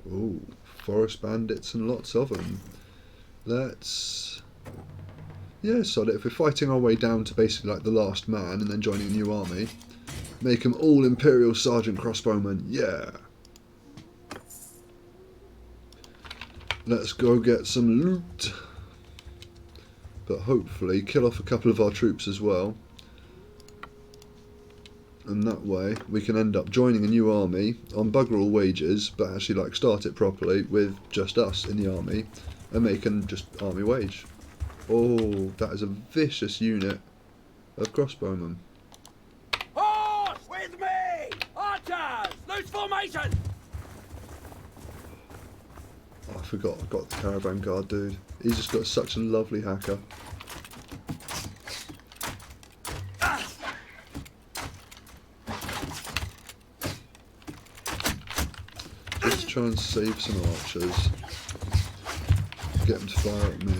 Ooh, forest bandits and lots of them. Let's... yeah, sod it. If we're fighting our way down to basically like the last man and then joining a new army, make them all Imperial Sergeant Crossbowmen. Yeah! Let's go get some loot. But hopefully kill off a couple of our troops as well. And that way we can end up joining a new army on bugger all wages, but actually like start it properly with just us in the army and making just army wage. Oh, that is a vicious unit of crossbowmen. Horse with me! Archers! Loose formation! Oh, I forgot I've got the caravan guard dude. He's just got such a lovely hacker. Just try and save some archers. Get them to fire at me.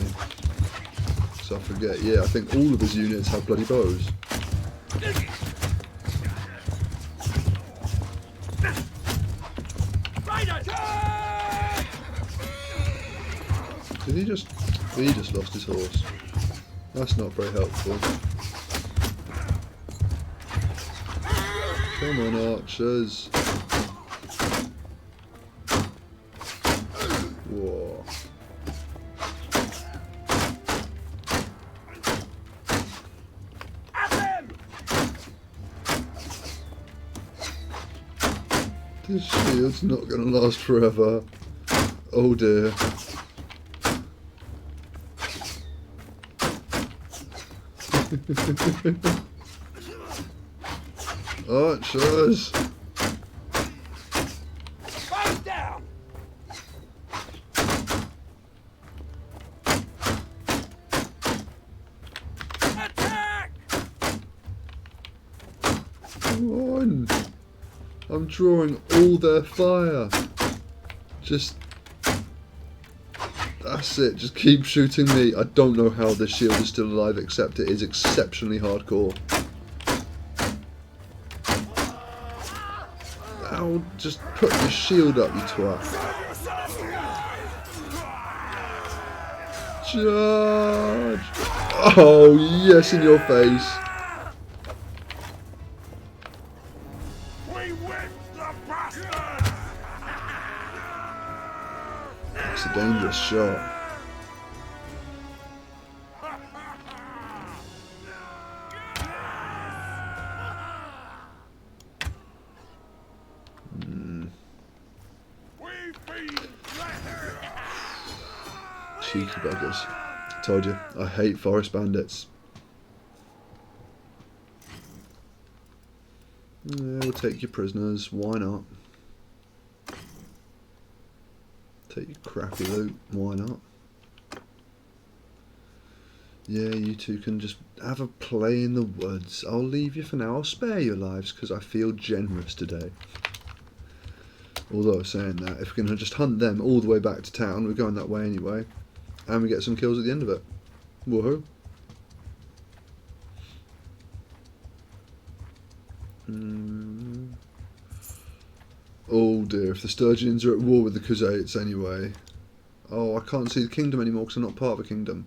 So I forget, yeah, I think all of his units have bloody bows. Did he just... he just lost his horse. That's not very helpful. Come on, archers. Whoa. This shield's not going to last forever. Oh dear. Archers! Face down! Attack! Come on! I'm drawing all their fire. Just... that's it, just keep shooting me. I don't know how this shield is still alive, except it is exceptionally hardcore. Ow, just put your shield up, you twat. Charge! Oh, yes, in your face. We whipped the bastards! It's a dangerous shot. Cheeky buggers. Told you, I hate forest bandits. Yeah, we'll take your prisoners, why not? Take your crappy loot, why not? Yeah, you two can just have a play in the woods. I'll leave you for now, I'll spare your lives because I feel generous today. Although saying that, if we're going to just hunt them all the way back to town, we're going that way anyway. And we get some kills at the end of it. Woohoo. Oh dear, if the Sturgeons are at war with the Khuzaits anyway. Oh, I can't see the kingdom anymore because I'm not part of a kingdom.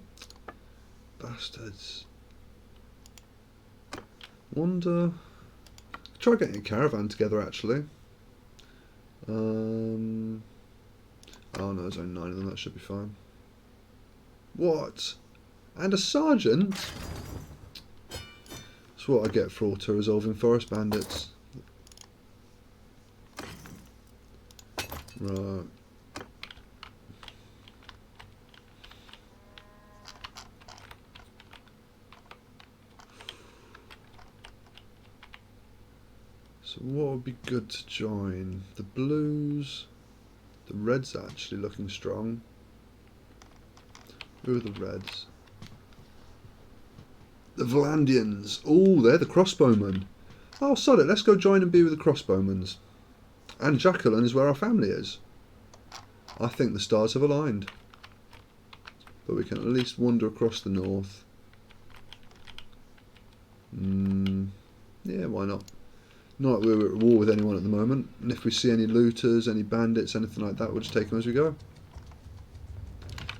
Bastards. Wonder... try getting a caravan together actually. Oh no, there's only 9 of them, that should be fine. What? And a sergeant? That's what I get for auto-resolving forest bandits. Right. So what would be good to join? The blues. The reds are actually looking strong. Who are the reds? The Valandians. Oh, they're the crossbowmen. Oh, sod it. Let's go join and be with the crossbowmen. And Jacqueline is where our family is. I think the stars have aligned. But we can at least wander across the north. Yeah, why not? Not like we're at war with anyone at the moment. And if we see any looters, any bandits, anything like that, we'll just take them as we go.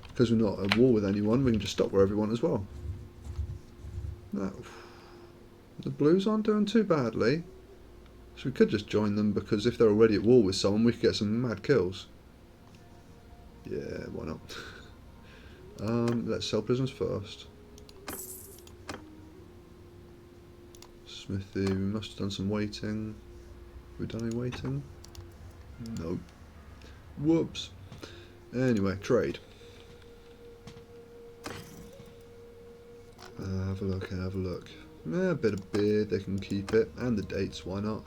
Because we're not at war with anyone, we can just stop wherever we want as well. No. The blues aren't doing too badly. So we could just join them, because if they're already at war with someone, we could get some mad kills. Yeah, why not? Let's sell prisoners first. Smithy, we must have done some waiting. Have we done any waiting? No. Whoops. Anyway, trade. Have a look, have a look. Yeah, a bit of beer, they can keep it. And the dates, why not?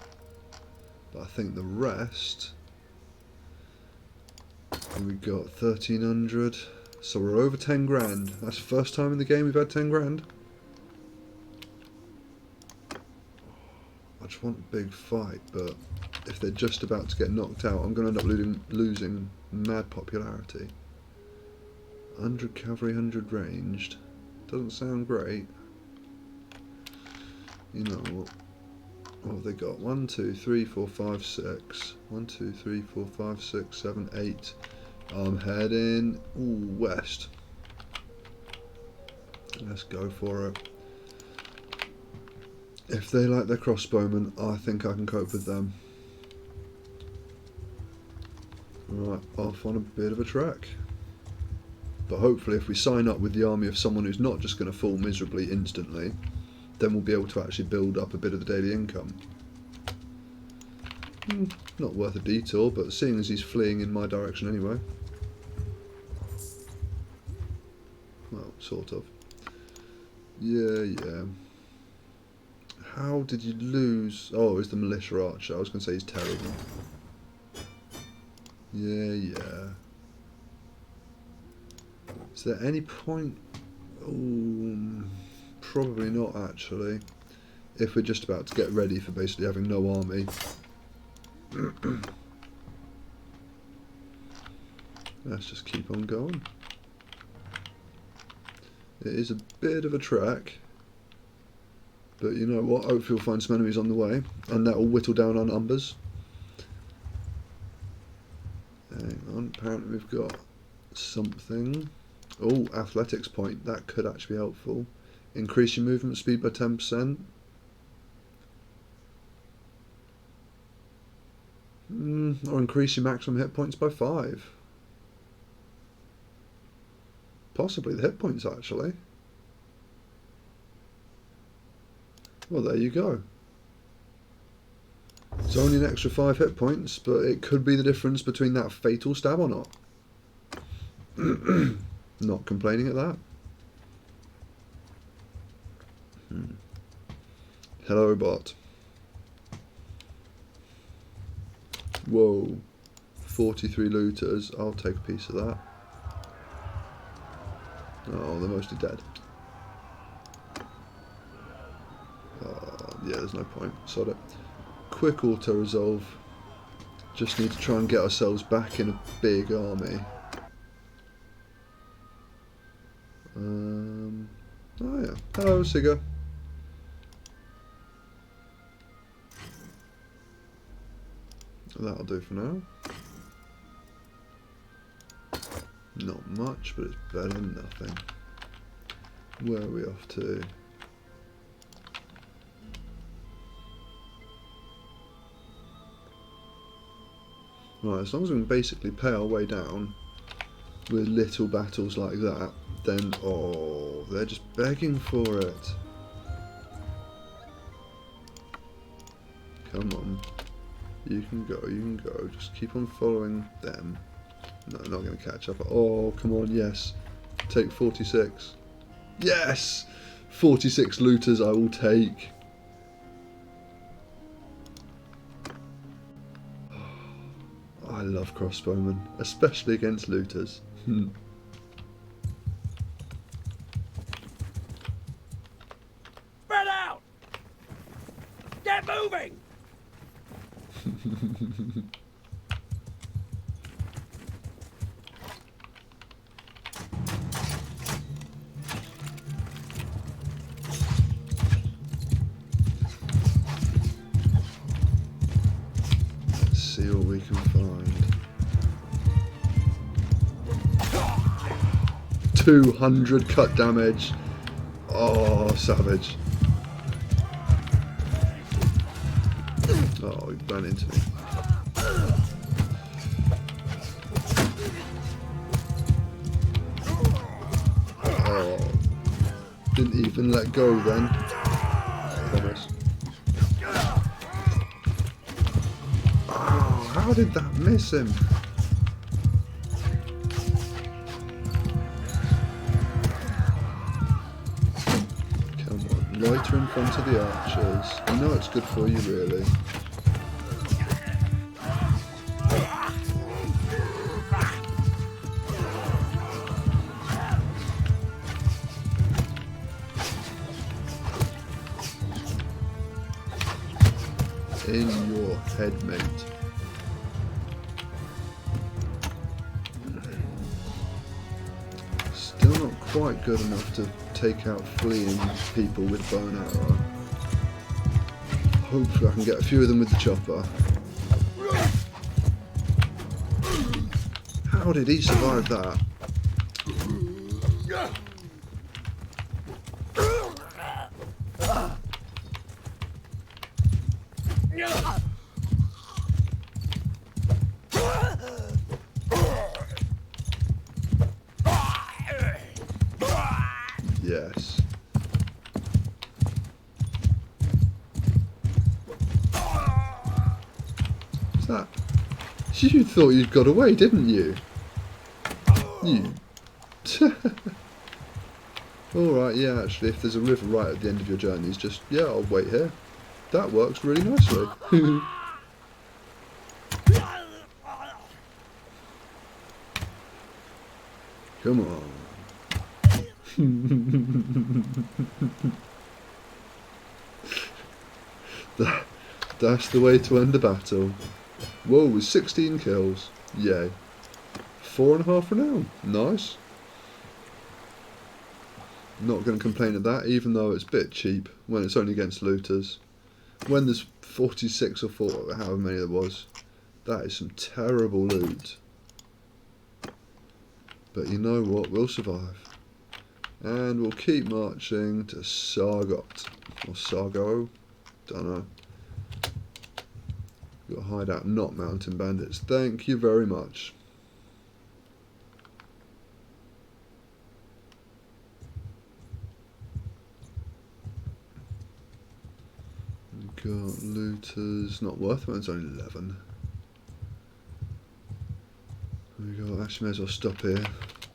But I think the rest... we got 1300. So we're over 10 grand. That's the first time in the game we've had 10 grand. I just want a big fight, but if they're just about to get knocked out, I'm going to end up losing mad popularity. 100 cavalry, 100 ranged. Doesn't sound great. You know what? What have they got? 1, 2, 3, 4, 5, 6. 1, 2, 3, 4, 5, 6, 7, 8. I'm heading west. Let's go for it. If they like their crossbowmen, I think I can cope with them. Right, off on a bit of a trek. But hopefully if we sign up with the army of someone who's not just going to fall miserably instantly, then we'll be able to actually build up a bit of the daily income. Not worth a detour, but seeing as he's fleeing in my direction anyway. Well, sort of. Yeah. How did you lose? Oh, it's the militia archer. I was going to say he's terrible. Yeah. Is there any point? Oh, probably not actually. If we're just about to get ready for basically having no army. Let's just keep on going. It is a bit of a trek. But you know what, hopefully we'll find some enemies on the way, and that will whittle down our numbers. Hang on, apparently we've got something. Oh, athletics point, that could actually be helpful. Increase your movement speed by 10%. Or increase your maximum hit points by 5. Possibly the hit points actually. Well, there you go. It's only an extra 5 hit points, but it could be the difference between that fatal stab or not. Not complaining at that. Hello, bot. Whoa. 43 looters. I'll take a piece of that. Oh, they're mostly dead. Yeah, there's no point. Sod it. Quick auto-resolve. Just need to try and get ourselves back in a big army. Oh yeah. Hello, Sigga. That'll do for now. Not much, but it's better than nothing. Where are we off to? Right, as long as we can basically pay our way down with little battles like that, then, oh, they're just begging for it. Come on. You can go, just keep on following them. No, not going to catch up. Oh, come on, yes. Take 46. Yes! 46 looters I will take. I love crossbowmen, especially against looters. Get moving! Let's see what we can find. 200 cut damage. Oh, savage. Oh, he ran into me. Oh, didn't even let go then. Promise. Oh, how did that miss him? Lighter in front of the archers. I know it's good for you, really. In your head, mate. Still not quite good enough to take out fleeing people with bow and arrow. Hopefully I can get a few of them with the chopper. How did he survive that? Yes. What's that? You thought you'd got away, didn't you? You. Alright, yeah, actually, if there's a river right at the end of your journeys, just, yeah, I'll wait here. That works really nicely. Come on. That's the way to end a battle. Whoa, with 16 kills. Yay. 4.5 renown. Nice. Not going to complain of that, even though it's a bit cheap when it's only against looters. When there's 46 or 4, however many there was, that is some terrible loot. But you know what, we'll survive. And we'll keep marching to Sargot. Or Sargo, don't know. Got a hideout, not mountain bandits. Thank you very much. We've got looters, not worth it, it's only 11. We got, actually may as well stop here,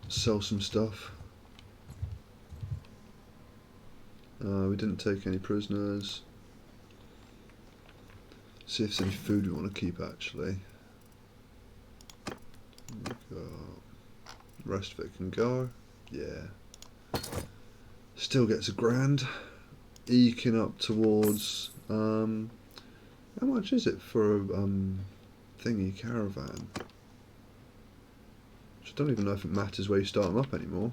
sell some stuff. We didn't take any prisoners. See if there's any food we want to keep actually. We've got, the rest of it can go. Yeah. Still gets a grand. Eking up towards, how much is it for a thingy caravan? I don't even know if it matters where you start them up anymore.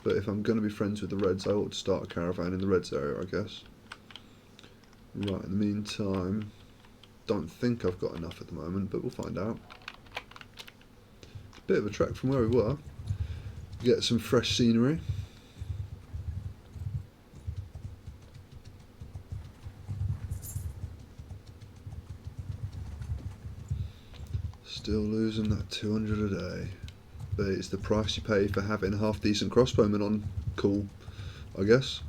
But if I'm going to be friends with the Reds, I ought to start a caravan in the Reds area, I guess. Right, in the meantime, don't think I've got enough at the moment, but we'll find out. It's a bit of a trek from where we were. Get some fresh scenery. Still losing that 200 a day. But it's the price you pay for having half decent crossbowmen on call, I guess.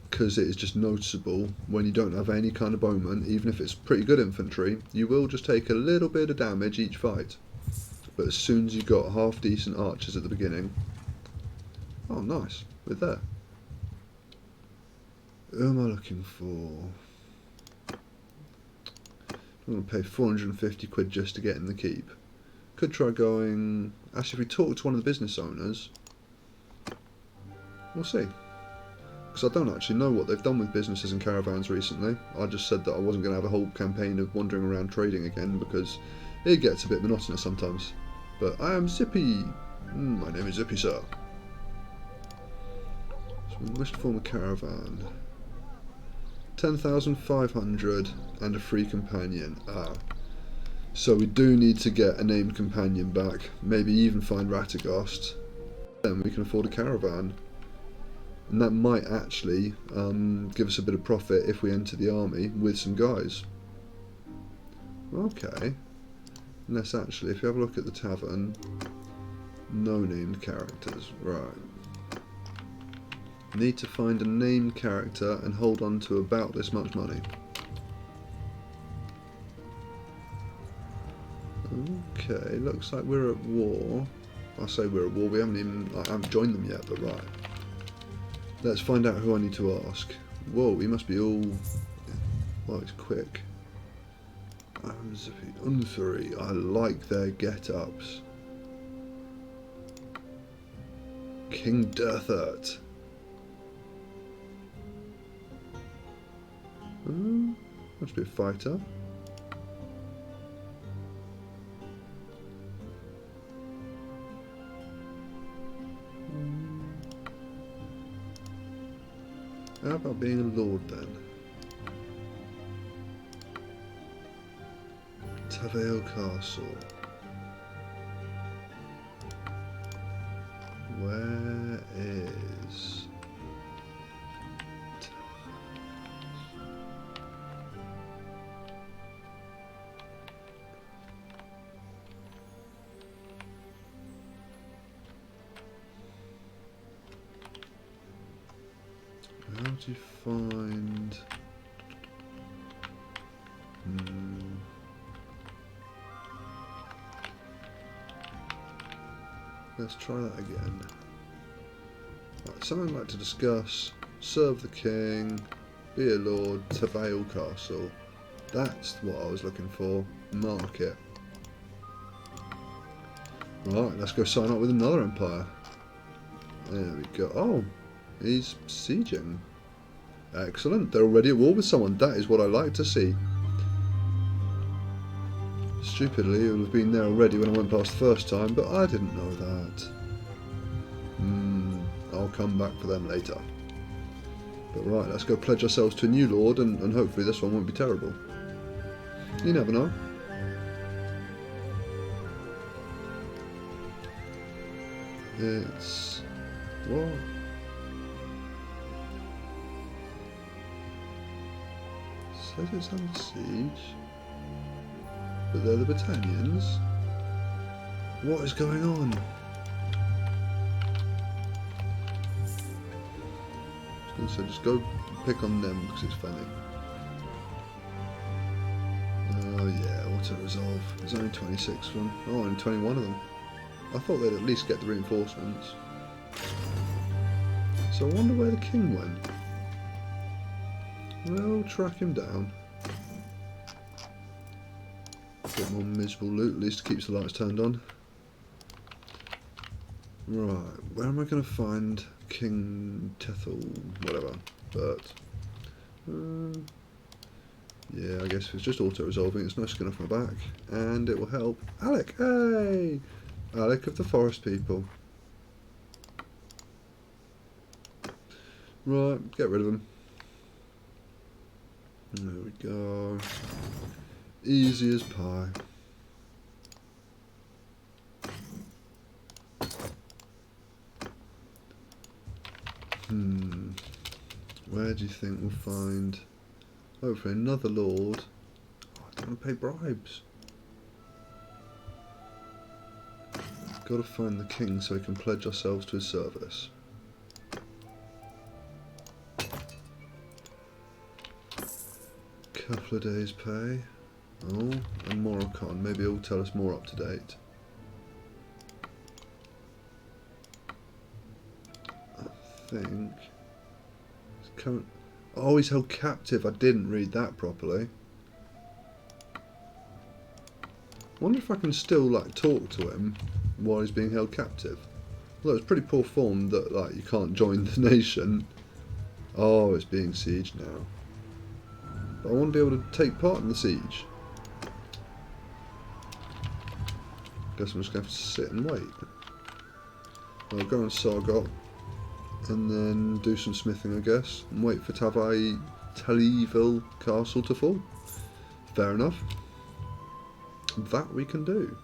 Because it is just noticeable when you don't have any kind of bowman, even if it's pretty good infantry, you will just take a little bit of damage each fight. But as soon as you got half decent archers at the beginning, oh nice, we're there. Who am I looking for? I'm going to pay 450 quid just to get in the keep. Could try going, actually if we talk to one of the business owners, we'll see. because I don't actually know what they've done with businesses and caravans recently. I just said that I wasn't going to have a whole campaign of wandering around trading again because it gets a bit monotonous sometimes. But I am Zippy. My name is Zippy, sir. So we wish to form a caravan. 10,500 and a free companion. So we do need to get a named companion back. Maybe even find Ratagast. Then we can afford a caravan. And that might actually give us a bit of profit if we enter the army with some guys. Okay. Let's actually, if you have a look at the tavern, no named characters. Right. Need to find a named character and hold on to about this much money. Okay, looks like we're at war. I say we're at war, we haven't joined them yet, but right. Let's find out who I need to ask. Whoa, we must be all... Well, it's quick. Unsuri, I like their get-ups. King Durthert. Must be a fighter. How about being a lord then? Tavale Castle. Where is... How do you find... Let's try that again. Right, something I'd like to discuss. Serve the king. Be a lord. Tavale Castle. That's what I was looking for. Market. Right, let's go sign up with another empire. There we go. Oh, he's sieging. Excellent. They're already at war with someone. That is what I like to see. Stupidly, it would have been there already when I went past the first time, but I didn't know that. I'll come back for them later. But right, let's go pledge ourselves to a new lord, and hopefully this one won't be terrible. You never know. It's... what? Says it's under siege. But they're the Battanians. What is going on? So just go pick on them because it's funny. Oh yeah, auto resolve. There's only 26 of them. Oh, only 21 of them. I thought they'd at least get the reinforcements. So I wonder where the king went. Well, track him down. A bit more miserable loot, at least it keeps the lights turned on. Right, where am I going to find King Tethel, whatever, but... yeah, I guess if it's just auto-resolving, it's no skin off my back, and it will help. Alec, hey! Alec of the Forest People. Right, get rid of him. There we go. Easy as pie. Where do you think we'll find... hopefully another lord. Oh, I don't want to pay bribes. Got to find the king so we can pledge ourselves to his service. Couple of days pay. Oh, and Moroccan. Maybe it'll tell us more up to date. I think... oh, he's held captive. I didn't read that properly. Wonder if I can still like talk to him while he's being held captive. Although it's pretty poor form that like you can't join the nation Oh, it's being sieged now. But I want to be able to take part in the siege. Guess I'm just going to have to sit and wait. I'll go on Sargot and then do some smithing, I guess, and wait for Tallyville Castle to fall. Fair enough. That we can do.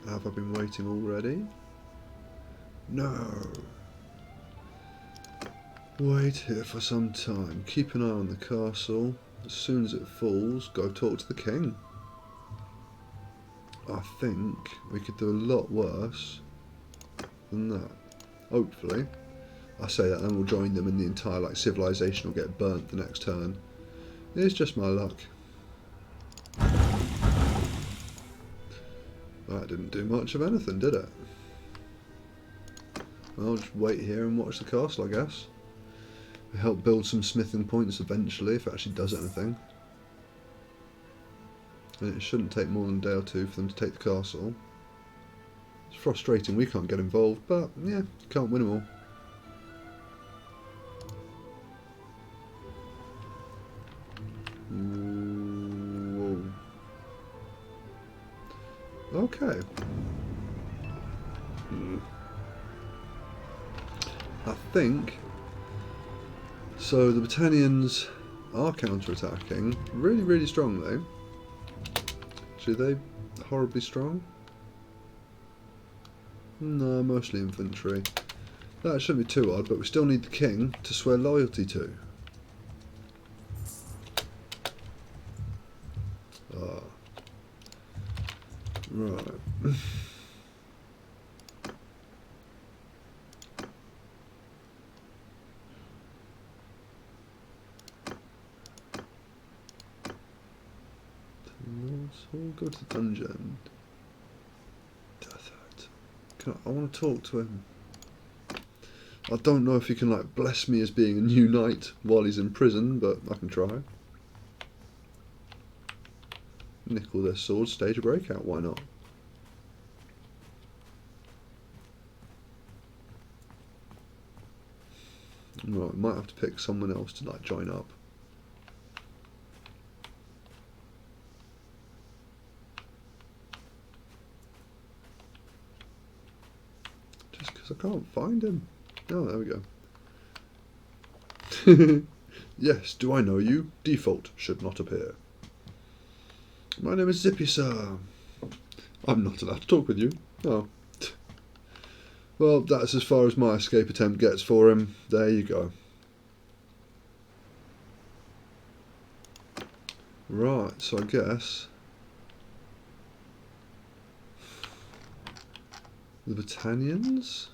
Have I been waiting already? No. Wait here for some time. Keep an eye on the castle. As soon as it falls, go talk to the king. I think we could do a lot worse than that. Hopefully. I say that and we'll join them and the entire civilization will get burnt the next turn. It's just my luck. That didn't do much of anything, did it? I'll just wait here and watch the castle, I guess. It'll help build some smithing points eventually if it actually does anything. And it shouldn't take more than a day or two for them to take the castle. It's frustrating we can't get involved, but yeah, you can't win them all. Whoa. Okay. I think so. The Battanians are counter-attacking really strongly. Actually, are they horribly strong? No, mostly infantry. That shouldn't be too odd, but we still need the king to swear loyalty to. Right. So we'll go to the dungeon. I want to talk to him. I don't know if he can bless me as being a new knight while he's in prison, but I can try. Nickel their swords, stage a breakout, why not? Right, might have to pick someone else to join up. Just because I can't find him. Oh, there we go. Yes, do I know you? Default should not appear. My name is Zippy, sir. I'm not allowed to talk with you. Oh. Well, that's as far as my escape attempt gets for him. There you go. Right, so I guess the Battanians?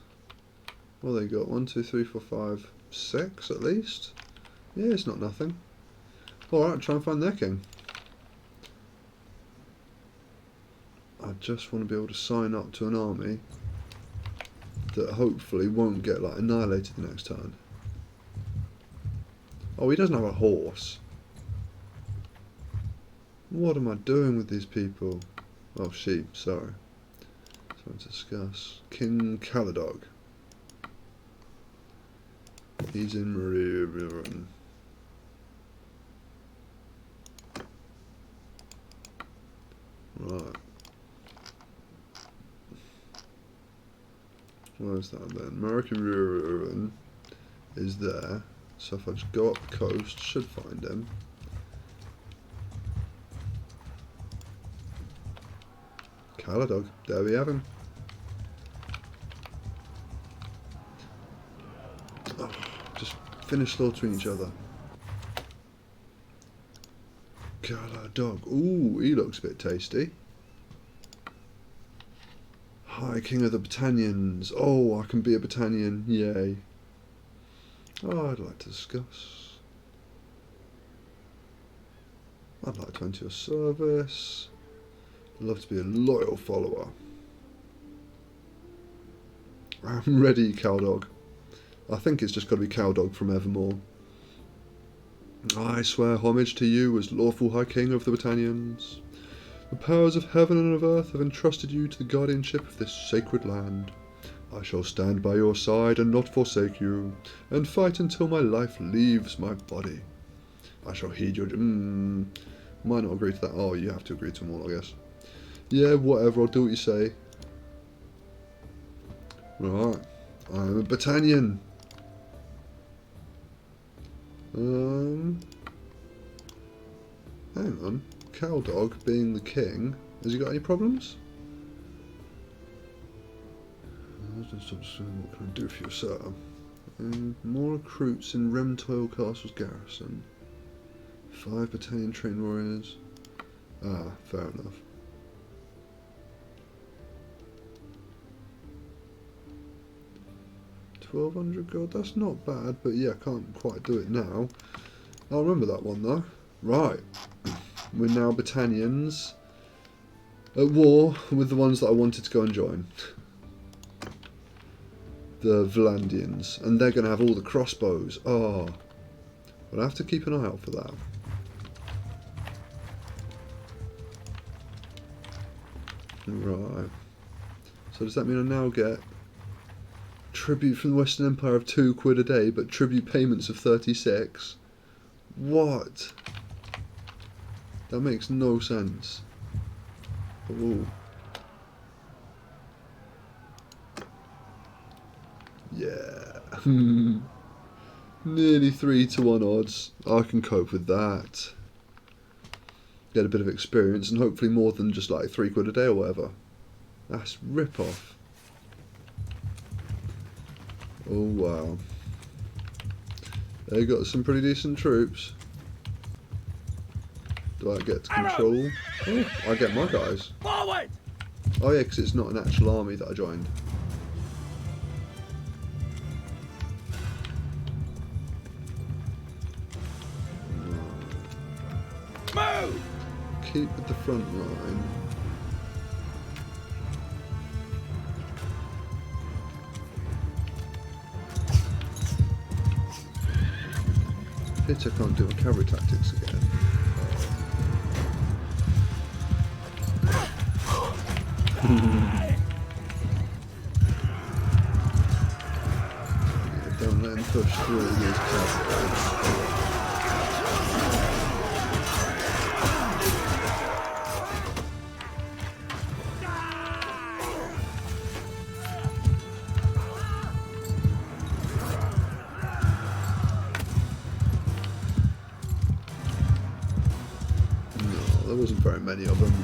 Well, they got 1, 2, 3, 4, 5, 6 at least. Yeah, it's not nothing. Alright, try and find their king. I just want to be able to sign up to an army that hopefully won't get annihilated the next turn. Oh, he doesn't have a horse. What am I doing with these people? Oh, sheep, sorry. Sorry to discuss. King Caladog. He's in Mariaviron. Right. Where's that then? Mariaviron is there. So if I just go up the coast, should find him. Caladog, there we have him. Oh, just finish slaughtering each other. Caladog, ooh, he looks a bit tasty. High King of the Battanians. Oh, I can be a Battanian, yay. Oh, I'd like to discuss. I'd like to enter your service. I'd love to be a loyal follower. I'm ready, Cowdog. I think it's just got to be Cowdog from Evermore. I swear homage to you as lawful High King of the Battanians. The powers of heaven and of earth have entrusted you to the guardianship of this sacred land. I shall stand by your side and not forsake you, and fight until my life leaves my body. I shall heed your... might not agree to that. Oh, you have to agree to them all, I guess. Yeah, whatever, I'll do what you say. Right, I'm a Battanian. Hang on. Cowdog being the king. Has he got any problems? What can I do for you, sir? More recruits in Remtoil Castle's garrison. 5 Battanian trained warriors. Ah, fair enough. $1,200 gold, that's not bad, but yeah, I can't quite do it now. I'll remember that one though. Right. We're now Battanians at war with the ones that I wanted to go and join. The Vlandians. And they're going to have all the crossbows. Oh. But I have to keep an eye out for that. Right. So does that mean I now get tribute from the Western Empire of £2 a day, but tribute payments of 36? What? That makes no sense. Ooh. Yeah. Nearly 3-to-1 odds. I can cope with that. Get a bit of experience and hopefully more than just like £3 a day or whatever. That's rip-off. Oh wow. They got some pretty decent troops. Do I get to control? Oh, I get my guys. Forward! Oh yeah, because it's not an actual army that I joined. Move! Keep with the front line. Hit, I can't do my cavalry tactics again. Yeah, don't let him push through these cavalry. There wasn't very many of them.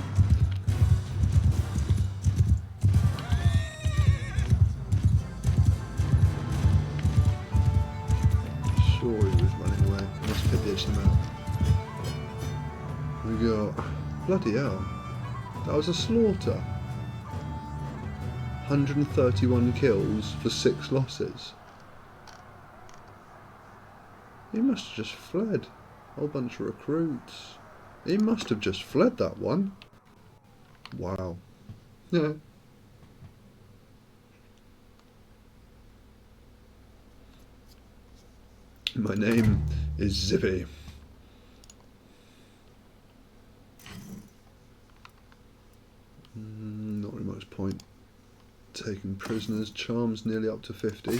Sure he was running away. I must have ditched him out. We got... Bloody hell. That was a slaughter. 131 kills for 6 losses. He must have just fled. A whole bunch of recruits. He must have just fled that one. Wow. Yeah. My name is Zippy. Not really much point taking prisoners. Charm's nearly up to 50.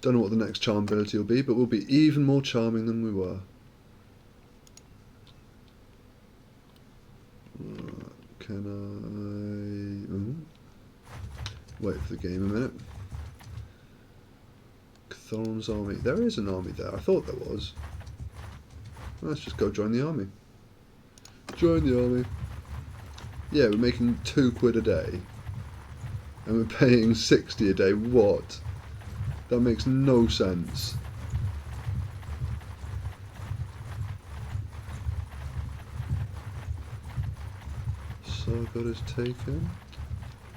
Don't know what the next charm ability will be, but we'll be even more charming than we were. Can I... Wait for the game a minute. Cthulhu's army. There is an army there. I thought there was. Let's just go join the army. Join the army. Yeah, we're making £2 a day. And we're paying 60 a day. What? That makes no sense. Sargot is taken.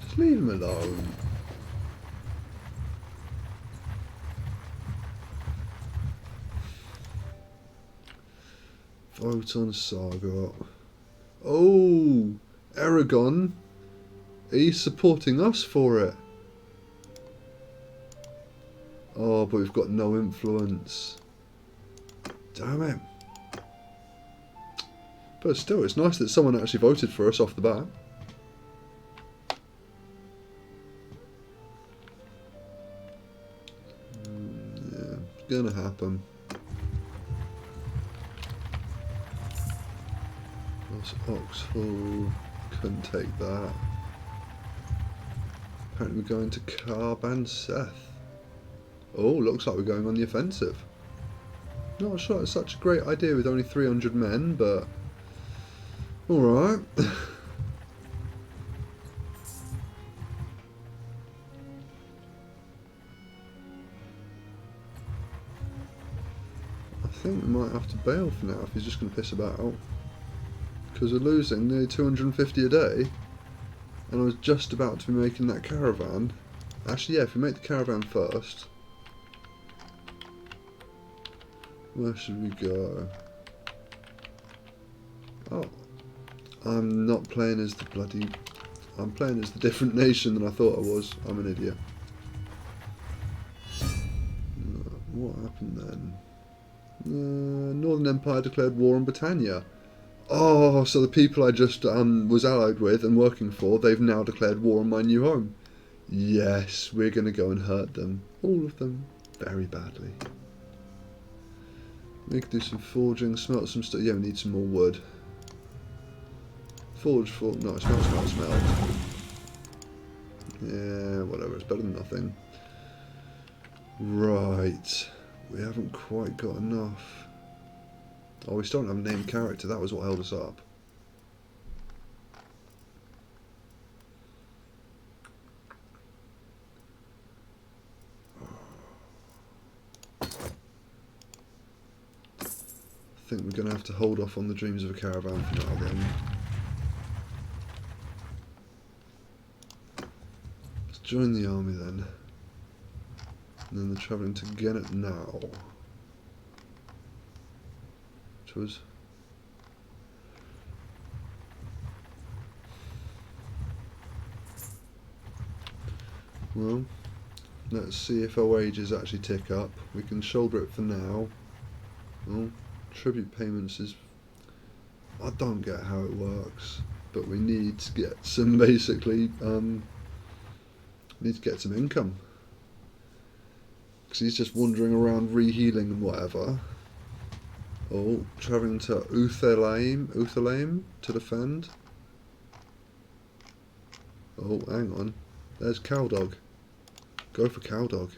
Just leave him alone. Vote on Sargot. Oh, Aragon. He's supporting us for it. Oh, but we've got no influence. Damn it. But still, it's nice that someone actually voted for us off the bat. gonna happen. That's Oxford. Couldn't take that. Apparently we're going to Carban Seth. Oh, looks like we're going on the offensive. Not sure it's such a great idea with only 300 men, but alright. I think we might have to bail for now if he's just going to piss about. Because we're losing nearly 250 a day. And I was just about to be making that caravan. Actually, yeah, if we make the caravan first. Where should we go? Oh. I'm not playing as the bloody... I'm playing as the different nation than I thought I was. I'm an idiot. What happened then? Northern Empire declared war on Battania. Oh, so the people I just was allied with and working for, they've now declared war on my new home. Yes, we're going to go and hurt them. All of them. Very badly. We could do some forging, smelt some stuff. Yeah, we need some more wood. Forge, no, smelt. Yeah, whatever, it's better than nothing. Right. We haven't quite got enough. Oh, we still don't have a named character. That was what held us up. I think we're going to have to hold off on the dreams of a caravan for now then. Let's join the army then. And then they're travelling to Gennet now. Which was... Well, let's see if our wages actually tick up. We can shoulder it for now. Well, tribute payments is... I don't get how it works. But we need to get some basically... need to get some income. Because he's just wandering around rehealing and whatever. Oh, travelling to Uthalaim to defend. Oh, hang on. There's Cowdog. Go for Cowdog.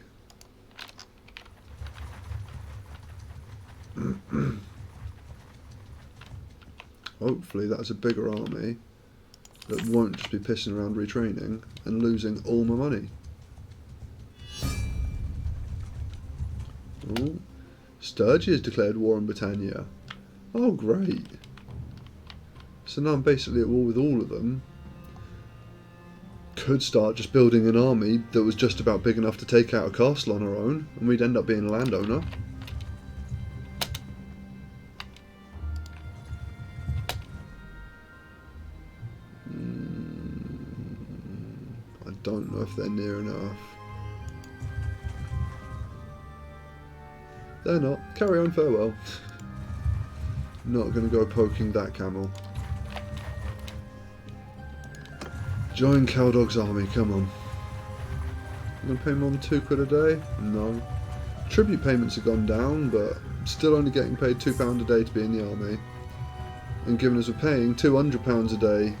Hopefully that's a bigger army that won't just be pissing around retraining and losing all my money. Oh, Sturgis has declared war on Battania. Oh, great. So now I'm basically at war with all of them. Could start just building an army that was just about big enough to take out a castle on our own, and we'd end up being a landowner. I don't know if they're near enough. They're not. Carry on, farewell. Not going to go poking that camel. Join Cowdog's army, come on. I'm going to pay more than £2 a day? No. Tribute payments have gone down, but still only getting paid £2 a day to be in the army. And given as we're paying £200 a day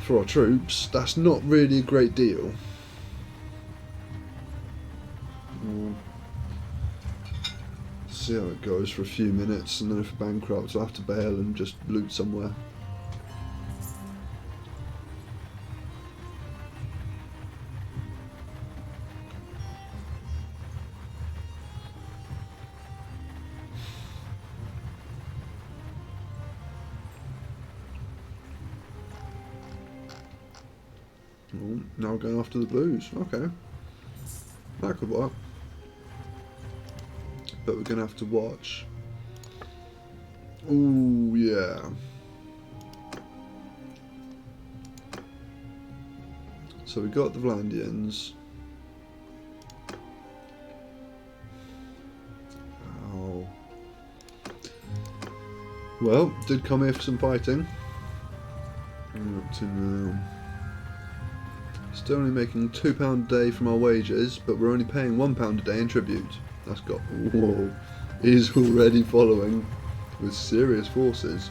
for our troops, that's not really a great deal. See how it goes for a few minutes, and then if we're bankrupt, I'll have to bail and just loot somewhere. Oh, now we're going after the blues. Okay, that could work. But we're going to have to watch. Ooh, yeah. So we got the Vlandians. Oh. Well, did come here for some fighting. Up to now. Still only making £2 a day from our wages, but we're only paying £1 a day in tribute. That's got... Whoa. He's already following with serious forces.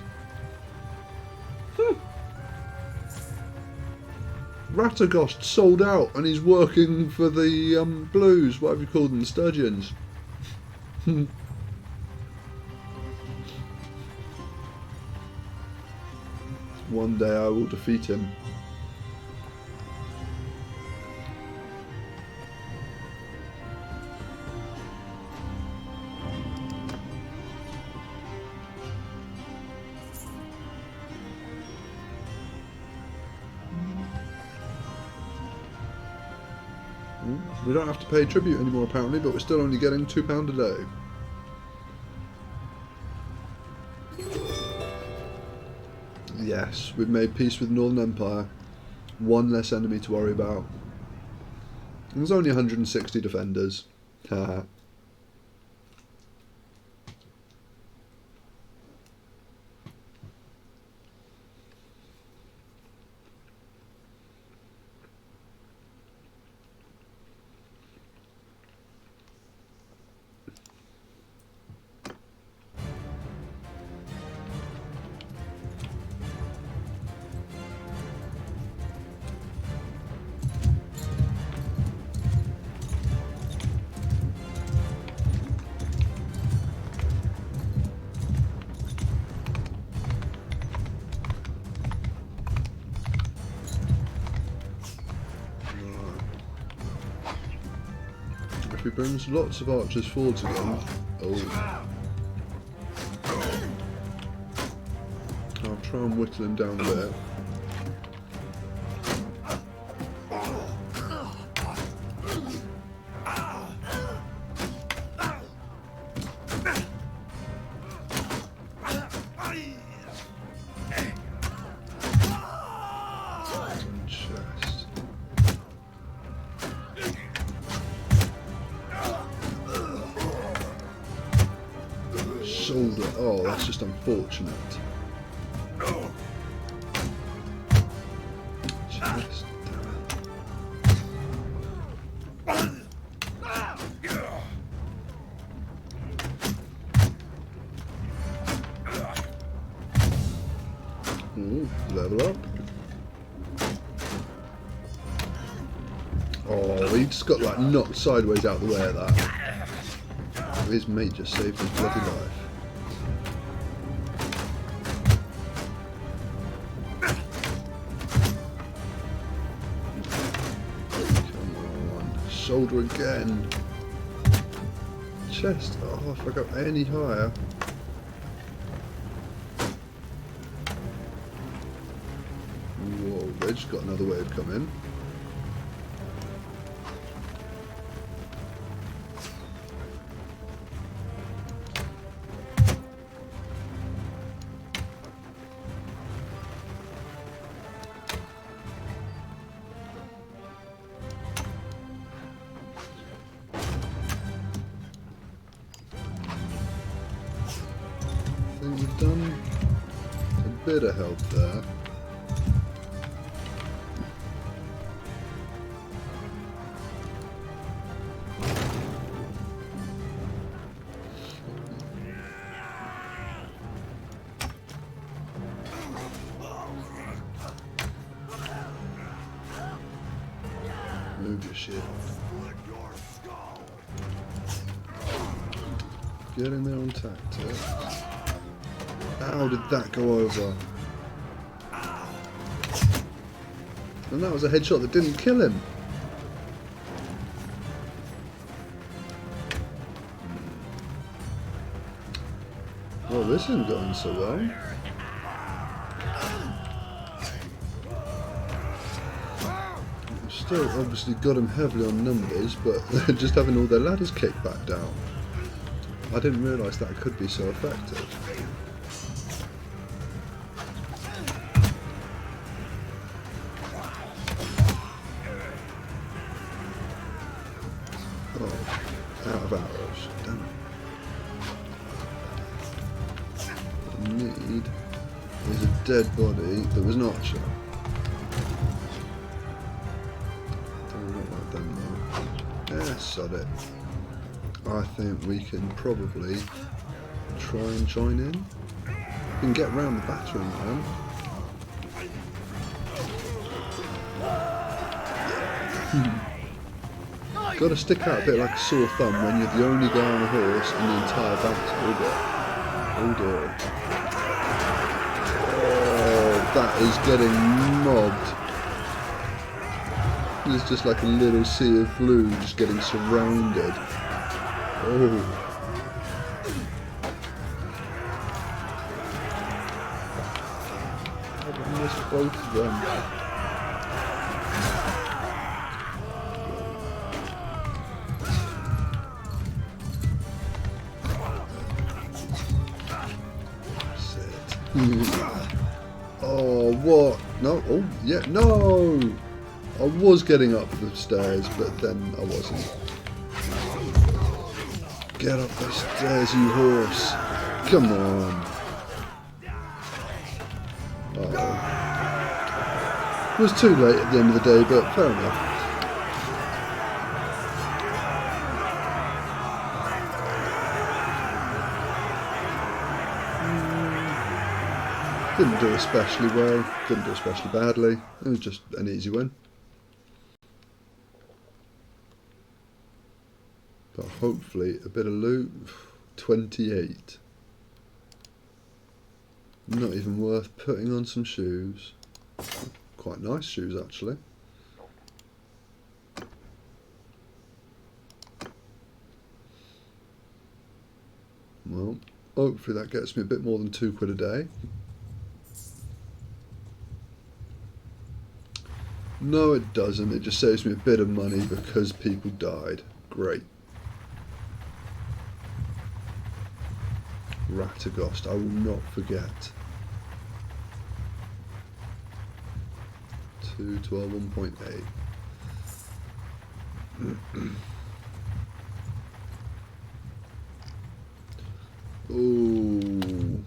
Ratagost sold out and he's working for the Blues, whatever you call them, the Sturgeons. One day I will defeat him. We don't have to pay tribute anymore apparently, but we're still only getting £2 a day. Yes, we've made peace with the Northern Empire. One less enemy to worry about. There's only 160 defenders. Haha. If he brings lots of archers forwards again, I'll try and whittle him down a bit. Shoulder. Oh, that's just unfortunate. Chest. Ooh, level up. Oh, he just got like knocked sideways out the way of that. His mate just saved his bloody life. Shoulder again. Chest. Oh, if I go any higher. Whoa, they just got another wave coming. We've done a bit of help there. Move your shit. Get in there on tactics. How did that go over? And that was a headshot that didn't kill him. Well, this isn't going so well. We've still obviously got him heavily on numbers, but they're just having all their ladders kicked back down. I didn't realise that could be so effective. Out of arrows, damn it. What I need is a dead body that was an archer. Don't look like them though. Yeah, sod it. I think we can probably try and join in. We can get round the battering ram. Got to stick out a bit like a sore thumb when you're the only guy on a horse in the entire battle, but oh dear. Oh, that is getting mobbed. There's just like a little sea of blue just getting surrounded. Oh. I've missed both of them. Oh, what? No, oh, yeah, no! I was getting up the stairs, but then I wasn't. Get up the stairs, you horse! Come on! Uh-oh. It was too late at the end of the day, but fair enough. Didn't do especially well, didn't do especially badly, it was just an easy win. But hopefully a bit of loot. 28. Not even worth putting on some shoes. Quite nice shoes actually. Well, hopefully that gets me a bit more than £2 a day. No, it doesn't. It just saves me a bit of money because people died. Great. Ratagost, I will not forget. 212 1.8. Ooh.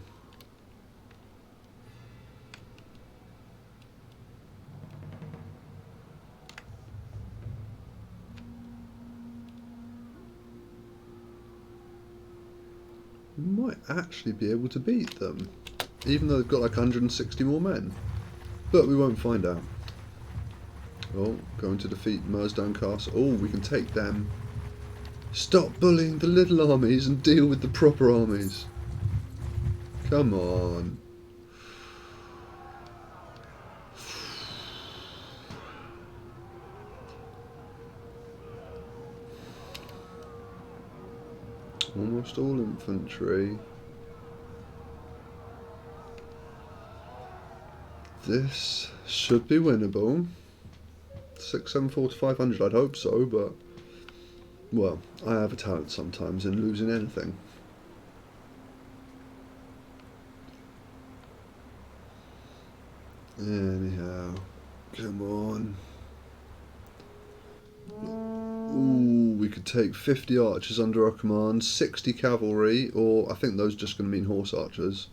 Might actually be able to beat them, even though they've got like 160 more men. But we won't find out. Oh, going to defeat Mersdown Castle. Oh, we can take them. Stop bullying the little armies and deal with the proper armies. Come on. Almost all infantry. This should be winnable. 674 to 500, I'd hope so, but well, I have a talent sometimes in losing anything. Anyhow, come on. Ooh, we could take 50 archers under our command, 60 cavalry, or I think those are just going to mean horse archers.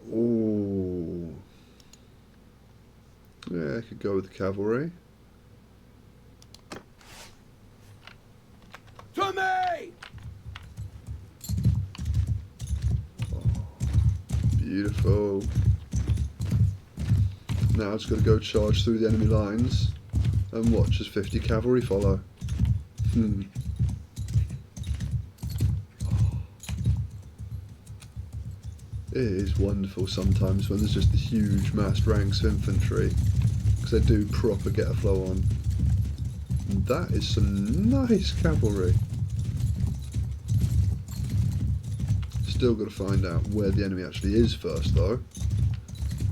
Ooh. Yeah, I could go with the cavalry. To me! Oh, beautiful. Now it's got to go charge through the enemy lines and watch as 50 cavalry follow. It is wonderful sometimes when there's just the huge massed ranks of infantry, because they do proper get a flow on. And that is some nice cavalry. Still got to find out where the enemy actually is first though.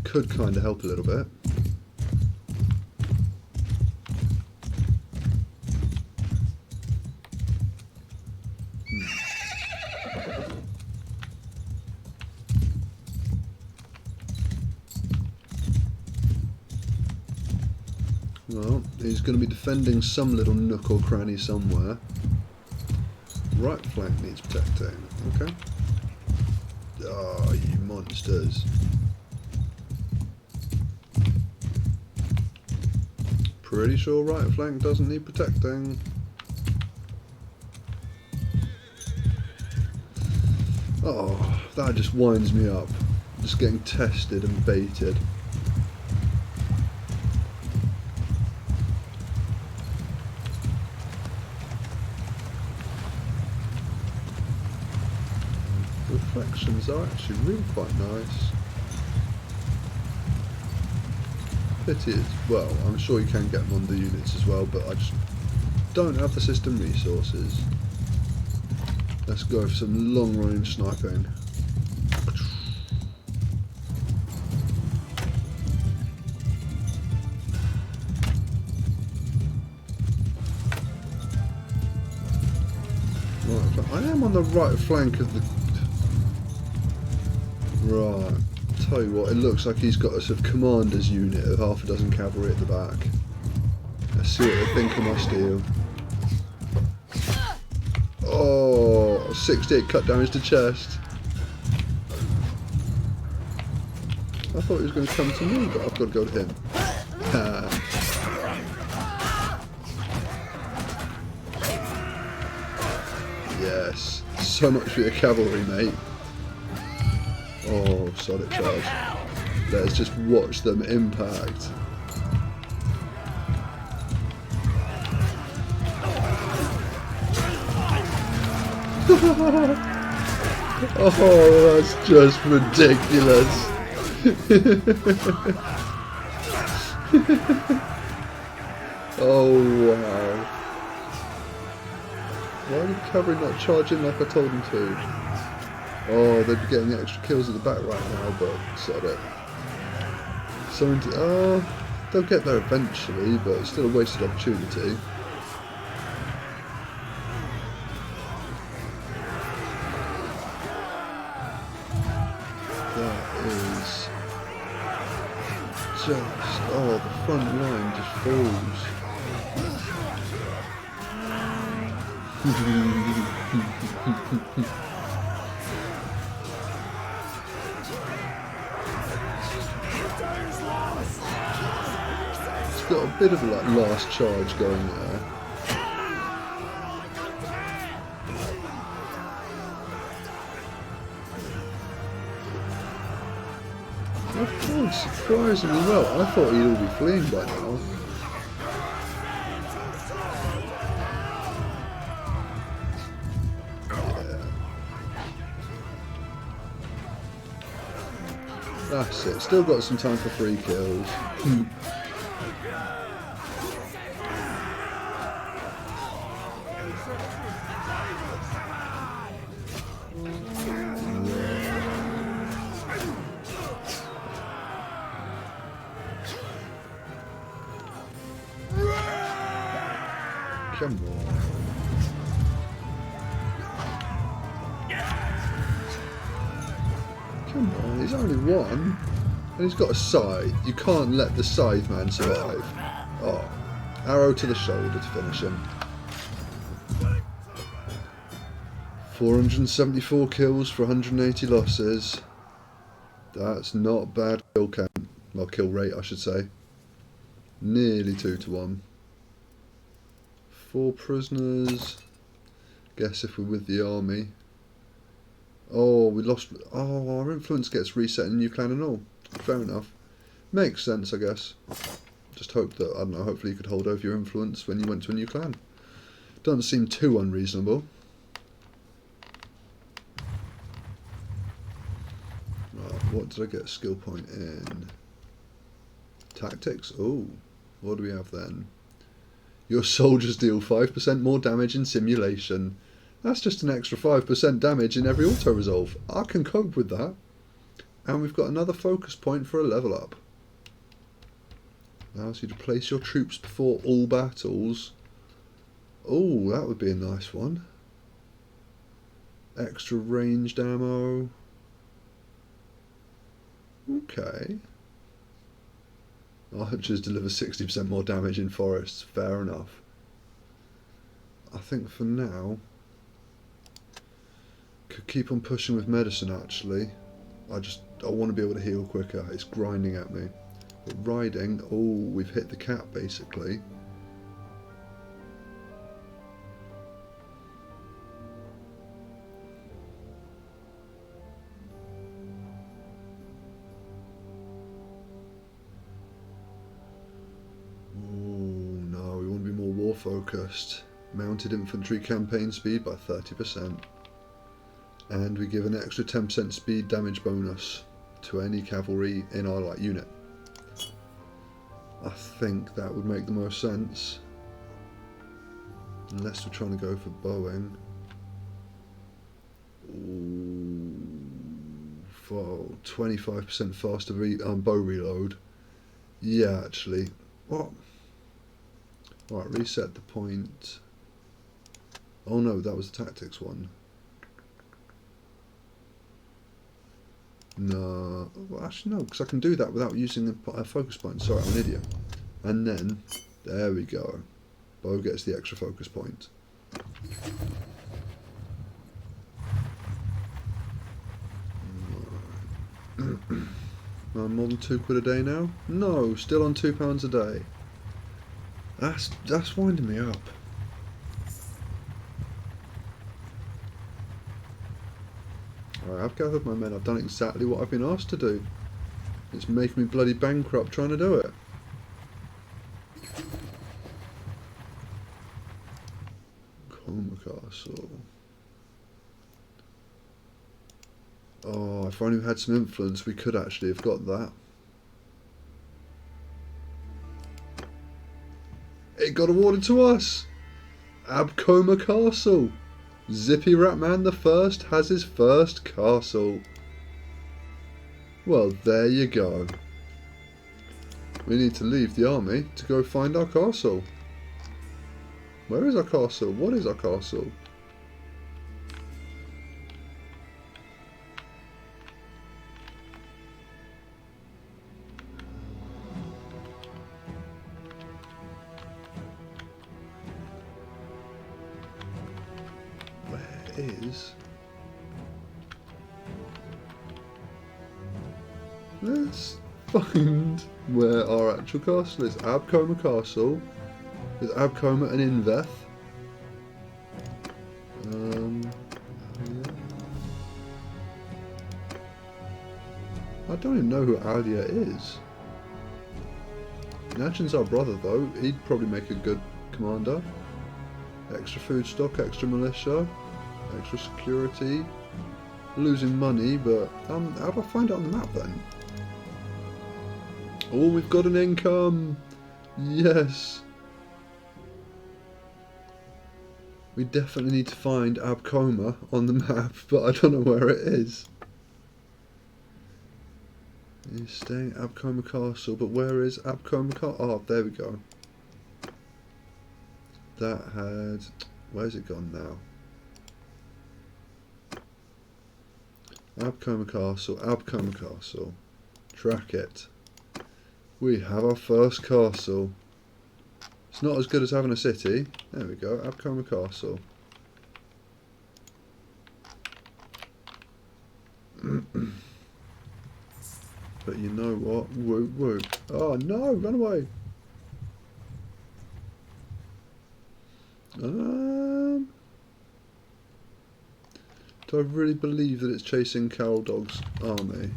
Could kind of help a little bit. Well, he's going to be defending some little nook or cranny somewhere. Right flank needs protecting. Okay. Oh, you monsters. Pretty sure right flank doesn't need protecting. Oh, that just winds me up. Just getting tested and baited. Reflections are actually really quite nice. Pity is, well, I'm sure you can get them on the units as well, but I just don't have the system resources. Let's go for some long range sniping. Right, I am on the right flank of the... Right, tell you what, it looks like he's got a sort of commander's unit of half a dozen cavalry at the back. Let's see what they think of my steel. Oh, 68 cut damage to chest. I thought he was going to come to me, but I've got to go to him. Yes, so much for your cavalry, mate. Oh, solid charge. Let's just watch them impact. Oh, that's just ridiculous. Oh, wow. Why did cavalry not charge in like I told them to? Oh, they'd be getting the extra kills at the back right now, but sod it. They'll get there eventually, but it's still a wasted opportunity. That is just, oh, the front line just falls. It's got a bit of a like last charge going there. I've gone surprisingly well. I thought he'd all be fleeing by now. That's it. Still got some time for 3 kills. Come on. Come on, he's only one. And he's got a scythe. You can't let the scythe man survive. Oh. Arrow to the shoulder to finish him. 474 kills for 180 losses. That's not bad kill count. Well, kill rate, I should say. Nearly 2 to 1. 4 prisoners. Guess if we're with the army. Oh, we lost. Oh, our influence gets reset in new clan and all. Fair enough. Makes sense, I guess. Just hope that, I don't know, hopefully you could hold over your influence when you went to a new clan. Doesn't seem too unreasonable. Right, what did I get a skill point in? Tactics? Oh, what do we have then? Your soldiers deal 5% more damage in simulation. That's just an extra 5% damage in every auto-resolve. I can cope with that. And we've got another focus point for a level up. Allows you to place your troops before all battles. Oh, that would be a nice one. Extra ranged ammo. Okay. Archers deliver 60% more damage in forests. Fair enough. I think for now, could keep on pushing with medicine actually. I want to be able to heal quicker. It's grinding at me. But riding, oh, we've hit the cap basically. focused. Mounted infantry campaign speed by 30%. And we give an extra 10% speed damage bonus to any cavalry in our light unit. I think that would make the most sense. Unless we're trying to go for bowing. For 25% faster bow reload. Yeah, actually. What? Alright, reset the point. Oh no, that was the tactics one. No, well, actually no, because I can do that without using a focus point. Sorry, I'm an idiot. And then, there we go. Bow gets the extra focus point. I'm more than £2 a day now? No, still on £2 a day. That's winding me up. Alright, I've gathered my men. I've done exactly what I've been asked to do. It's making me bloody bankrupt trying to do it. Coma Castle. Oh, if only we had some influence, we could actually have got that. It got awarded to us! Abcoma Castle! Zippy Ratman the First has his first castle. Well, there you go. We need to leave the army to go find our castle. Where is our castle? What is our castle? Is let's find where our actual castle is. Abcoma Castle. Is Abcoma an Inveth? Yeah. I don't even know who Alia is. Nachin's our brother though. He'd probably make a good commander. Extra food stock, extra militia. Extra security, losing money, but how do I find it on the map then? Oh, we've got an income! Yes! We definitely need to find Abcoma on the map, but I don't know where it is. He's staying at Abcoma Castle, but where is Abcoma Castle? Oh, there we go. That had... Where's it gone now? Abcoma Castle, Abcoma Castle. Track it. We have our first castle. It's not as good as having a city. There we go, Abcoma Castle. But you know what? Woo woo. Oh no, run away. Do I really believe that it's chasing Carol Dog's army?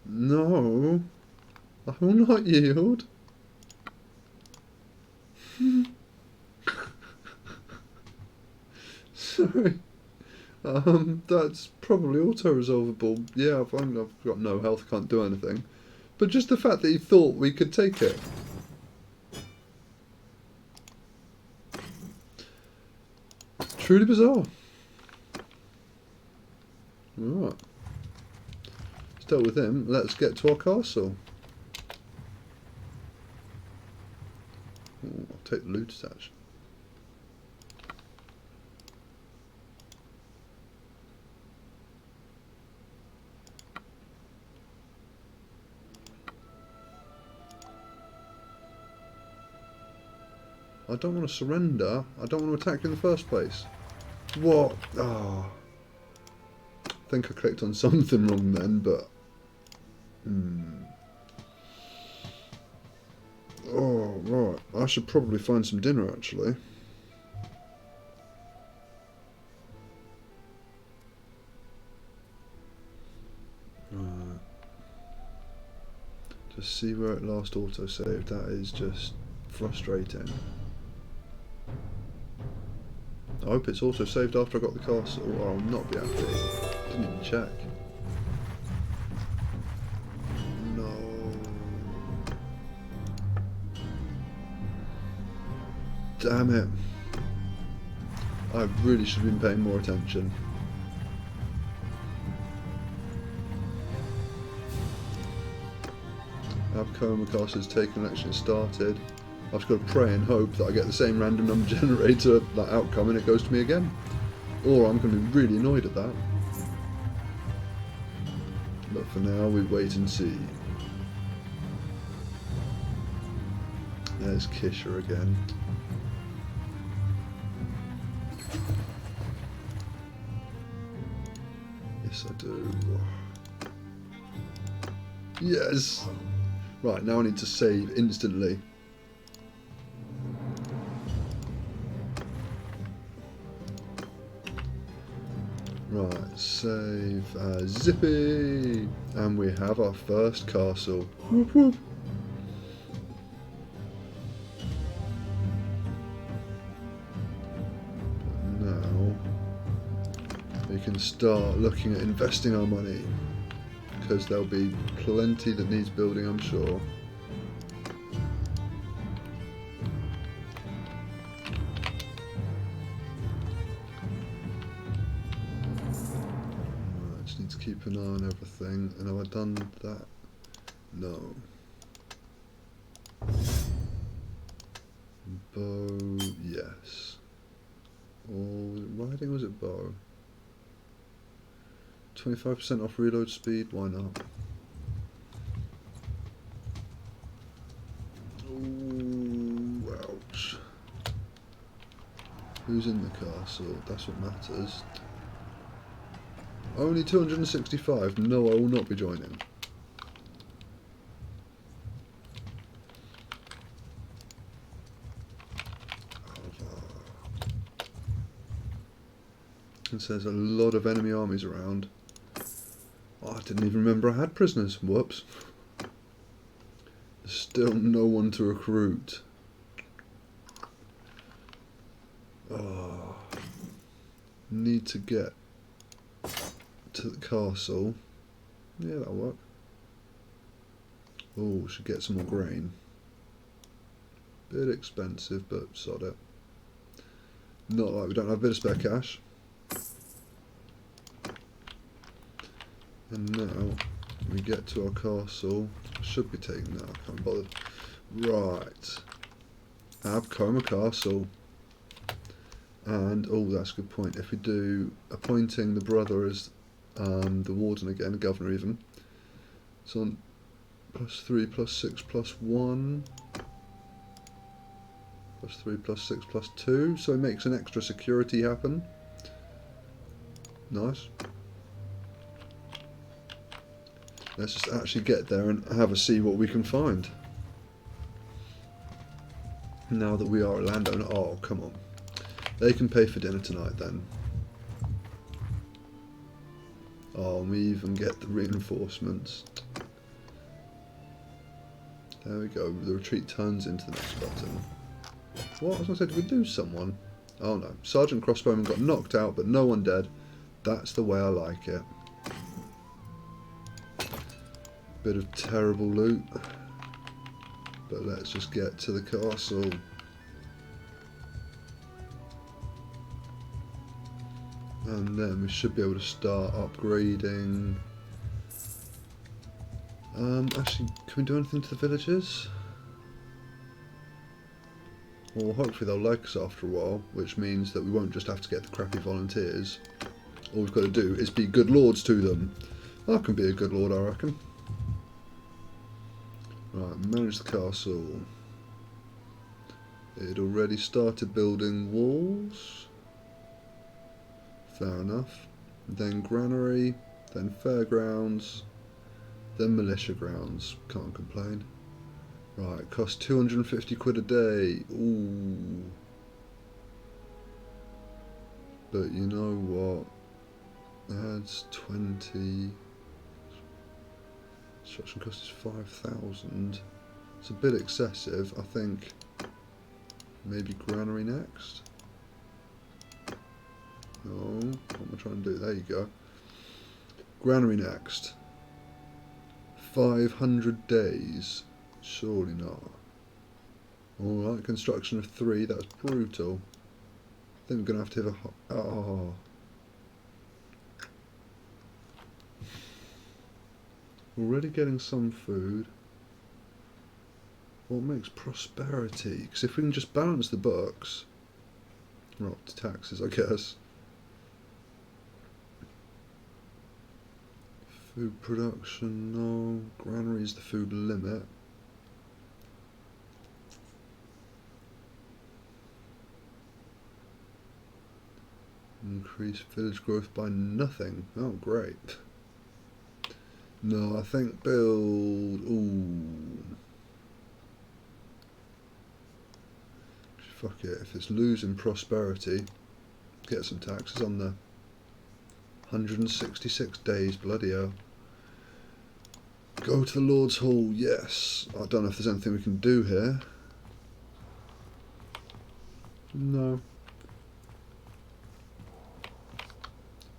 No. I will not yield. Sorry. That's probably auto-resolvable. Yeah, I've got no health, can't do anything. But just the fact that he thought we could take it. Truly bizarre. Right. Let's deal with him. Let's get to our castle. Ooh, I'll take the loot attached. I don't want to surrender. I don't want to attack you in the first place. What? Oh. I think I clicked on something wrong then, but... Oh, right. I should probably find some dinner, actually. Right. Just see where it last autosaved. That is just frustrating. I hope it's autosaved after I got the castle, or I'll not be happy. Didn't even check. No. Damn it. I really should have been paying more attention. Coma Castle's taken action started. I've just got to pray and hope that I get the same random number generator that outcome and it goes to me again. Or I'm going to be really annoyed at that. But for now, we wait and see. There's Kisher again. Yes, I do. Yes! Right, now I need to save instantly. Right, save as Zippy! And we have our first castle. Whoop whoop! But now we can start looking at investing our money, because there'll be plenty that needs building, I'm sure. Keep an eye on everything, and have I done that? No. Bow, yes. Or was it riding or was it bow? 25% off reload speed, why not? Ooh, ouch. Who's in the castle? That's what matters. Only 265. No, I will not be joining. It says a lot of enemy armies around. Oh, I didn't even remember I had prisoners. Whoops. There's still no one to recruit. Oh. Need to get to the castle. Yeah, that'll work. Oh, should get some more grain. Bit expensive, but sod it. Not like we don't have a bit of spare cash. And now we get to our castle. Should be taking that, I can't bother. Right. Have Coma Castle. And, oh, that's a good point. If we do appointing the brother as the warden again, the governor even. So on +3, +6, +1. +3, +6, +2. So it makes an extra security happen. Nice. Let's just actually get there and have a see what we can find. Now that we are a landowner. Oh, come on. They can pay for dinner tonight then. Oh, and we even get the reinforcements. There we go. The retreat turns into the next button. What? I was going to say, did we lose someone? Oh no. Sergeant Crossbowman got knocked out, but no one dead. That's the way I like it. Bit of terrible loot. But let's just get to the castle. And then we should be able to start upgrading. Actually, can we do anything to the villagers? Well, hopefully they'll like us after a while, which means that we won't just have to get the crappy volunteers. All we've got to do is be good lords to them. I can be a good lord, I reckon. Right, manage the castle. It already started building walls. Fair enough. Then granary, then fairgrounds, then militia grounds. Can't complain. Right, cost 250 quid a day. Ooh. But you know what? That's 20. Construction cost is 5,000. It's a bit excessive. I think maybe granary next. No, what am I trying to do? There you go. Granary next. 500 days. Surely not. Alright, construction of 3. That's brutal. I think we're going to have to have a... Oh. Already getting some food. What makes prosperity? Because if we can just balance the books... Well, up to taxes, I guess. Food production, no. Granary is the food limit. Increase village growth by nothing. Oh, great. No, I think build... Ooh. Fuck it. If it's losing prosperity, get some taxes on there. 166 days, bloody hell. Go to the Lord's Hall, yes. I don't know if there's anything we can do here. No.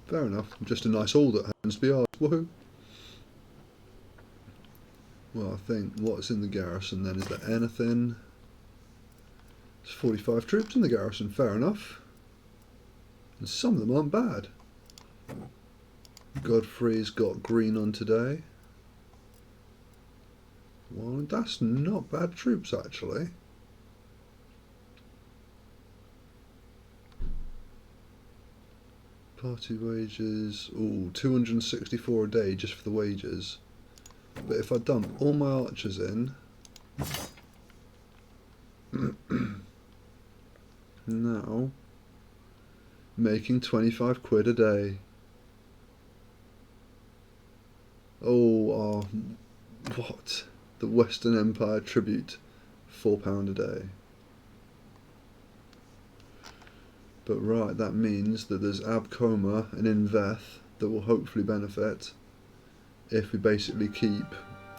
Fair enough. Just a nice hall that happens to be ours. Woohoo! Well, I think what's in the garrison then? Is there anything? There's 45 troops in the garrison, fair enough. And some of them aren't bad. Godfrey's got green on today. Well, that's not bad troops actually. Party wages, ooh, 264 a day just for the wages. But if I dump all my archers in, now making 25 quid a day. Oh, what? The Western Empire tribute, £4 a day. But right, that means that there's Abcoma and Inveth that will hopefully benefit if we basically keep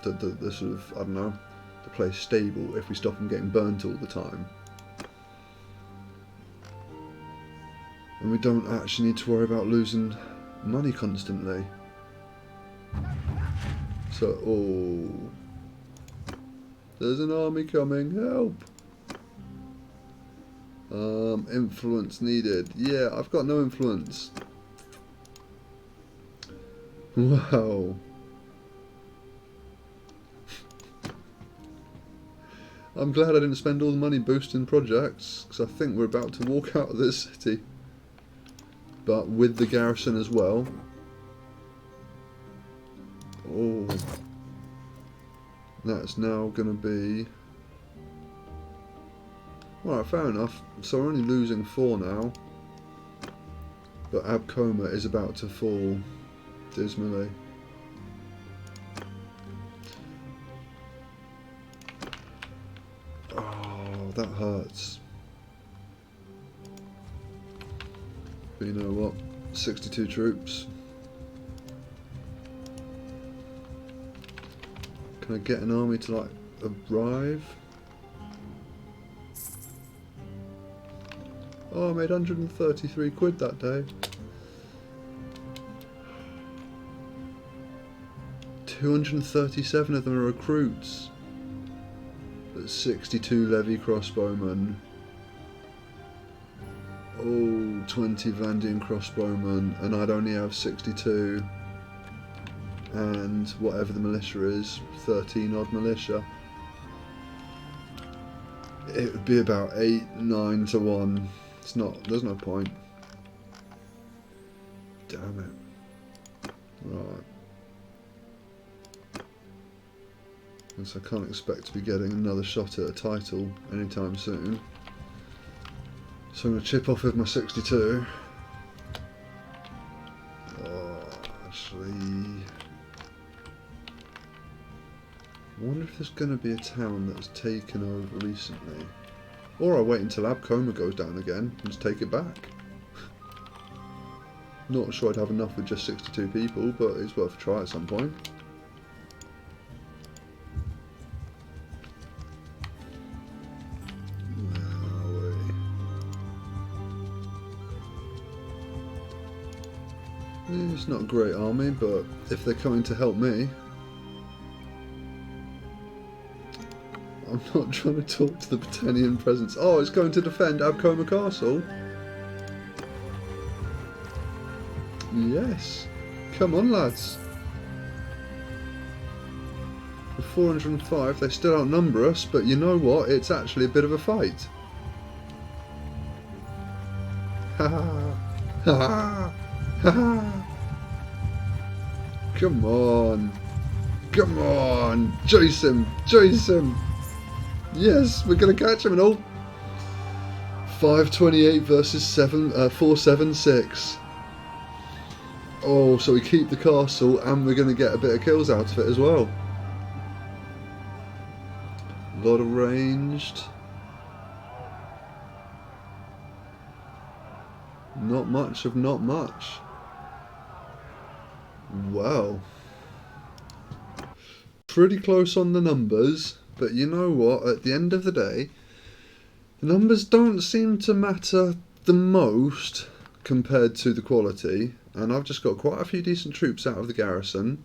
the sort of, I don't know, the place stable, if we stop them getting burnt all the time. And we don't actually need to worry about losing money constantly. So, oh, there's an army coming, help! Influence needed. Yeah, I've got no influence. Wow. I'm glad I didn't spend all the money boosting projects, because I think we're about to walk out of this city. But with the garrison as well. Oh. That's now going to be... Alright, fair enough. So we're only losing 4 now. But Abcoma is about to fall dismally. Oh, that hurts. But you know what? 62 troops. Can I get an army to like arrive? Oh, I made 133 quid that day. 237 of them are recruits. But 62 levy crossbowmen. Oh, 20 Vandian crossbowmen, and I'd only have 62. And whatever the militia is, 13 odd militia. It would be about 8, 9 to 1. It's not, there's no point. Damn it. Right. And so I can't expect to be getting another shot at a title anytime soon. So I'm going to chip off with my 62. Oh, actually... I wonder if there's going to be a town that's taken over recently. Or I wait until Abcoma goes down again and just take it back. Not sure I'd have enough with just 62 people, but it's worth a try at some point. It's not a great army, but if they're coming to help me, I'm not trying to talk to the Battanian presence. Oh, it's going to defend Abcoma Castle. Yes. Come on, lads. For 405, they still outnumber us, but you know what? It's actually a bit of a fight. Ha ha. Ha ha. Ha ha. Come on. Come on. Chase him. Chase him. Yes, we're going to catch him and all. 528 versus 476. Oh, so we keep the castle and we're going to get a bit of kills out of it as well. A lot of ranged. Not much of not much. Well. Pretty close on the numbers, but you know what? At the end of the day, the numbers don't seem to matter the most compared to the quality. And I've just got quite a few decent troops out of the garrison,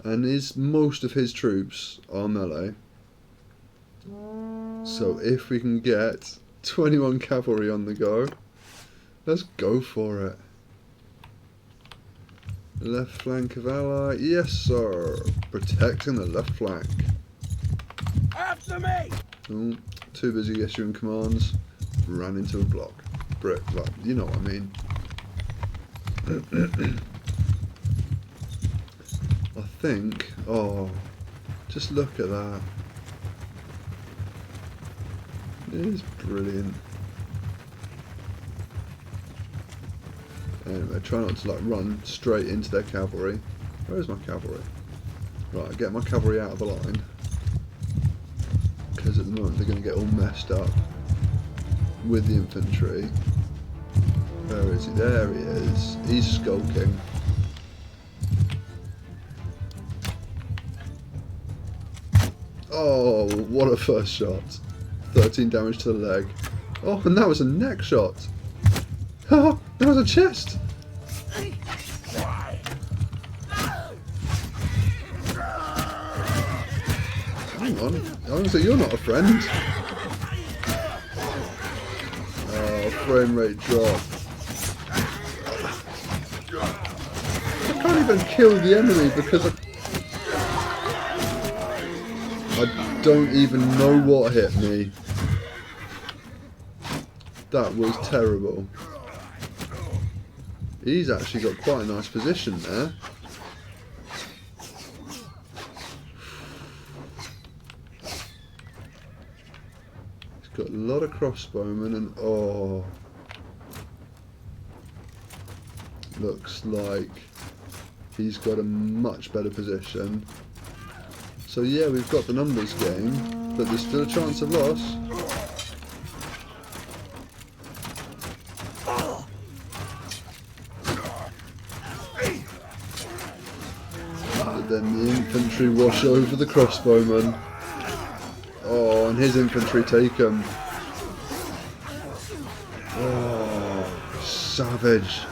and most of his troops are melee. So if we can get 21 cavalry on the go, let's go for it. Left flank of ally, yes sir. Protecting the left flank. After me! Oh, too busy issuing commands. Ran into a block. Brick, well, you know what I mean. I think, oh, just look at that. It is brilliant. Anyway, try not to like run straight into their cavalry. Where's my cavalry? Right, get my cavalry out of the line. Because at the moment they're going to get all messed up with the infantry. Where is he? There he is. He's skulking. Oh, what a first shot. 13 damage to the leg. Oh, and that was a neck shot. Ha! That was a chest. Hang on. Honestly, you're not a friend. Oh, frame rate drop. I can't even kill the enemy because I don't even know what hit me. That was terrible. He's actually got quite a nice position there. He's got a lot of crossbowmen and oh, looks like he's got a much better position. So yeah, we've got the numbers game, but there's still a chance of loss. But then the infantry wash over the crossbowmen. Oh, and his infantry take him. Oh, savage.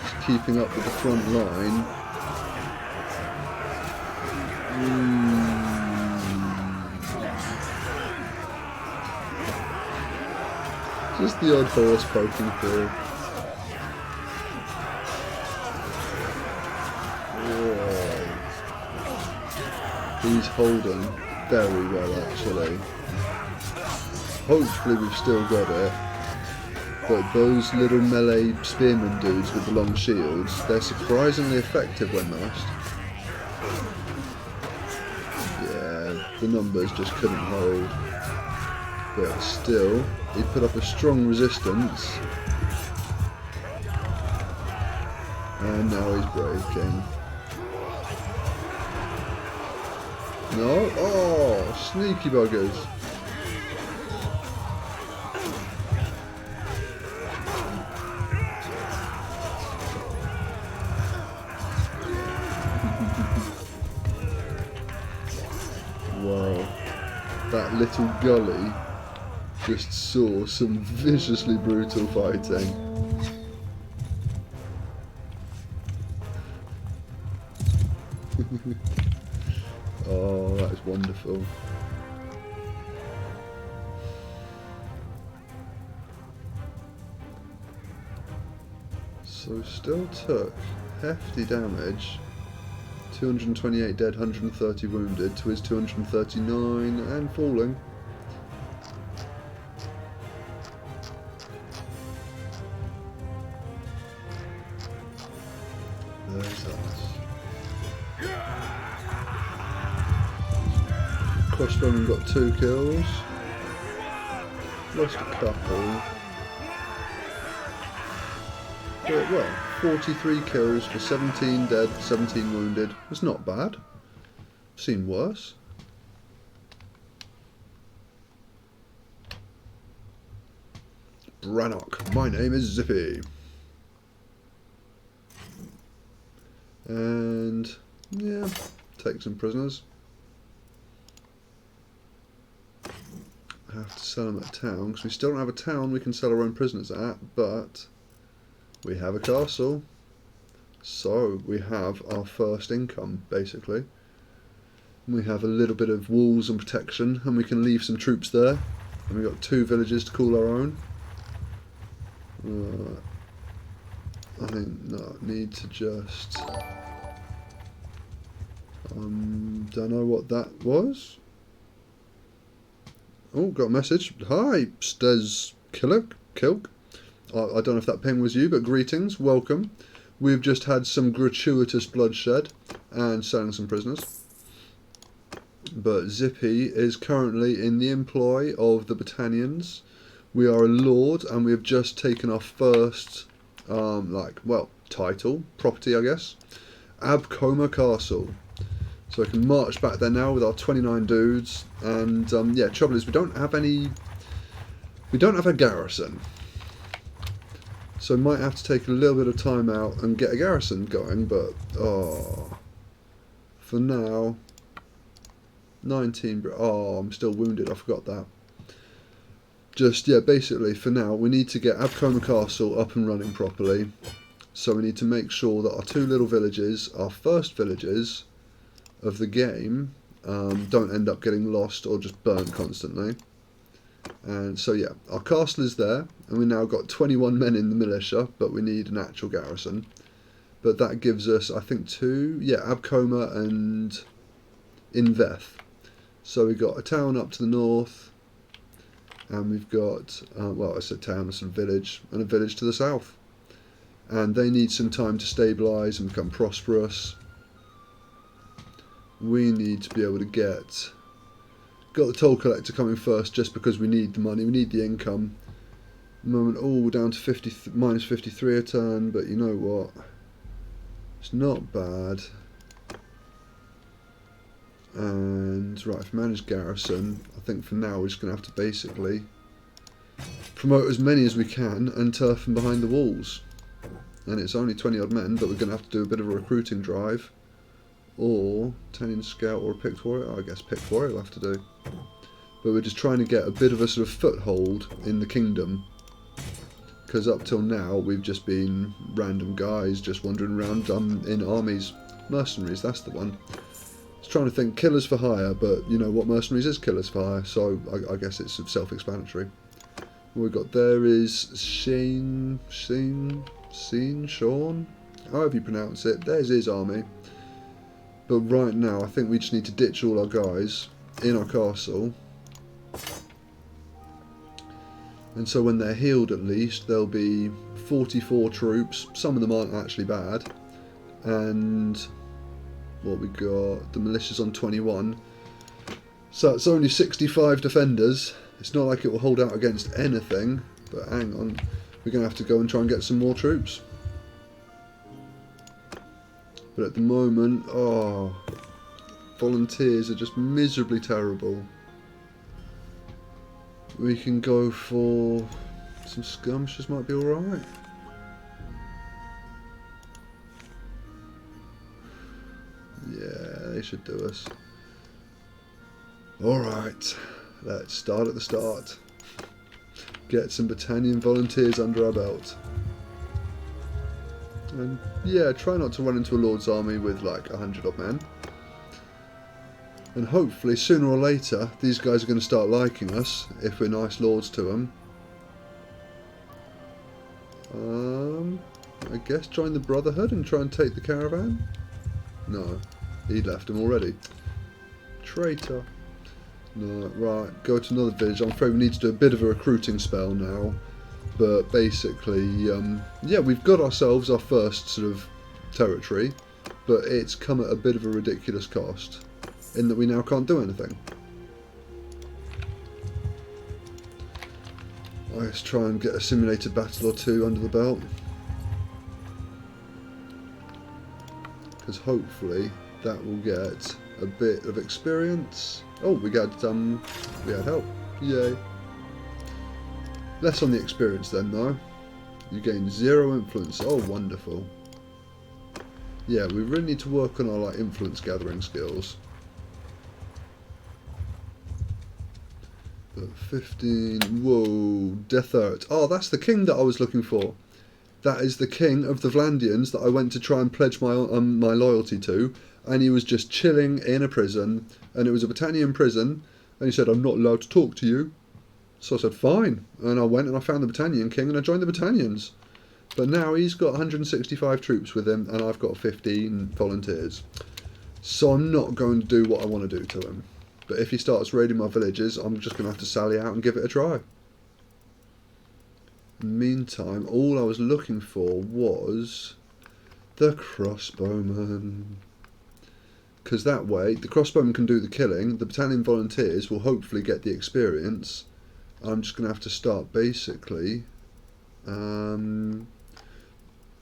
Just keeping up with the front line. Just the odd horse poking through. Whoa. He's holding very well actually. Hopefully we've still got it. But those little melee spearman dudes with the long shields, they're surprisingly effective when mashed. The numbers just couldn't hold, but still he put up a strong resistance and now he's breaking. No? Oh, sneaky buggers. Wow. That little gully just saw some viciously brutal fighting. Oh, that is wonderful. So still took hefty damage. 228 dead, 130 wounded to his 239 and falling. There's us. Crossbowman got 2 kills. Lost a couple. But well, 43 kills for 17 dead, 17 wounded. It's not bad. I've seen worse. Brannock, my name is Zippy. And yeah, take some prisoners. I have to sell them at a town because we still don't have a town we can sell our own prisoners at, but we have a castle, so we have our first income basically. We have a little bit of walls and protection, and we can leave some troops there, and we've got 2 villages to call our own. I think no, need to just don't know what that was. Oh, got a message. Hi, Stez Kilk. I don't know if that ping was you, but greetings, welcome. We've just had some gratuitous bloodshed and selling some prisoners. But Zippy is currently in the employ of the Battanians. We are a lord, and we have just taken our first, title, property, I guess. Abcoma Castle. So I can march back there now with our 29 dudes. And yeah, trouble is we don't have a garrison. So might have to take a little bit of time out and get a garrison going, but for now 19, I'm still wounded, I forgot that. Just, yeah, basically for now we need to get Abcoma Castle up and running properly. So we need to make sure that our 2 little villages, our first villages of the game, don't end up getting lost or just burnt constantly. And so yeah, our castle is there, and we now got 21 men in the militia, but we need an actual garrison. But that gives us, I think, 2, Abcoma and Inveth. So we've got a town up to the north, and we've got, I said town, a village, and a village to the south. And they need some time to stabilise and become prosperous. We need to be able to got the toll collector coming first just because we need the money, we need the income. Moment, we're down to minus 53 a turn, but you know what? It's not bad. And right, if managed garrison, I think for now we're just going to have to basically promote as many as we can and turf them behind the walls. And it's only 20 odd men, but we're going to have to do a bit of a recruiting drive. Or Battanian Scout or a picked warrior. I guess picked warrior we'll have to do. But we're just trying to get a bit of a sort of foothold in the kingdom. Because up till now we've just been random guys just wandering around in armies. Mercenaries, that's the one. I was trying to think killers for hire, but you know what mercenaries is killers for hire, so I guess it's self-explanatory. What we've got there is Sean, however you pronounce it. There's his army. But right now, I think we just need to ditch all our guys in our castle. And so when they're healed at least, there'll be 44 troops. Some of them aren't actually bad. And what we got, the militia's on 21. So it's only 65 defenders. It's not like it will hold out against anything. But hang on, we're going to have to go and try and get some more troops. But at the moment, volunteers are just miserably terrible. We can go for some skirmishers, might be alright. Yeah, they should do us. Alright, let's start at the start. Get some Battanian volunteers under our belt. And yeah, try not to run into a Lord's army with like 100 odd men. And hopefully, sooner or later, these guys are going to start liking us if we're nice lords to them. I guess join the Brotherhood and try and take the caravan? No, he left him already. Traitor. No, right, go to another village. I'm afraid we need to do a bit of a recruiting spell now. But basically, yeah, we've got ourselves our first sort of territory, but it's come at a bit of a ridiculous cost, in that we now can't do anything. Let's try and get a simulated battle or two under the belt. Because hopefully that will get a bit of experience. Oh, we had help. Yay. Less on the experience then though. You gain 0 influence. Oh, wonderful. Yeah, we really need to work on our like influence gathering skills. But 15. Whoa, Death Earth. Oh, that's the king that I was looking for. That is the king of the Vlandians that I went to try and pledge my my loyalty to, and he was just chilling in a prison, and it was a Battanian prison, and he said, "I'm not allowed to talk to you." So I said, fine, and I went and I found the Battanian king and I joined the Battanians. But now he's got 165 troops with him and I've got 15 volunteers. So I'm not going to do what I want to do to him. But if he starts raiding my villages, I'm just going to have to sally out and give it a try. Meantime, all I was looking for was the crossbowman. Because that way, the crossbowman can do the killing, the Battalion volunteers will hopefully get the experience. I'm just going to have to start basically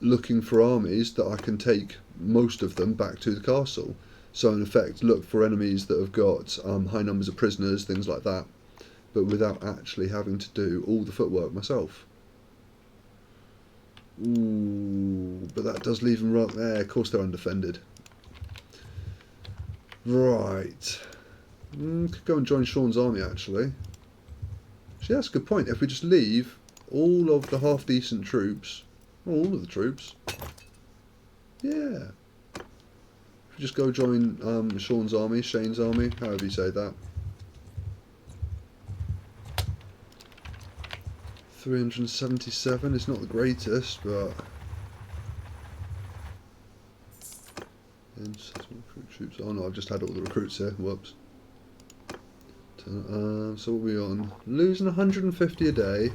looking for armies that I can take most of them back to the castle. So in effect look for enemies that have got high numbers of prisoners, things like that, but without actually having to do all the footwork myself. Ooh, but that does leave them right there. Of course they're undefended. Right. Could go and join Sean's army actually. Actually, that's a good point. If we just leave all of the half-decent troops, all of the troops, yeah. If we just go join Sean's army, Shane's army, however you say that. 377 is not the greatest, but recruit troops. Oh no, I've just had all the recruits here. Whoops. So what are we on? Losing 150 a day.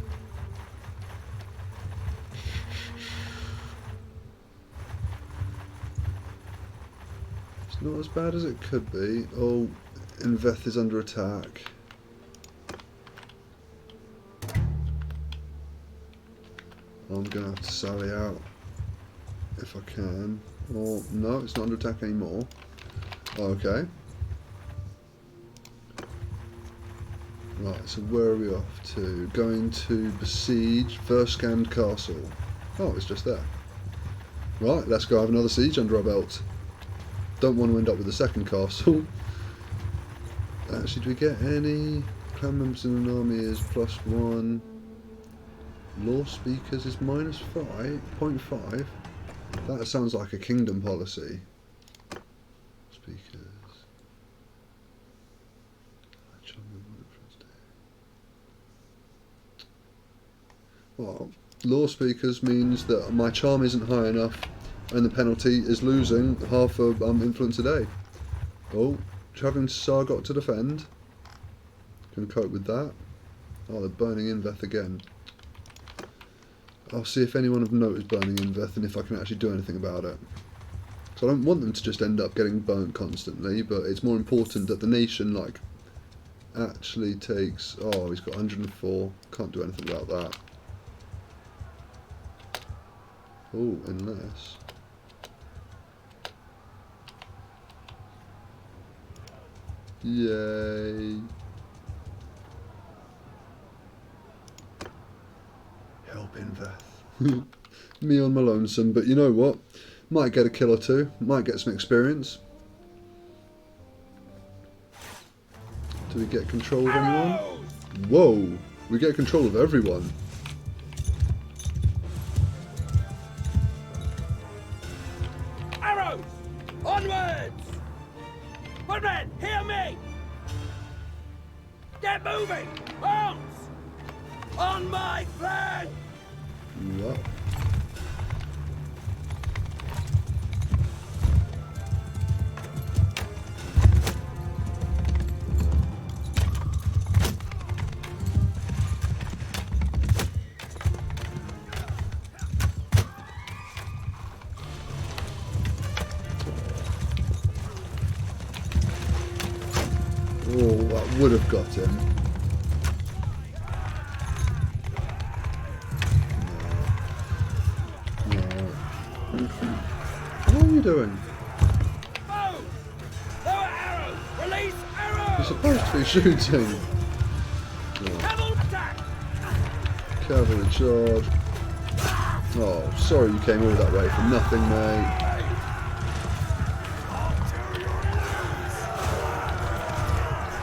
It's not as bad as it could be. Oh, Inveth is under attack. I'm going to have to sally out if I can. Or, no, it's not under attack anymore. Okay. Right, so where are we off to? Going to besiege Verskand Castle. Oh, it's just there. Right, let's go have another siege under our belt. Don't want to end up with a second castle. Actually, do we get any clan members in an army is +1. Law speakers is -5.5. That sounds like a kingdom policy. Speakers. Well, law speakers means that my charm isn't high enough and the penalty is losing half of influence a day. Oh, having Sargot to defend. Can cope with that. Oh, they're burning Inveth again. I'll see if anyone of note is burning Inveth and if I can actually do anything about it. So I don't want them to just end up getting burnt constantly, but it's more important that the nation like actually takes... Oh, he's got 104. Can't do anything about that. Oh, unless... Yay. Helping Veth. Me on my lonesome, but you know what? Might get a kill or two. Might get some experience. Do we get control of anyone? Whoa! We get control of everyone. Arrows! Onwards! Footmen, hear me! Get moving! Arms! On my flank! What? Oh, that would have got him. No. What are you doing? Move! Lower arrows! Release arrows! You're supposed to be shooting. No. Cavalry attack! Cavalry charge. Oh, sorry you came all that way for nothing, mate.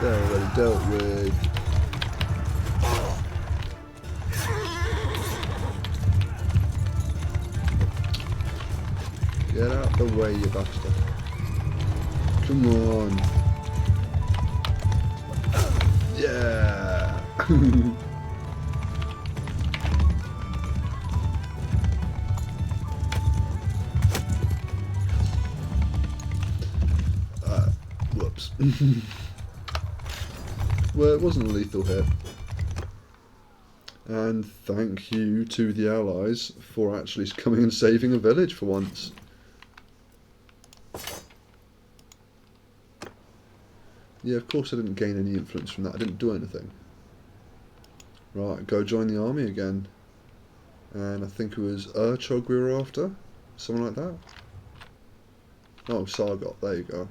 They're already dealt with. Get out the way, you bastard. Come on. Yeah. Whoops. Well, it wasn't a lethal hit. And thank you to the Allies for actually coming and saving a village for once. Yeah, of course I didn't gain any influence from that. I didn't do anything. Right, go join the army again. And I think it was Monchug we were after. Something like that. Oh, Sargot, there you go.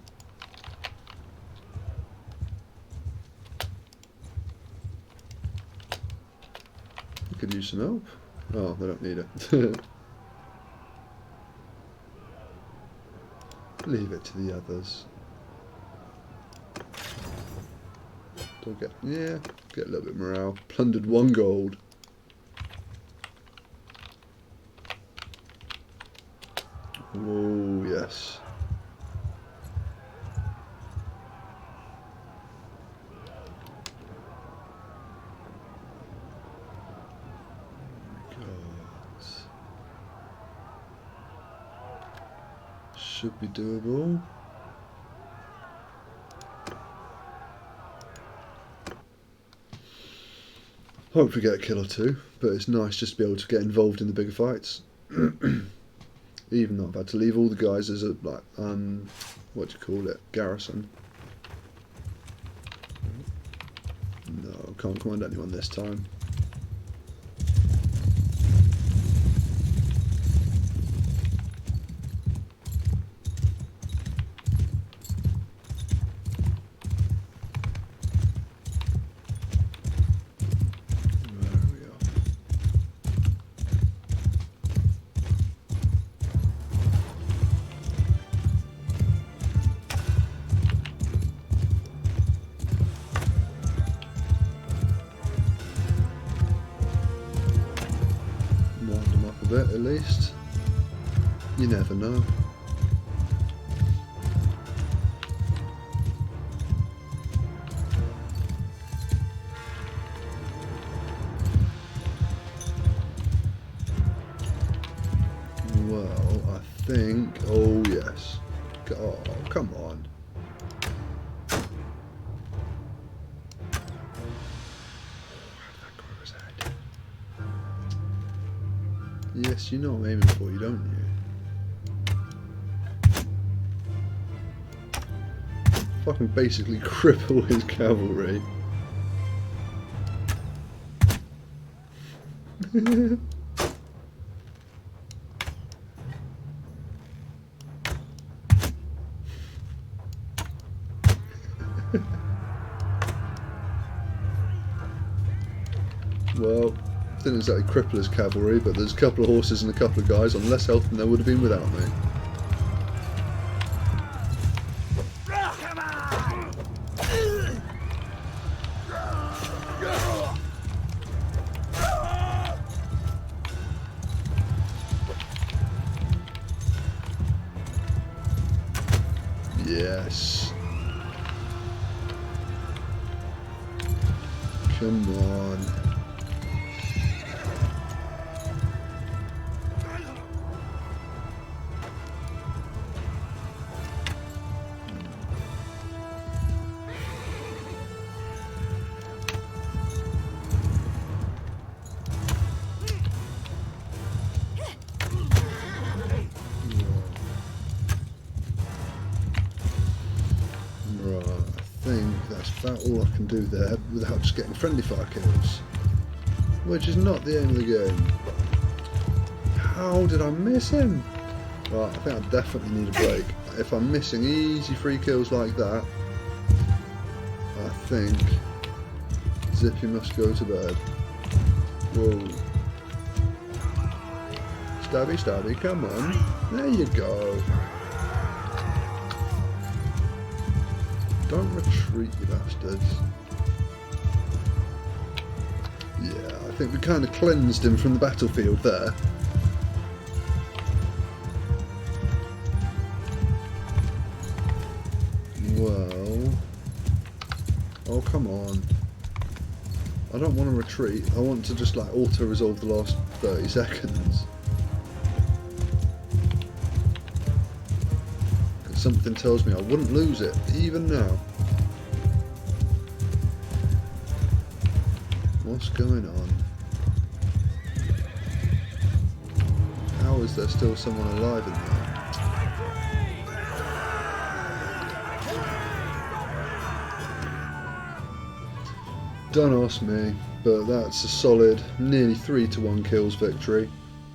Could use some help. Oh, they don't need it. Leave it to the others. Don't get, yeah, get a little bit of morale. Plundered 1 gold. Oh yes. Should be doable. Hope we get a kill or two, but it's nice just to be able to get involved in the bigger fights. Even though I've had to leave all the guys as a, like, what do you call it, garrison. No, can't command anyone this time. Bit at least. You never know. Well, I think. Oh yes. Oh, come on. Yes, you know what I'm aiming for you, don't you? Fucking basically cripple his cavalry. Well, didn't exactly cripple his cavalry, but there's a couple of horses and a couple of guys on less health than there would have been without me. Yes. Come on. Right, I think that's about all I can do there without just getting friendly fire kills. Which is not the aim of the game. How did I miss him? Right, I think I definitely need a break. If I'm missing easy free kills like that, I think Zippy must go to bed. Whoa. Stabby, stabby, come on. There you go. Don't retreat, you bastards. Yeah, I think we kind of cleansed him from the battlefield there. Well... Oh, come on. I don't want to retreat. I want to just like auto-resolve the last 30 seconds. Something tells me I wouldn't lose it, even now. What's going on? How is there still someone alive in there? Don't ask me, but that's a solid nearly 3-to-1 kills victory.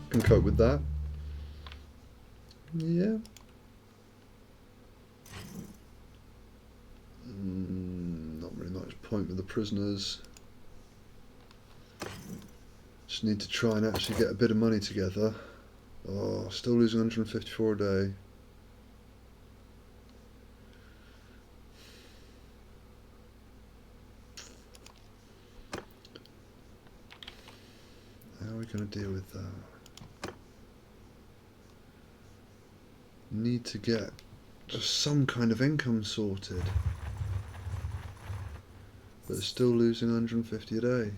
Can cope with that. Yeah. Not really much point with the prisoners. Just need to try and actually get a bit of money together. Oh, still losing 154 a day. How are we going to deal with that? Need to get just some kind of income sorted. But still losing 150 a day.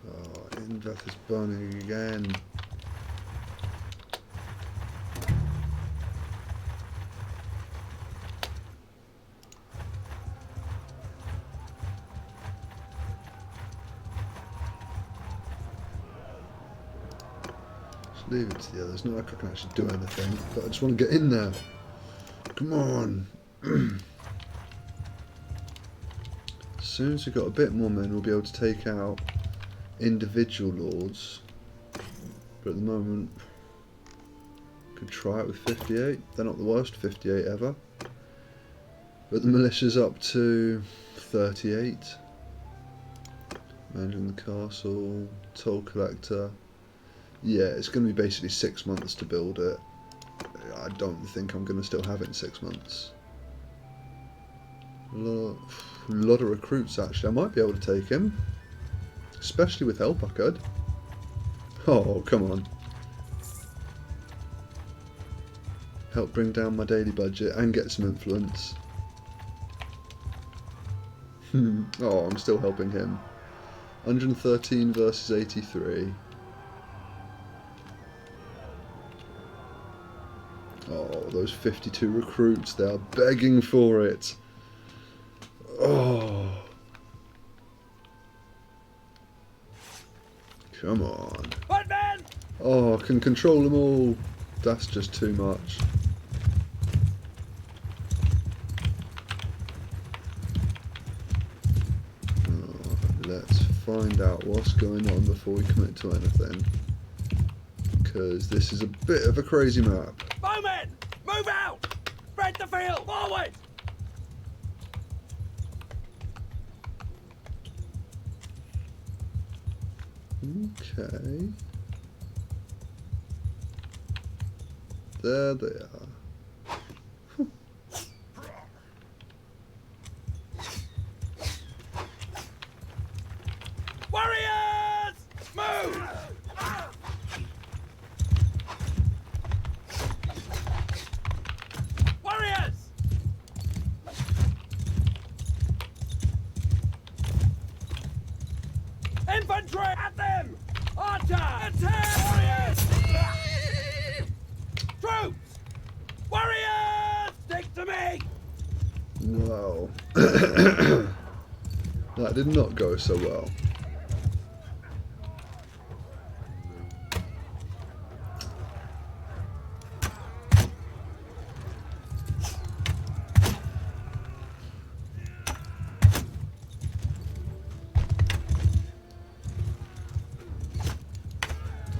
Oh, Inveth is burning again. Leave it to the others. Not like I can actually do anything, but I just want to get in there. Come on. As soon as we've got a bit more men, we'll be able to take out individual lords. But at the moment, could try it with 58. They're not the worst 58 ever. But the militia's up to 38. Managing the castle, toll collector. Yeah, it's going to be basically 6 months to build it. I don't think I'm going to still have it in 6 months. A lot of recruits actually. I might be able to take him. Especially with help I could. Oh, come on. Help bring down my daily budget and get some influence. Oh, I'm still helping him. 113 versus 83. Oh, those 52 recruits, they are begging for it. Oh. Come on. Oh, I can control them all. That's just too much. Oh, let's find out what's going on before we commit to anything. because this is a bit of a crazy map. Bowmen! Move out! Spread the field! Forward! Okay. There they are. Warriors! Move! Warriors! Infantry at them! Archer! Attack! Warriors! Troops! Warriors! Stick to me! Wow. That did not go so well.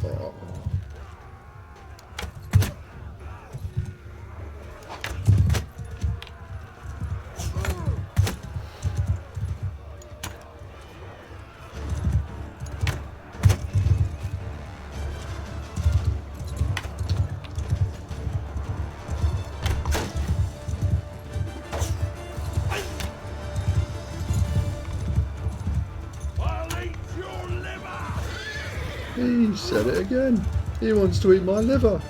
Oh. I'll eat your liver! He said it again. He wants to eat my liver.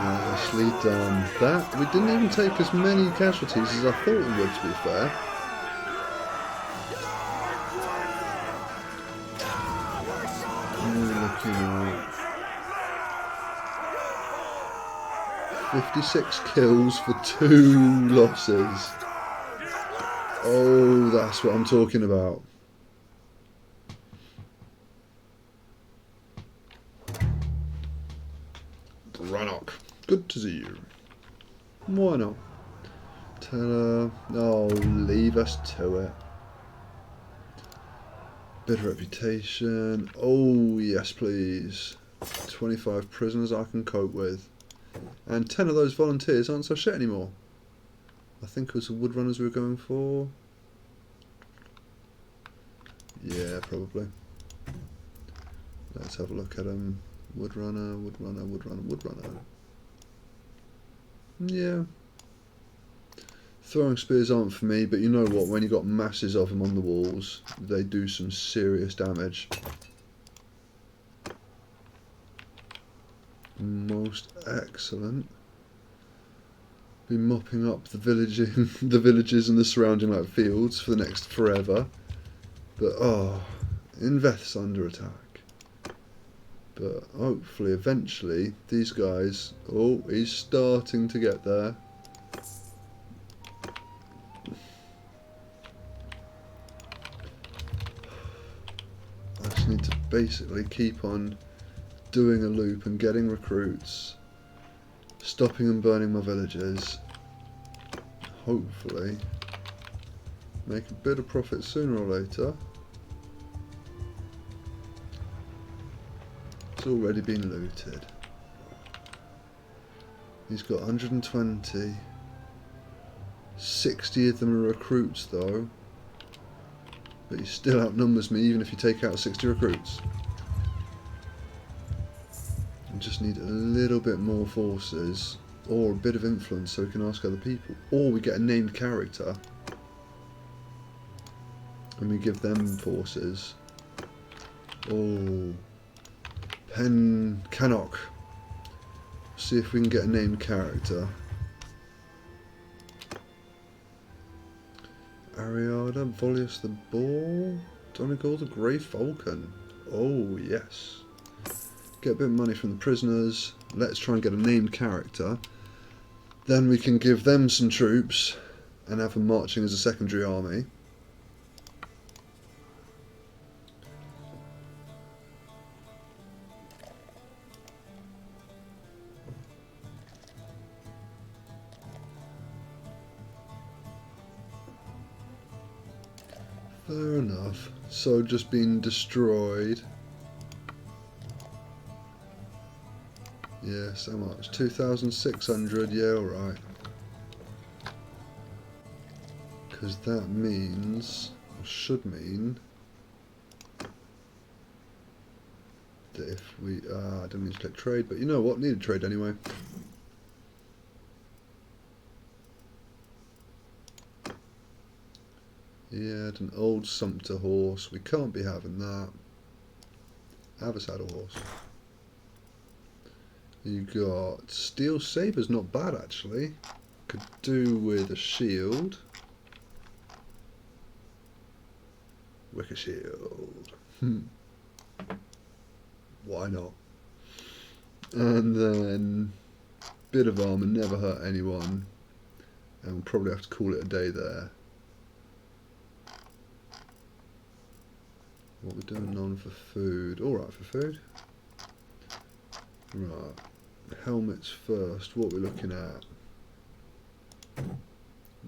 Nicely done. That, we didn't even take as many casualties as I thought we would, to be fair. Looking at 56 kills for 2 losses. Oh, that's what I'm talking about. Brannock, good to see you. Why not? Tell her, oh, leave us to it. Bit of reputation. Oh, yes, please. 25 prisoners I can cope with. And 10 of those volunteers aren't so shit anymore. I think it was the woodrunners we were going for. Yeah, probably. Let's have a look at them. Woodrunner, woodrunner, woodrunner, woodrunner. Yeah. Throwing spears aren't for me, but you know what? When you got masses of them on the walls, they do some serious damage. Most excellent. Be mopping up the the villages and the surrounding like fields for the next forever. But oh, Inveth's under attack. But hopefully, eventually, these guys. Oh, he's starting to get there. I just need to basically keep on doing a loop and getting recruits, stopping and burning my villages. Hopefully, make a bit of profit sooner or later. It's already been looted. He's got 120. 60 of them are recruits though. But he still outnumbers me even if you take out 60 recruits. I just need a little bit more forces or a bit of influence so we can ask other people. Or we get a named character and we give them forces. Oh. Cannock. See if we can get a named character. Ariada, Volius the Boar, Donegal the Grey Falcon. Oh yes. Get a bit of money from the prisoners. Let's try and get a named character. Then we can give them some troops and have them marching as a secondary army. Fair enough. So just been destroyed. Yes, how much? 2,600, yeah, alright. Because that means, or should mean, that if we, I didn't need to click trade, but you know what, needed trade anyway. Yeah, an old sumpter horse, we can't be having that. Have a saddle horse. You got steel sabers, not bad actually. Could do with a shield. Wicker shield. Why not? And then bit of armor, never hurt anyone. And we'll probably have to call it a day there. What we're doing on for food. Alright for food. Right. Helmets first. What we're looking at.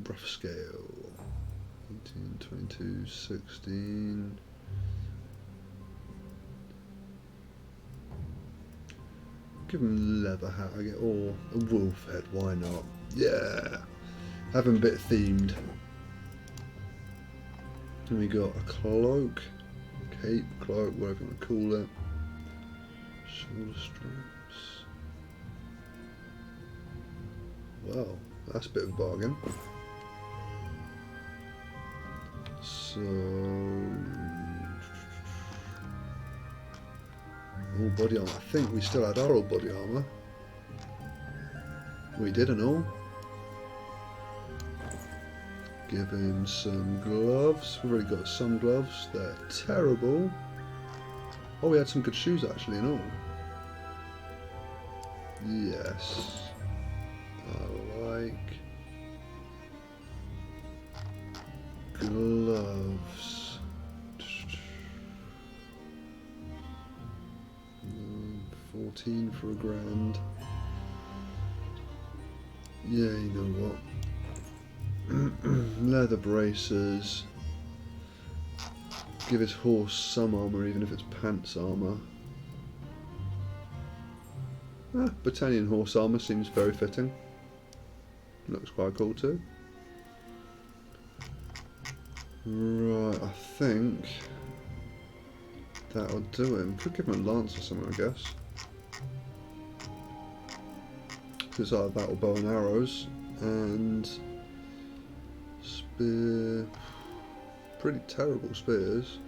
Rough scale. 18, 22, 16. Give him leather hat, I get, or a wolf head, why not? Yeah! Have him a bit themed. And we got a cloak, cape, cloak, whatever you want to call it. Shoulder straps. Well, that's a bit of a bargain. So, all body armor. I think we still had our old body armor. We did and all. Give him some gloves. We've already got some gloves. They're terrible. Oh, we had some good shoes actually and all. Yes. I like gloves. 14 for $1,000. Yeah, you know what? Leather braces. Give his horse some armour, even if it's pants armour. Battanian horse armour seems very fitting. Looks quite cool too. Right, I think that'll do him. Could give him a lance or something, I guess. Because that'll bow and arrows and spear. Pretty terrible spears.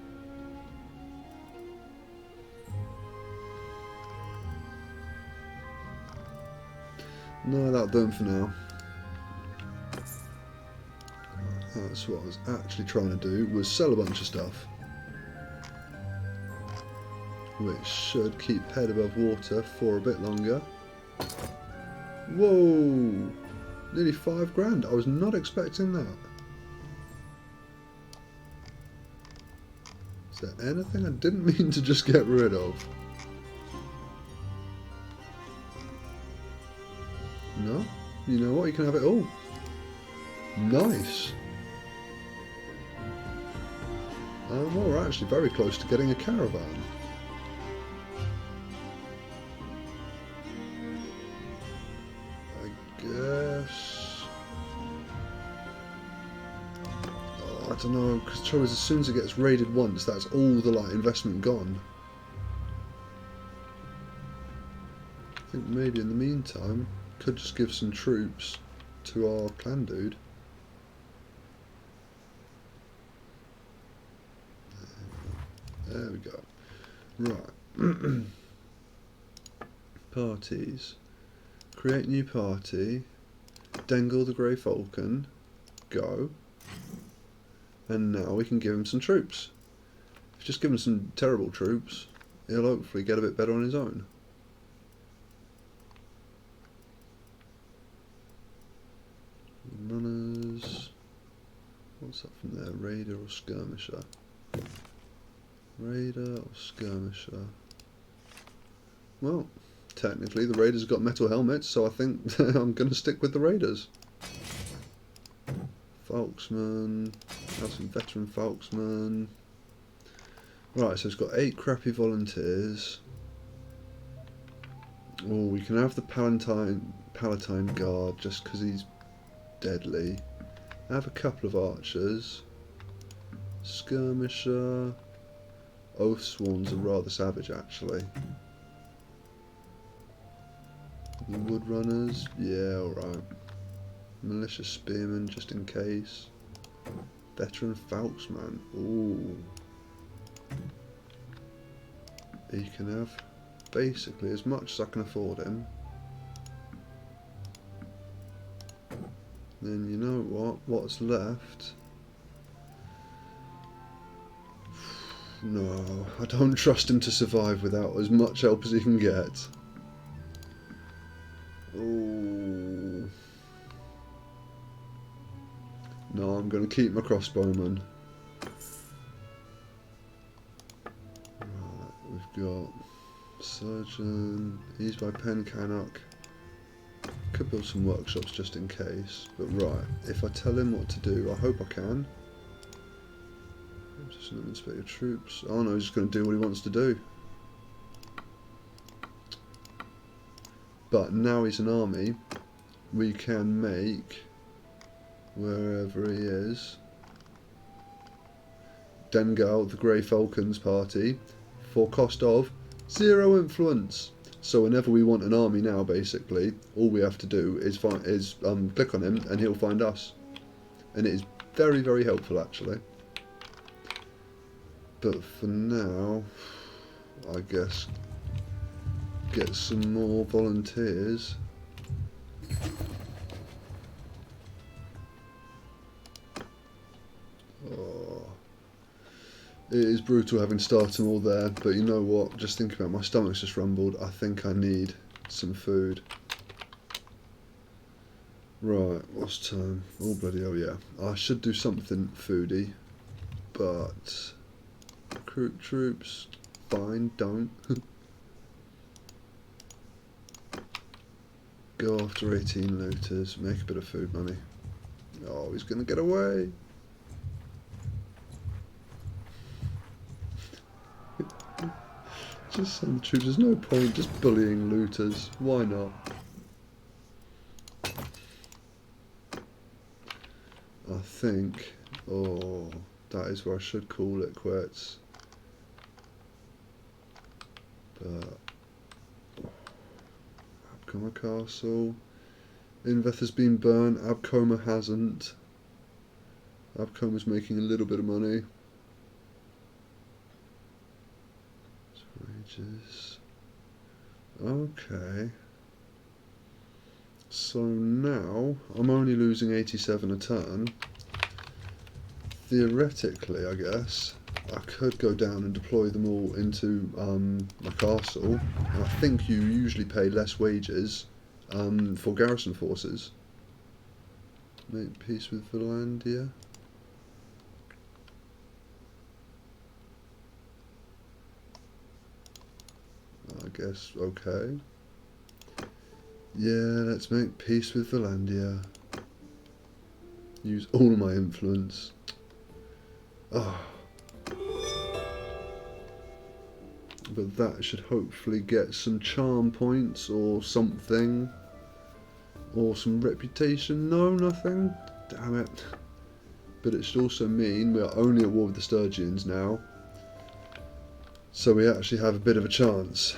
No, that'll do him for now. That's what I was actually trying to do, was sell a bunch of stuff. Which should keep head above water for a bit longer. Whoa! Nearly $5,000. I was not expecting that. Is there anything I didn't mean to just get rid of? No? You know what? You can have it all. Nice. Well, we're actually very close to getting a caravan. I guess. Oh, I don't know, because the trouble is, as soon as it gets raided once, that's all the investment gone. I think maybe in the meantime, could just give some troops to our clan dude. There we go. Right. Parties. Create new party. Dengle the Grey Falcon. Go. And now we can give him some troops. If just give him some terrible troops, he'll hopefully get a bit better on his own. Runners. What's up from there? Raider or skirmisher? Raider or skirmisher? Well, technically the Raiders got metal helmets, so I think I'm going to stick with the Raiders. Falksman. Have some veteran Falksman. Right, so it's got 8 crappy volunteers. Oh, we can have the Palatine Guard just because he's deadly. I have a couple of archers. Skirmisher. Oath Swans are rather savage actually. The Wood Runners, yeah, alright. Militia Spearmen just in case. Veteran Falksman, ooh. He can have basically as much as I can afford him. Then you know what's left? No, I don't trust him to survive without as much help as he can get. Ooh. No, I'm going to keep my crossbowman. Right, we've got Surgeon, he's by Pencannock. Could build some workshops just in case, but right, if I tell him what to do, I hope I can. Just let me inspect your troops. Oh no, he's just going to do what he wants to do. But now he's an army, we can make, wherever he is, Dengal, the Grey Falcons party, for cost of 0 influence. So whenever we want an army now, basically, all we have to do is click on him and he'll find us. And it is very, very helpful actually. But for now, I guess get some more volunteers. Oh, it is brutal having started them all there, but you know what, just thinking about it, my stomach's just rumbled. I think I need some food. Right, what's time? Oh bloody hell, yeah. I should do something foody, but recruit troops, fine, don't. Go after 18 looters, make a bit of food money. Oh, he's gonna get away. Just send the troops, there's no point just bullying looters, why not? I think, oh, that is where I should call it quits. But Abcoma Castle, Inveth has been burnt, Abcoma hasn't. Abcoma's making a little bit of money. Wages. Okay. So now I'm only losing 87 a turn. Theoretically, I guess I could go down and deploy them all into my castle. And I think you usually pay less wages for garrison forces. Make peace with Valandia. I guess, okay. Yeah, let's make peace with Valandia. Use all of my influence. Oh. But that should hopefully get some charm points or something. Or some reputation. No, nothing. Damn it. But it should also mean we are only at war with the Sturgians now. So we actually have a bit of a chance.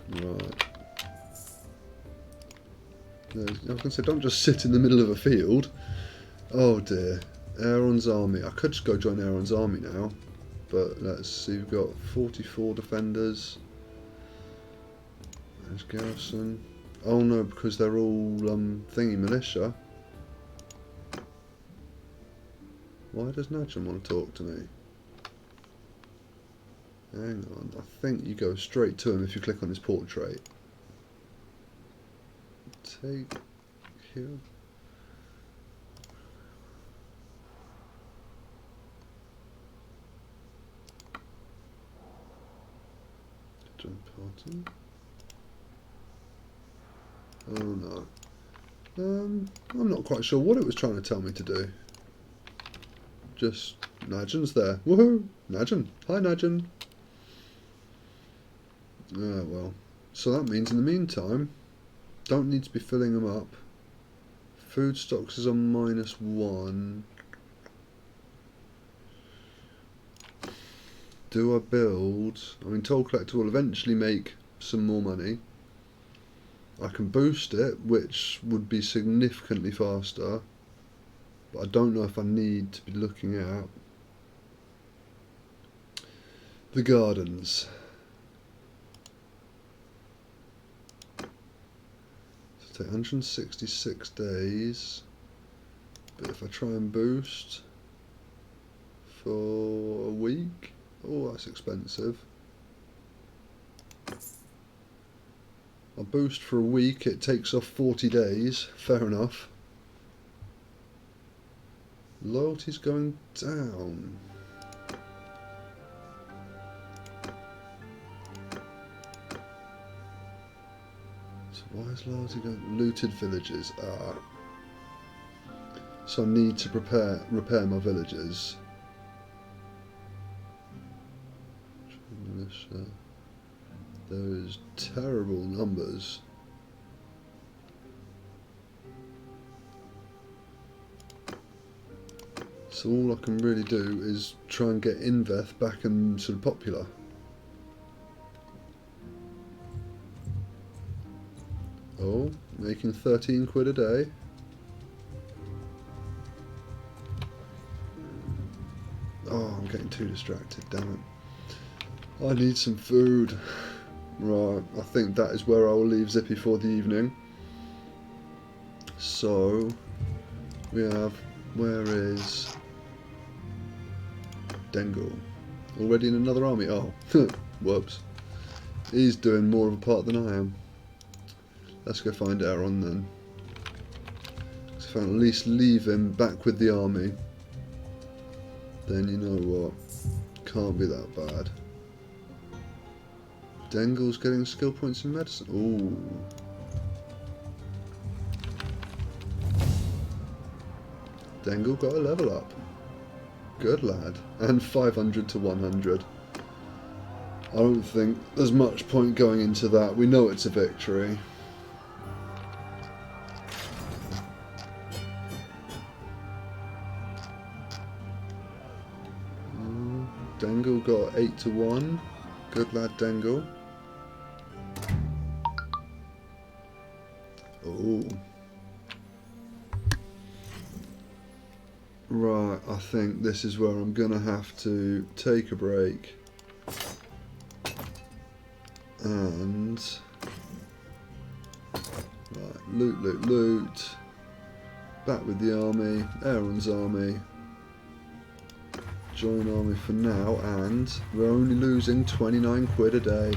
Right. I was going to say, don't just sit in the middle of a field. Oh dear. Aaron's army. I could just go join Aaron's army now. But let's see, we've got 44 defenders. There's garrison. Oh no, because they're all thingy militia. Why does Najum want to talk to me? Hang on, I think you go straight to him if you click on his portrait. Take here. Jump party. Oh no. I'm not quite sure what it was trying to tell me to do. Just Najan's there. Woohoo! Najan. Hi Najan. Ah well. So that means in the meantime, don't need to be filling them up. Food stocks is on -1. Do I build? I mean, Toll Collector will eventually make some more money. I can boost it, which would be significantly faster. But I don't know if I need to be looking at the gardens. So take 166 days. But if I try and boost for a week, oh, that's expensive. I'll boost for a week, it takes off 40 days, fair enough. Loyalty's going down. So why is loyalty going? Looted villages. Ah. So I need to repair my villages. Militia. Those terrible numbers. So all I can really do is try and get Inveth back and sort of popular. Oh, making 13 quid a day. Oh, I'm getting too distracted, damn it. I need some food. Right, I think that is where I will leave Zippy for the evening. So, we have, where is Dengle? Already in another army? Oh, whoops. He's doing more of a part than I am. Let's go find Aaron then. So if I at least leave him back with the army, then you know what, can't be that bad. Dengle's getting skill points in medicine. Ooh. Dengle got a level up. Good lad. And 500 to 100. I don't think there's much point going into that. We know it's a victory. Dengle got 8 to 1. Good lad, Dengle. Oh. Right, I think this is where I'm gonna have to take a break. And right, loot. Back with the army, Aaron's army. Join army for now, and we're only losing 29 quid a day.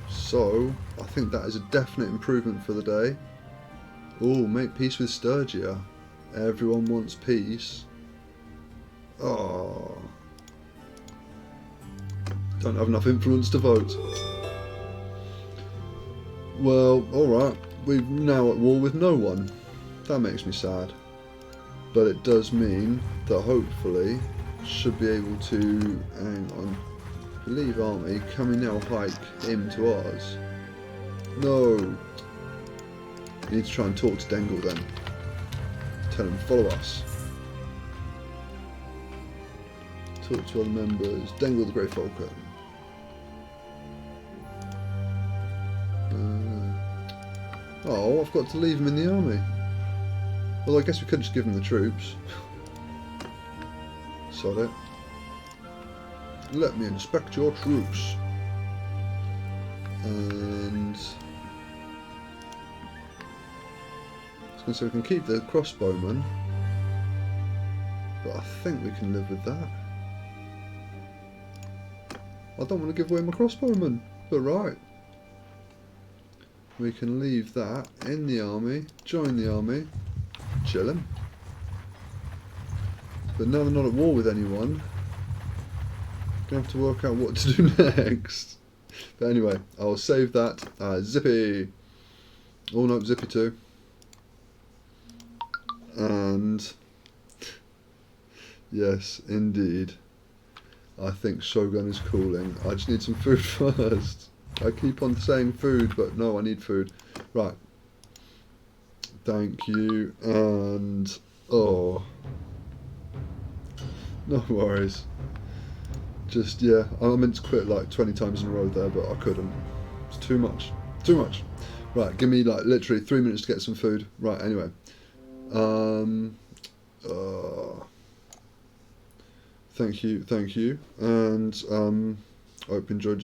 So, I think that is a definite improvement for the day. Oh, make peace with Sturgia. Everyone wants peace. Oh. Don't have enough influence to vote. Well, alright. We're now at war with no one. That makes me sad. But it does mean that hopefully should be able to, hang on, leave army, can we now hike him to ours? No. We need to try and talk to Dengle then. Tell him follow us. Talk to other members. Dengle the Grey Falcon. Oh, I've got to leave him in the army. Well, I guess we could just give him the troops. Sod it. Let me inspect your troops. And so we can keep the crossbowman, but I think we can live with that. I don't want to give away my crossbowman, but right. We can leave that in the army, join the army, chill him. But now they're not at war with anyone, Gonna have to work out what to do next. But anyway, I'll save that as Zippy. Oh no, Zippy 2. And yes, indeed. I think Shogun is calling. I just need some food first. I keep on saying food, but no, I need food. Right. Thank you. And oh, no worries. Just, yeah, I meant to quit like 20 times in a row there, but I couldn't. It's too much. Too much. Right, give me like literally 3 minutes to get some food. Right, anyway. Thank you. And I hope you enjoyed